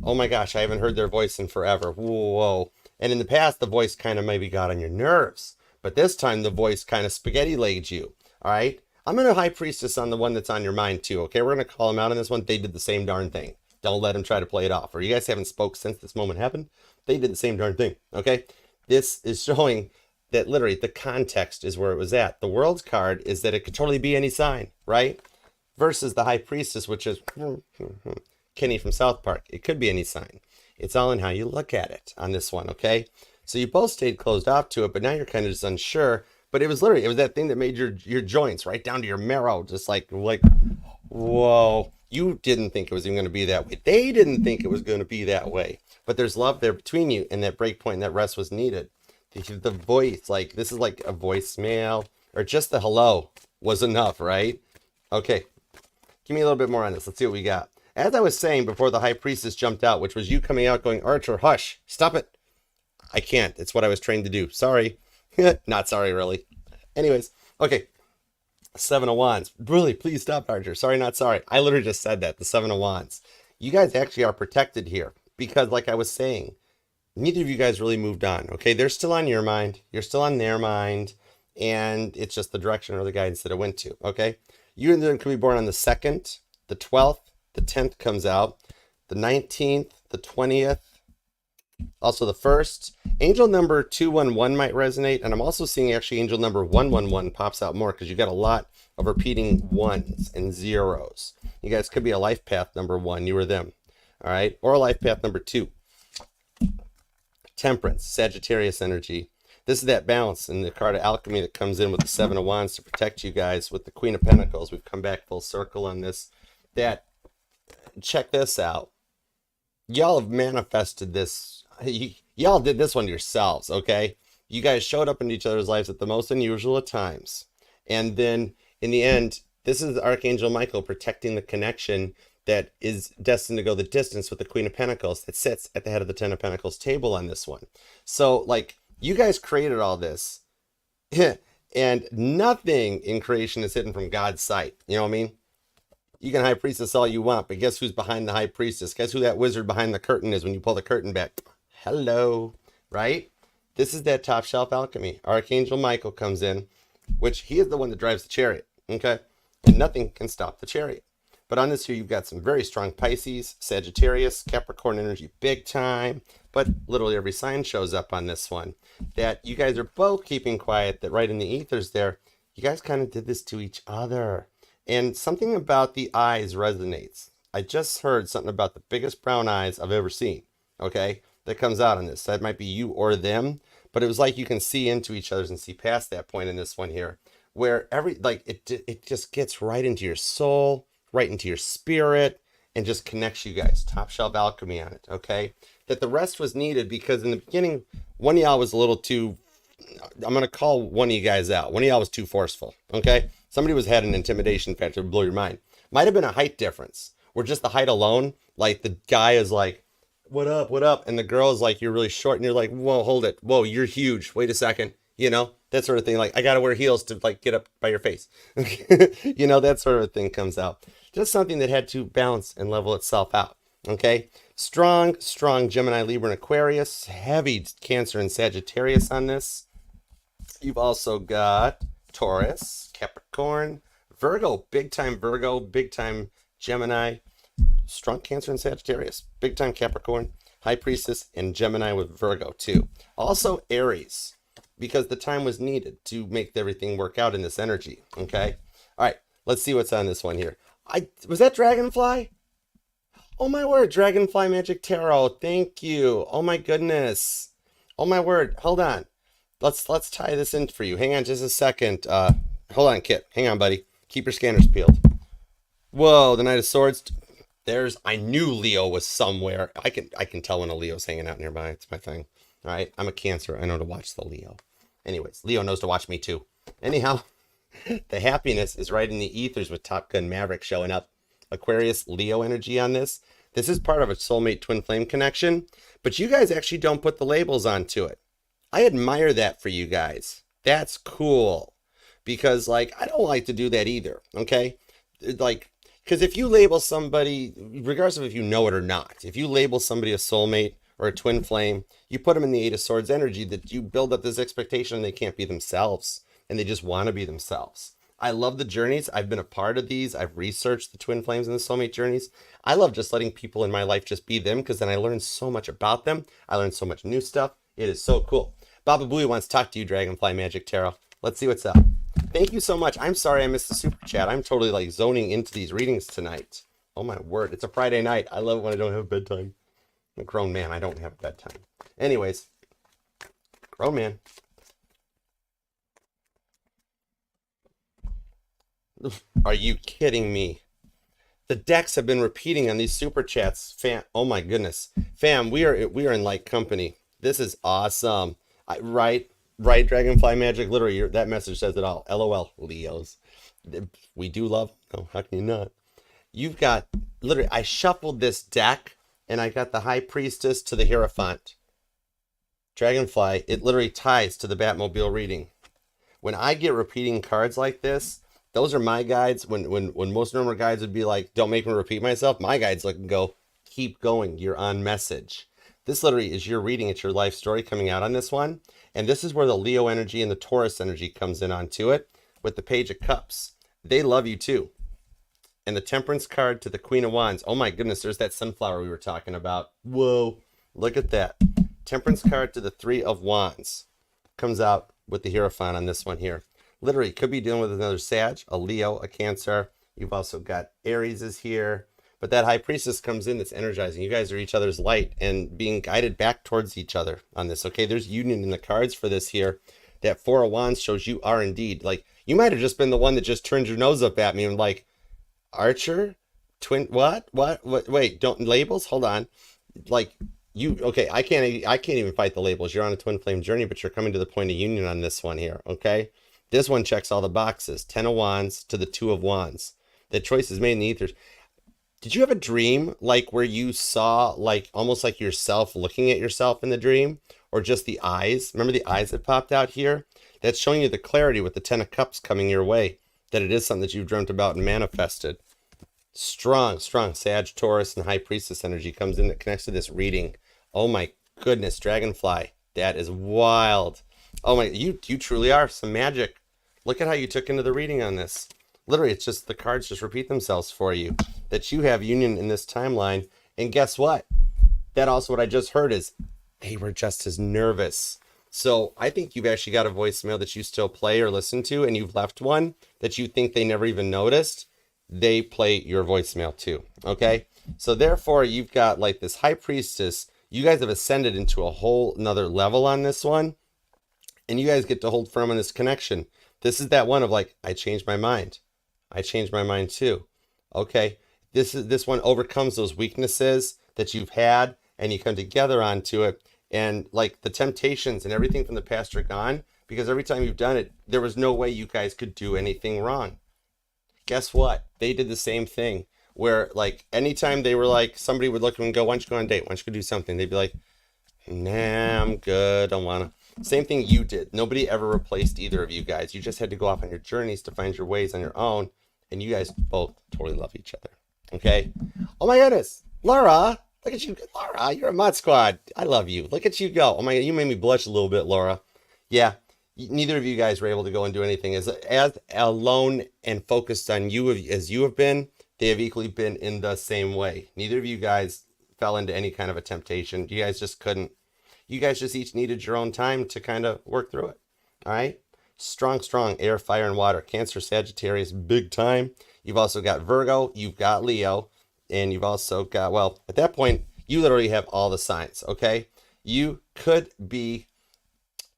oh my gosh, I haven't heard their voice in forever. Whoa. And in the past, the voice kind of maybe got on your nerves. But this time, the voice kind of spaghetti-legged you. All right? I'm going to High Priestess on the one that's on your mind, too. Okay? We're going to call them out on this one. They did the same darn thing. Don't let them try to play it off. Or you guys haven't spoke since this moment happened. They did the same darn thing. Okay? This is showing that literally the context is where it was at. The World's card is that it could totally be any sign, right? versus the High Priestess, which is Kenny from South Park. It could be any sign. It's all in how you look at it on this one, okay? So you both stayed closed off to it, but now you're kind of just unsure. But it was literally, it was that thing that made your joints right down to your marrow, just like, whoa. You didn't think it was even going to be that way. They didn't think it was going to be that way. But there's love there between you, and that break point and that rest was needed. The voice, like, this is like a voicemail, or just the hello was enough, right? Okay, give me a little bit more on this. Let's see what we got. As I was saying before the High Priestess jumped out, which was you coming out going, Archer, hush, stop it. I can't. It's what I was trained to do. Sorry. Not sorry, really. Anyways, okay. Seven of Wands. Really, please stop, Archer. Sorry, not sorry. I literally just said that. The Seven of Wands. You guys actually are protected here because, like I was saying, neither of you guys really moved on. Okay, they're still on your mind. You're still on their mind, and it's just the direction or the guidance that it went to. Okay, you and them could be born on the 2nd, the 12th, the 10th comes out, the 19th, the 20th. Also the 1st. Angel number 211 might resonate, and I'm also seeing actually angel number 111 pops out more because you got a lot of repeating ones and zeros. You guys could be a life path number 1, you or them, all right, or a life path number 2. Temperance, Sagittarius energy. This is that balance in the card of alchemy that comes in with the 7 of Wands to protect you guys with the Queen of Pentacles. We've come back full circle on this. That, check this out. Y'all have manifested this. Y'all did this one yourselves, okay? You guys showed up in each other's lives at the most unusual of times. And then, in the end, this is Archangel Michael protecting the connection that is destined to go the distance with the Queen of Pentacles that sits at the head of the 10 of Pentacles table on this one. So, like, you guys created all this. And nothing in creation is hidden from God's sight. You know what I mean? You can High Priestess all you want, but guess who's behind the High Priestess? Guess who that wizard behind the curtain is when you pull the curtain back? Hello, right? This is that top shelf alchemy. Archangel Michael comes in, which he is the one that drives the chariot, okay? And nothing can stop the chariot. But on this here, you've got some very strong Pisces, Sagittarius, Capricorn energy, big time. But literally every sign shows up on this one. That you guys are both keeping quiet, that right in the ethers there, you guys kind of did this to each other. And something about the eyes resonates. I just heard something about the biggest brown eyes I've ever seen, okay? That comes out on this. That might be you or them, but it was like you can see into each other's and see past that point in this one here, where it just gets right into your soul, right into your spirit, and just connects you guys. Top shelf alchemy on it, okay? That the rest was needed because in the beginning, one of y'all was a little too, I'm going to call one of you guys out. One of y'all was too forceful, okay? Somebody had an intimidation factor to blow your mind. Might have been a height difference, where just the height alone, like the guy is like, what up, what up? And the girl is like, you're really short, and you're like, whoa, hold it. Whoa, you're huge. Wait a second. You know, that sort of thing. Like, I got to wear heels to like get up by your face. You know, that sort of thing comes out. Just something that had to balance and level itself out. Okay. Strong Gemini, Libra, and Aquarius. Heavy Cancer and Sagittarius on this. You've also got Taurus, Capricorn, Virgo, big time Gemini, strong Cancer and Sagittarius, big time Capricorn, High Priestess, and Gemini with Virgo too. Also Aries, because the time was needed to make everything work out in this energy. Okay. All right. Let's see what's on this one here. Was that Dragonfly? Oh my word, Dragonfly Magic Tarot. Thank you. Oh my goodness. Oh my word. Hold on. Let's tie this in for you. Hang on just a second. Hold on, Kit. Hang on, buddy. Keep your scanners peeled. Whoa, the Knight of Swords. I knew Leo was somewhere. I can tell when a Leo's hanging out nearby. It's my thing. All right. I'm a Cancer. I know to watch the Leo. Anyways, Leo knows to watch me too. Anyhow, the happiness is right in the ethers with Top Gun Maverick showing up. Aquarius, Leo energy on this. This is part of a soulmate twin flame connection, but you guys actually don't put the labels onto it. I admire that for you guys. That's cool. Because, like, I don't like to do that either, okay? Like, because if you label somebody, regardless of if you know it or not, if you label somebody a soulmate or a twin flame, you put them in the Eight of Swords energy that you build up this expectation they can't be themselves, and they just want to be themselves. I love the journeys. I've been a part of these. I've researched the twin flames and the soulmate journeys. I love just letting people in my life just be them, because then I learn so much about them. I learn so much new stuff. It is so cool. Baba Booey wants to talk to you, Dragonfly Magic Tarot. Let's see what's up. Thank you so much. I'm sorry I missed the super chat. I'm totally like zoning into these readings tonight. Oh my word. It's a Friday night. I love it when I don't have bedtime. I'm a grown man. I don't have bedtime. Anyways, grown man. Are you kidding me? The decks have been repeating on these super chats. Fam, oh my goodness. Fam, we are in like company. This is awesome. Right, Dragonfly Magic. Literally, that message says it all. LOL, Leos. We do love. Oh, how can you not? You've got, literally, I shuffled this deck, and I got the High Priestess to the Hierophant. Dragonfly, it literally ties to the Batmobile reading. When I get repeating cards like this, those are my guides. When most normal guides would be like, don't make me repeat myself, my guides look and go, keep going, you're on message. This literally is your reading. It's your life story coming out on this one. And this is where the Leo energy and the Taurus energy comes in onto it with the Page of Cups. They love you too. And the Temperance card to the Queen of Wands. Oh my goodness, there's that sunflower we were talking about. Whoa, look at that. Temperance card to the Three of Wands. Comes out with the Hierophant on this one here. Literally, could be dealing with another Sag, a Leo, a Cancer. You've also got Aries is here. But that High Priestess comes in that's energizing. You guys are each other's light and being guided back towards each other on this. Okay, there's union in the cards for this here. That Four of Wands shows you are indeed. Like, you might have just been the one that just turned your nose up at me and like, Archer? Twin? What? Wait, don't labels? Hold on. Like, you, okay, I can't even fight the labels. You're on a twin flame journey, but you're coming to the point of union on this one here, okay? This one checks all the boxes. 10 of Wands to the 2 of Wands. The choice is made in the ethers. Did you have a dream like where you saw like almost like yourself looking at yourself in the dream, or just the eyes? Remember the eyes that popped out here? That's showing you the clarity with the 10 of Cups coming your way, that it is something that you've dreamt about and manifested. Strong Sag, Taurus, and High Priestess energy comes in that connects to this reading. Oh my goodness, Dragonfly, that is wild. Oh my, you truly are some magic. Look at how you took into the reading on this. Literally, it's just the cards just repeat themselves for you. That you have union in this timeline. And guess what? That also what I just heard is they were just as nervous. So I think you've actually got a voicemail that you still play or listen to, and you've left one that you think they never even noticed. They play your voicemail too. Okay? So therefore, you've got like this High Priestess. You guys have ascended into a whole nother level on this one. And you guys get to hold firm on this connection. This is that one of like, I changed my mind. I changed my mind too. Okay. This one overcomes those weaknesses that you've had, and you come together onto it. And like the temptations and everything from the past are gone, because every time you've done it, there was no way you guys could do anything wrong. Guess what? They did the same thing where like anytime they were like, somebody would look at them and go, why don't you go on a date? Why don't you go do something? They'd be like, nah, I'm good. Don't want to. Same thing you did. Nobody ever replaced either of you guys. You just had to go off on your journeys to find your ways on your own. And you guys both totally love each other. Okay? Oh my goodness. Laura, look at you. Laura, you're a mod squad. I love you. Look at you go. Oh my God, you made me blush a little bit, Laura. Yeah. Neither of you guys were able to go and do anything. As alone and focused on you as you have been, they have equally been in the same way. Neither of you guys fell into any kind of a temptation. You guys just couldn't. You guys just each needed your own time to kind of work through it. All right? Strong, air, fire, and water. Cancer, Sagittarius, big time. You've also got Virgo. You've got Leo. And you've also got, well, at that point, you literally have all the signs, okay? You could be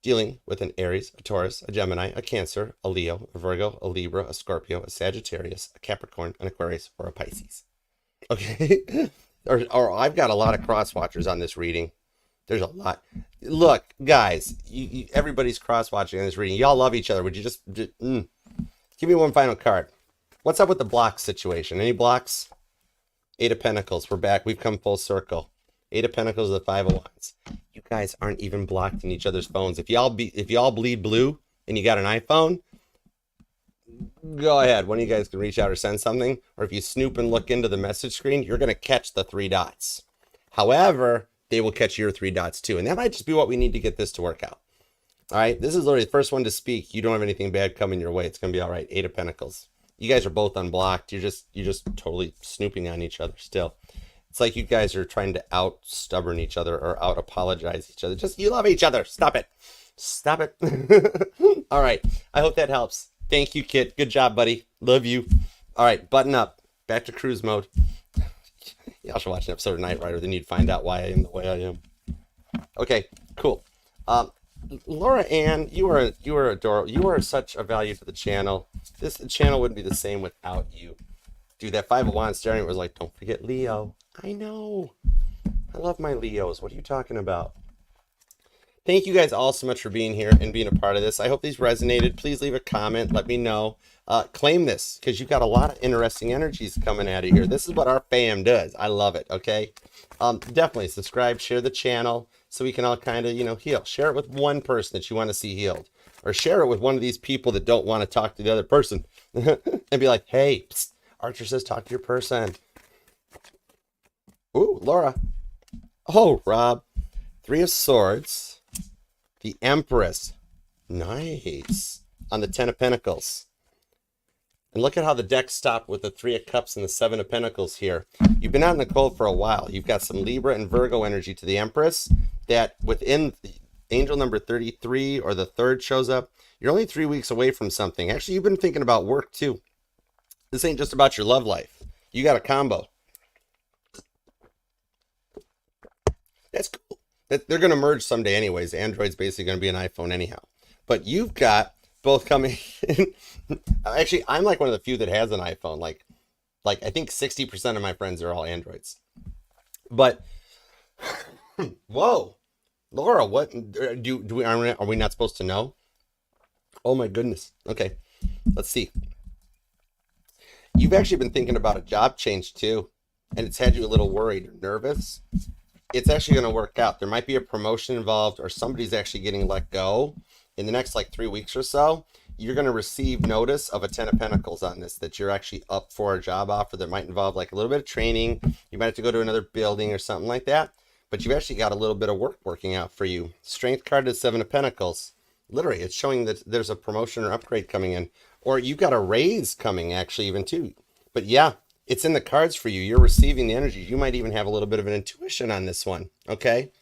dealing with an Aries, a Taurus, a Gemini, a Cancer, a Leo, a Virgo, a Libra, a Scorpio, a Sagittarius, a Capricorn, an Aquarius, or a Pisces. Okay? or I've got a lot of cross watchers on this reading. There's a lot. Look, guys, everybody's cross-watching in this reading. Y'all love each other. Would you just give me one final card? What's up with the block situation? Any blocks? 8 of Pentacles. We're back. We've come full circle. 8 of Pentacles, the 5 of Wands. You guys aren't even blocked in each other's phones. If y'all bleed blue and you got an iPhone, go ahead. One of you guys can reach out or send something. Or if you snoop and look into the message screen, you're going to catch the 3 dots. However, they will catch your 3 dots too. And that might just be what we need to get this to work out. All right. This is literally the first one to speak. You don't have anything bad coming your way. It's going to be all right. 8 of Pentacles. You guys are both unblocked. You're just totally snooping on each other still. It's like you guys are trying to out stubborn each other or out apologize each other. Just, you love each other. Stop it. Stop it. All right. I hope that helps. Thank you, Kit. Good job, buddy. Love you. All right, button up. Back to cruise mode. Y'all should watch an episode of Knight Rider, then you'd find out why I am the way I am. Okay, cool. Um, Laura Ann, you are adorable. You are such a value to the channel. This channel wouldn't be the same without you. Dude, that Five of Wands staring was like, don't forget Leo. I know. I love my Leos. What are you talking about? Thank you guys all so much for being here and being a part of this. I hope these resonated. Please leave a comment. Let me know. Claim this because you've got a lot of interesting energies coming out of here. This is what our fam does. I love it. Okay. Definitely subscribe, share the channel so we can all kind of, heal. Share it with one person that you want to see healed, or share it with one of these people that don't want to talk to the other person and be like, hey, psst, Archer says talk to your person. Ooh, Laura. Oh, Rob. Three of Swords. The Empress. Nice. On the Ten of Pentacles. And look at how the deck stopped with the Three of Cups and the Seven of Pentacles here. You've been out in the cold for a while. You've got some Libra and Virgo energy to the Empress that within angel number 33 or the third shows up. You're only 3 weeks away from something. Actually, you've been thinking about work too. This ain't just about your love life. You got a combo. That's cool. They're going to merge someday anyways. Android's basically going to be an iPhone anyhow. But you've got both coming in. Actually, I'm like one of the few that has an iPhone. Like I think 60% of my friends are all Androids. But, whoa. Laura, what? Are we not supposed to know? Oh my goodness. Okay, let's see. You've actually been thinking about a job change too. And it's had you a little worried or nervous. It's actually going to work out. There might be a promotion involved, or somebody's actually getting let go in the next 3 weeks or so. You're going to receive notice of a Ten of Pentacles on this, that you're actually up for a job offer that might involve a little bit of training. You might have to go to another building or something like that, but you've actually got a little bit of work working out for you. Strength card is Seven of Pentacles. Literally, it's showing that there's a promotion or upgrade coming in, or you've got a raise coming actually even too. But yeah, it's in the cards for you. You're receiving the energy. You might even have a little bit of an intuition on this one, okay?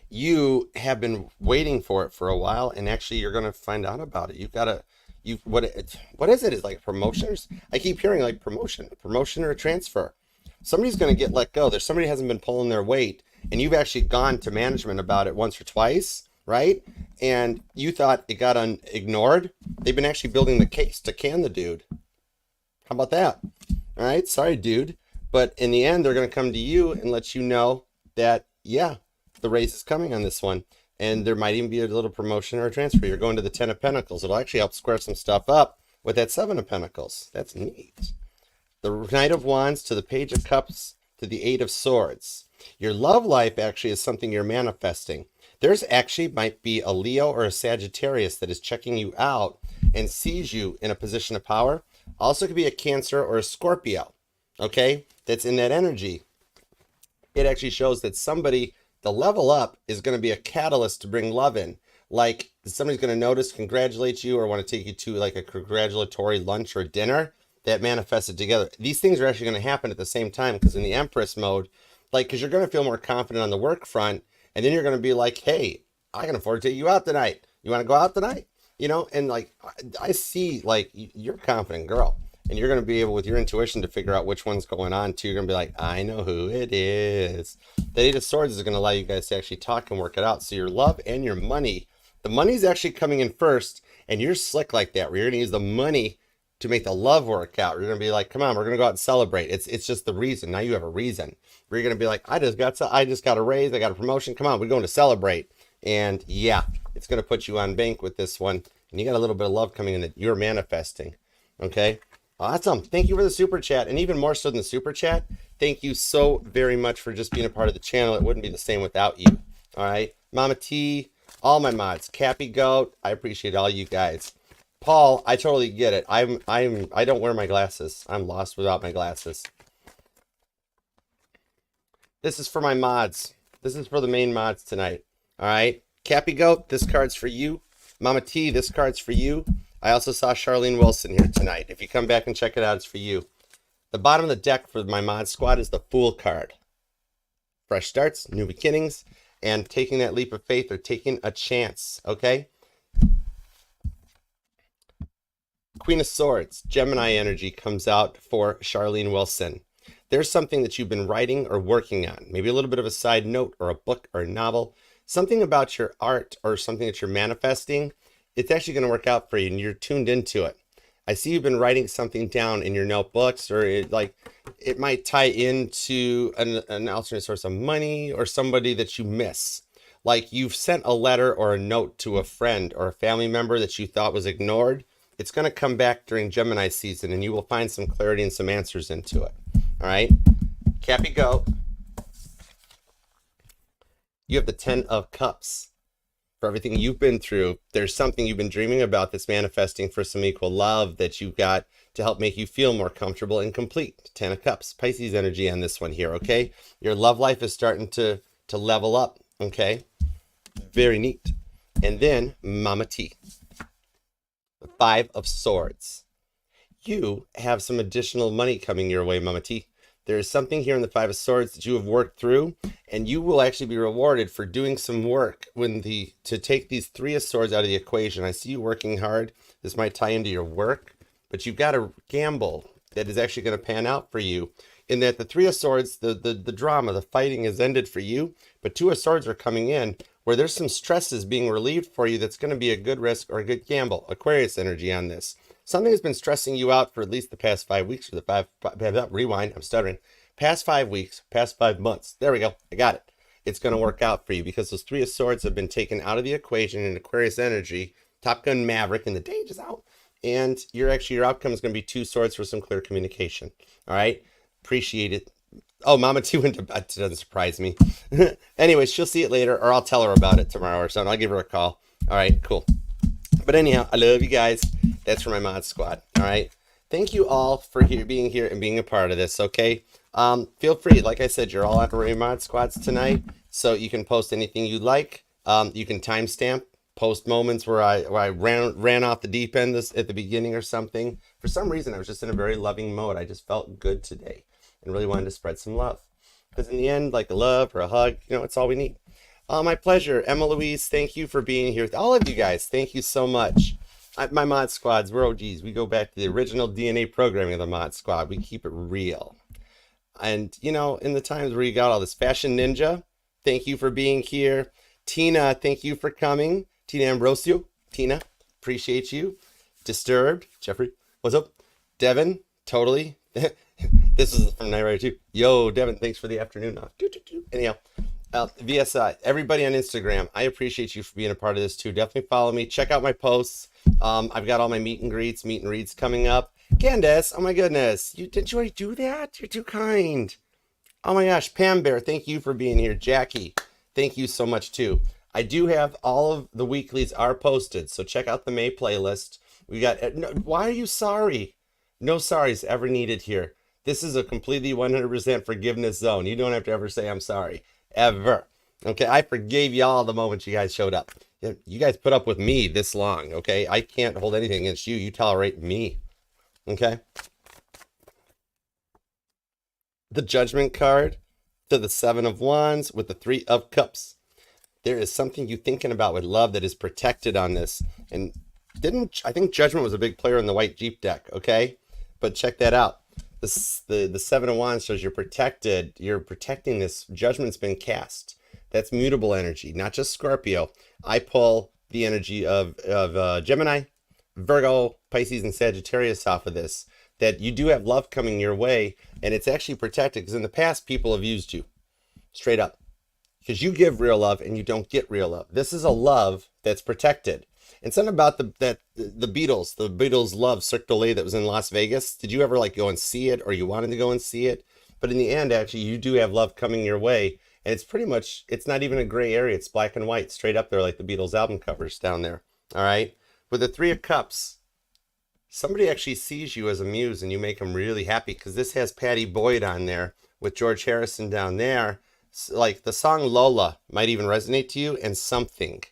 You have been waiting for it for a while, and actually you're going to find out about it. You've got to, what is it? Is like promotions? I keep hearing like promotion or a transfer. Somebody's going to get let go. There's somebody who hasn't been pulling their weight, and you've actually gone to management about it once or twice, right? And you thought it got ignored. They've been actually building the case to can the dude. How about that? All right, sorry, dude. But in the end, they're going to come to you and let you know that, yeah, the raise is coming on this one. And there might even be a little promotion or a transfer. You're going to the Ten of Pentacles. It'll actually help square some stuff up with that Seven of Pentacles. That's neat. The Knight of Wands to the Page of Cups to the Eight of Swords. Your love life actually is something you're manifesting. There's actually might be a Leo or a Sagittarius that is checking you out and sees you in a position of power. Also could be a Cancer or a Scorpio, okay, that's in that energy. It actually shows that somebody, the level up is going to be a catalyst to bring love in. Like somebody's going to notice, congratulate you, or want to take you to a congratulatory lunch or dinner that manifested together. These things are actually going to happen at the same time, because in the Empress mode, because you're going to feel more confident on the work front, and then you're going to be like, hey, I can afford to take you out tonight. You want to go out tonight? And I see you're a confident girl, and you're going to be able with your intuition to figure out which one's going on too. You're going to be like, I know who it is. The Eight of Swords is going to allow you guys to actually talk and work it out. So your love and your money, the money's actually coming in first, and you're slick like that, where you're going to use the money to make the love work out. You're going to be like, come on, we're going to go out and celebrate. It's just the reason. Now you have a reason where you're going to be like, I just got a raise. I got a promotion. Come on, we're going to celebrate. And yeah, it's going to put you on bank with this one. And you got a little bit of love coming in that you're manifesting. Okay. Awesome. Thank you for the super chat. And even more so than the super chat, thank you so very much for just being a part of the channel. It wouldn't be the same without you. All right. Mama T, all my mods, Cappy Goat. I appreciate all you guys. Paul, I totally get it. I don't wear my glasses. I'm lost without my glasses. This is for my mods. This is for the main mods tonight. All right. Cappy Goat, this card's for you. Mama T, this card's for you. I also saw Charlene Wilson here tonight. If you come back and check it out, it's for you. The bottom of the deck for my mod squad is the Fool card. Fresh starts, new beginnings, and taking that leap of faith or taking a chance, okay? Queen of Swords, Gemini energy comes out for Charlene Wilson. There's something that you've been writing or working on, maybe a little bit of a side note or a book or a novel, something about your art or something that you're manifesting. It's actually going to work out for you and you're tuned into it. I see you've been writing something down in your notebooks, or it might tie into an alternate source of money or somebody that you miss. Like you've sent a letter or a note to a friend or a family member that you thought was ignored. It's going to come back during Gemini season and you will find some clarity and some answers into it. All right. Cappy go. You have the 10 of Cups. For everything you've been through, there's something you've been dreaming about that's manifesting for some equal love that you've got to help make you feel more comfortable and complete. 10 of Cups. Pisces energy on this one here, okay? Your love life is starting to level up, okay? Very neat. And then Mama T. The 5 of Swords. You have some additional money coming your way, Mama T. There is something here in the 5 of Swords that you have worked through, and you will actually be rewarded for doing some work to take these 3 of Swords out of the equation. I see you working hard. This might tie into your work, but you've got a gamble that is actually going to pan out for you, in that the 3 of Swords, the drama, the fighting has ended for you, but 2 of Swords are coming in where there's some stresses being relieved for you that's going to be a good risk or a good gamble. Aquarius energy on this. Something has been stressing you out for at least the past 5 weeks, or I'm stuttering. Past 5 weeks, past 5 months. There we go. I got it. It's going to work out for you because those 3 of Swords have been taken out of the equation in Aquarius energy. Top Gun Maverick and the Dage is out. And your outcome is going to be 2 Swords for some clear communication. All right. Appreciate it. Oh, Mama T went to bed. It doesn't surprise me. Anyways, she'll see it later, or I'll tell her about it tomorrow or something. I'll give her a call. All right, cool. But anyhow, I love you guys. That's for my mod squad. All right. Thank you all for being here and being a part of this. Okay. Feel free. Like I said, you're all on your mod squads tonight, so you can post anything you like. You can timestamp, post moments where I ran off the deep end at the beginning or something. For some reason, I was just in a very loving mode. I just felt good today and really wanted to spread some love. Because in the end, like a love or a hug, it's all we need. My pleasure. Emma Louise, thank you for being here. All of you guys, thank you so much. My mod squads, we're OGs. We go back to the original DNA programming of the mod squad. We keep it real. And, in the times where you got all this Fashion Ninja, thank you for being here. Tina, thank you for coming. Tina Ambrosio, Tina, appreciate you. Disturbed, Jeffrey, what's up? Devin, totally. This is from Night Rider 2. Yo, Devin, thanks for the afternoon off. Anyhow. VSI, everybody on Instagram, I appreciate you for being a part of this too. Definitely follow me. Check out my posts. I've got all my meet and reads coming up. Candace, oh my goodness. Didn't you already do that? You're too kind. Oh my gosh. Pam Bear, thank you for being here. Jackie, thank you so much too. I do have all of the weeklies are posted, so check out the May playlist. We got, why are you sorry? No sorries ever needed here. This is a completely 100% forgiveness zone. You don't have to ever say I'm sorry. Ever. Okay, I forgave y'all the moment you guys showed up. You guys put up with me this long, okay? I can't hold anything against you. You tolerate me, okay? The Judgment card to the 7 of Wands with the 3 of Cups. There is something you're thinking about with love that is protected on this. And I think Judgment was a big player in the White Jeep deck, okay? But check that out. The 7 of Wands shows you're protected. You're protecting this. Judgment's been cast. That's mutable energy, not just Scorpio. I pull the energy of Gemini, Virgo, Pisces, and Sagittarius off of this. That you do have love coming your way, and it's actually protected because in the past, people have used you. Straight up. Because you give real love and you don't get real love. This is a love that's protected. And something about the Beatles love Cirque du Soleil that was in Las Vegas. Did you ever go and see it, or you wanted to go and see it? But in the end, actually, you do have love coming your way. And it's pretty much, it's not even a gray area. It's black and white, straight up there like the Beatles album covers down there. All right. With the 3 of Cups, somebody actually sees you as a muse and you make them really happy, because this has Patty Boyd on there with George Harrison down there. Like the song Lola might even resonate to you, and something.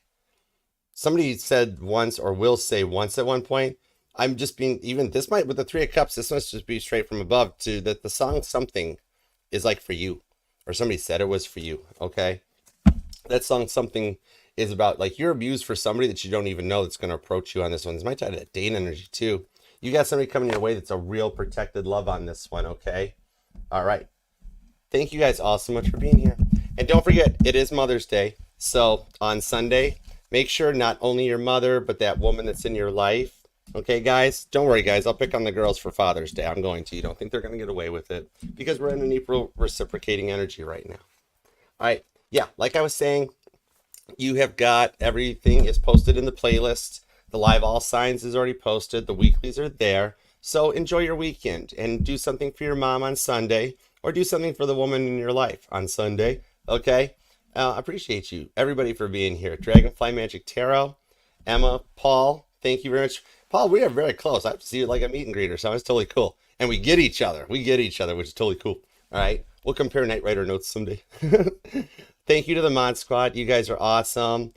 Somebody said once, or will say once at one point, I'm just being, even this might, with the 3 of Cups, this must just be straight from above, to that the song Something is like for you. Or somebody said it was for you, okay? That song Something is about, you're abused for somebody that you don't even know that's going to approach you on this one. This might tie to that Dane energy too. You got somebody coming your way that's a real protected love on this one, okay? All right. Thank you guys all so much for being here. And don't forget, it is Mother's Day. So on Sunday, make sure not only your mother, but that woman that's in your life. Okay, guys? Don't worry, guys. I'll pick on the girls for Father's Day. I'm going to. You don't think they're going to get away with it because we're in an equal reciprocating energy right now. All right. Yeah, like I was saying, you have got everything is posted in the playlist. The live all signs is already posted. The weeklies are there. So enjoy your weekend and do something for your mom on Sunday or do something for the woman in your life on Sunday. Okay? Appreciate you, everybody, for being here. Dragonfly Magic Tarot, Emma, Paul, thank you very much. Paul, we are very close. I have to see you like a meet and greeter, so it's totally cool. And we get each other. We get each other, which is totally cool. All right? We'll compare Night Rider notes someday. Thank you to the Mod Squad. You guys are awesome.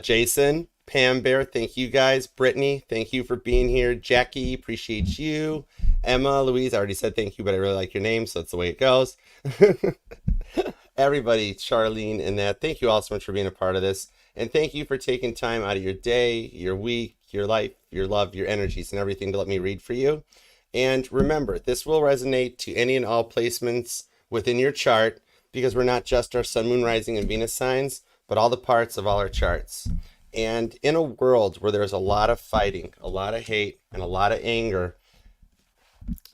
Jason, Pam Bear, thank you guys. Brittany, thank you for being here. Jackie, appreciate you. Emma, Louise, I already said thank you, but I really like your name, so that's the way it goes. Everybody, Charlene and that, thank you all so much for being a part of this. And thank you for taking time out of your day, your week, your life, your love, your energies, and everything to let me read for you. And remember, this will resonate to any and all placements within your chart because we're not just our sun, moon, rising, and Venus signs, but all the parts of all our charts. And in a world where there's a lot of fighting, a lot of hate, and a lot of anger,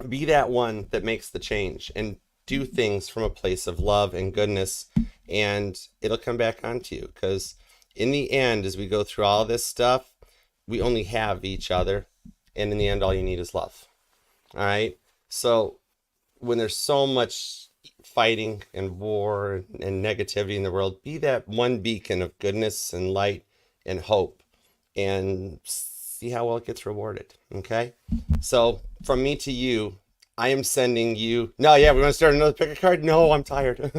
be that one that makes the change and do things from a place of love and goodness, and it'll come back onto you. Because in the end, as we go through all this stuff, we only have each other, and in the end, all you need is love. All right? So when there's so much fighting and war and negativity in the world, be that one beacon of goodness and light and hope, and see how well it gets rewarded. Okay? So from me to you, I am sending you. No, yeah, we want to start another pick a card? No, I'm tired.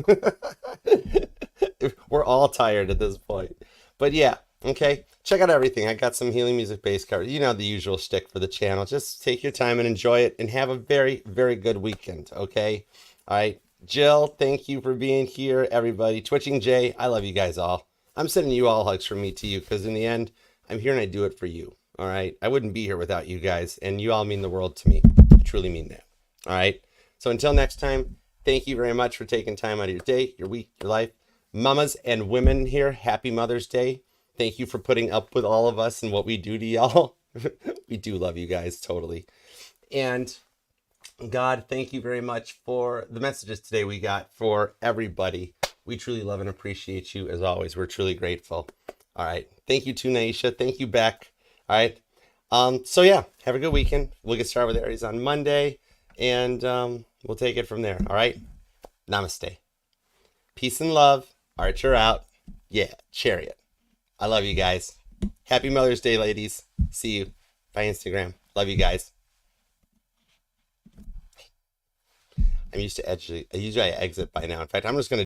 We're all tired at this point. But yeah, okay. Check out everything. I got some healing music base cards. You know the usual shtick for the channel. Just take your time and enjoy it and have a very, very good weekend. Okay? All right. Jill, thank you for being here. Everybody. Twitching Jay, I love you guys all. I'm sending you all hugs from me to you because in the end, I'm here and I do it for you. All right? I wouldn't be here without you guys, and you all mean the world to me. I truly mean that. All right? So until next time, thank you very much for taking time out of your day, your week, your life. Mamas and women here, happy Mother's Day. Thank you for putting up with all of us and what we do to y'all. We do love you guys, totally. And God, thank you very much for the messages today we got for everybody. We truly love and appreciate you as always. We're truly grateful. All right. Thank you to Naisha. Thank you, Beck. All right. So yeah, have a good weekend. We'll get started with Aries on Monday, and we'll take it from there. All right. Namaste. Peace and love. Archer out. Yeah, Chariot. I love you guys. Happy Mother's Day, ladies. See you by Instagram. Love you guys. I usually exit by now. In fact, I'm just going to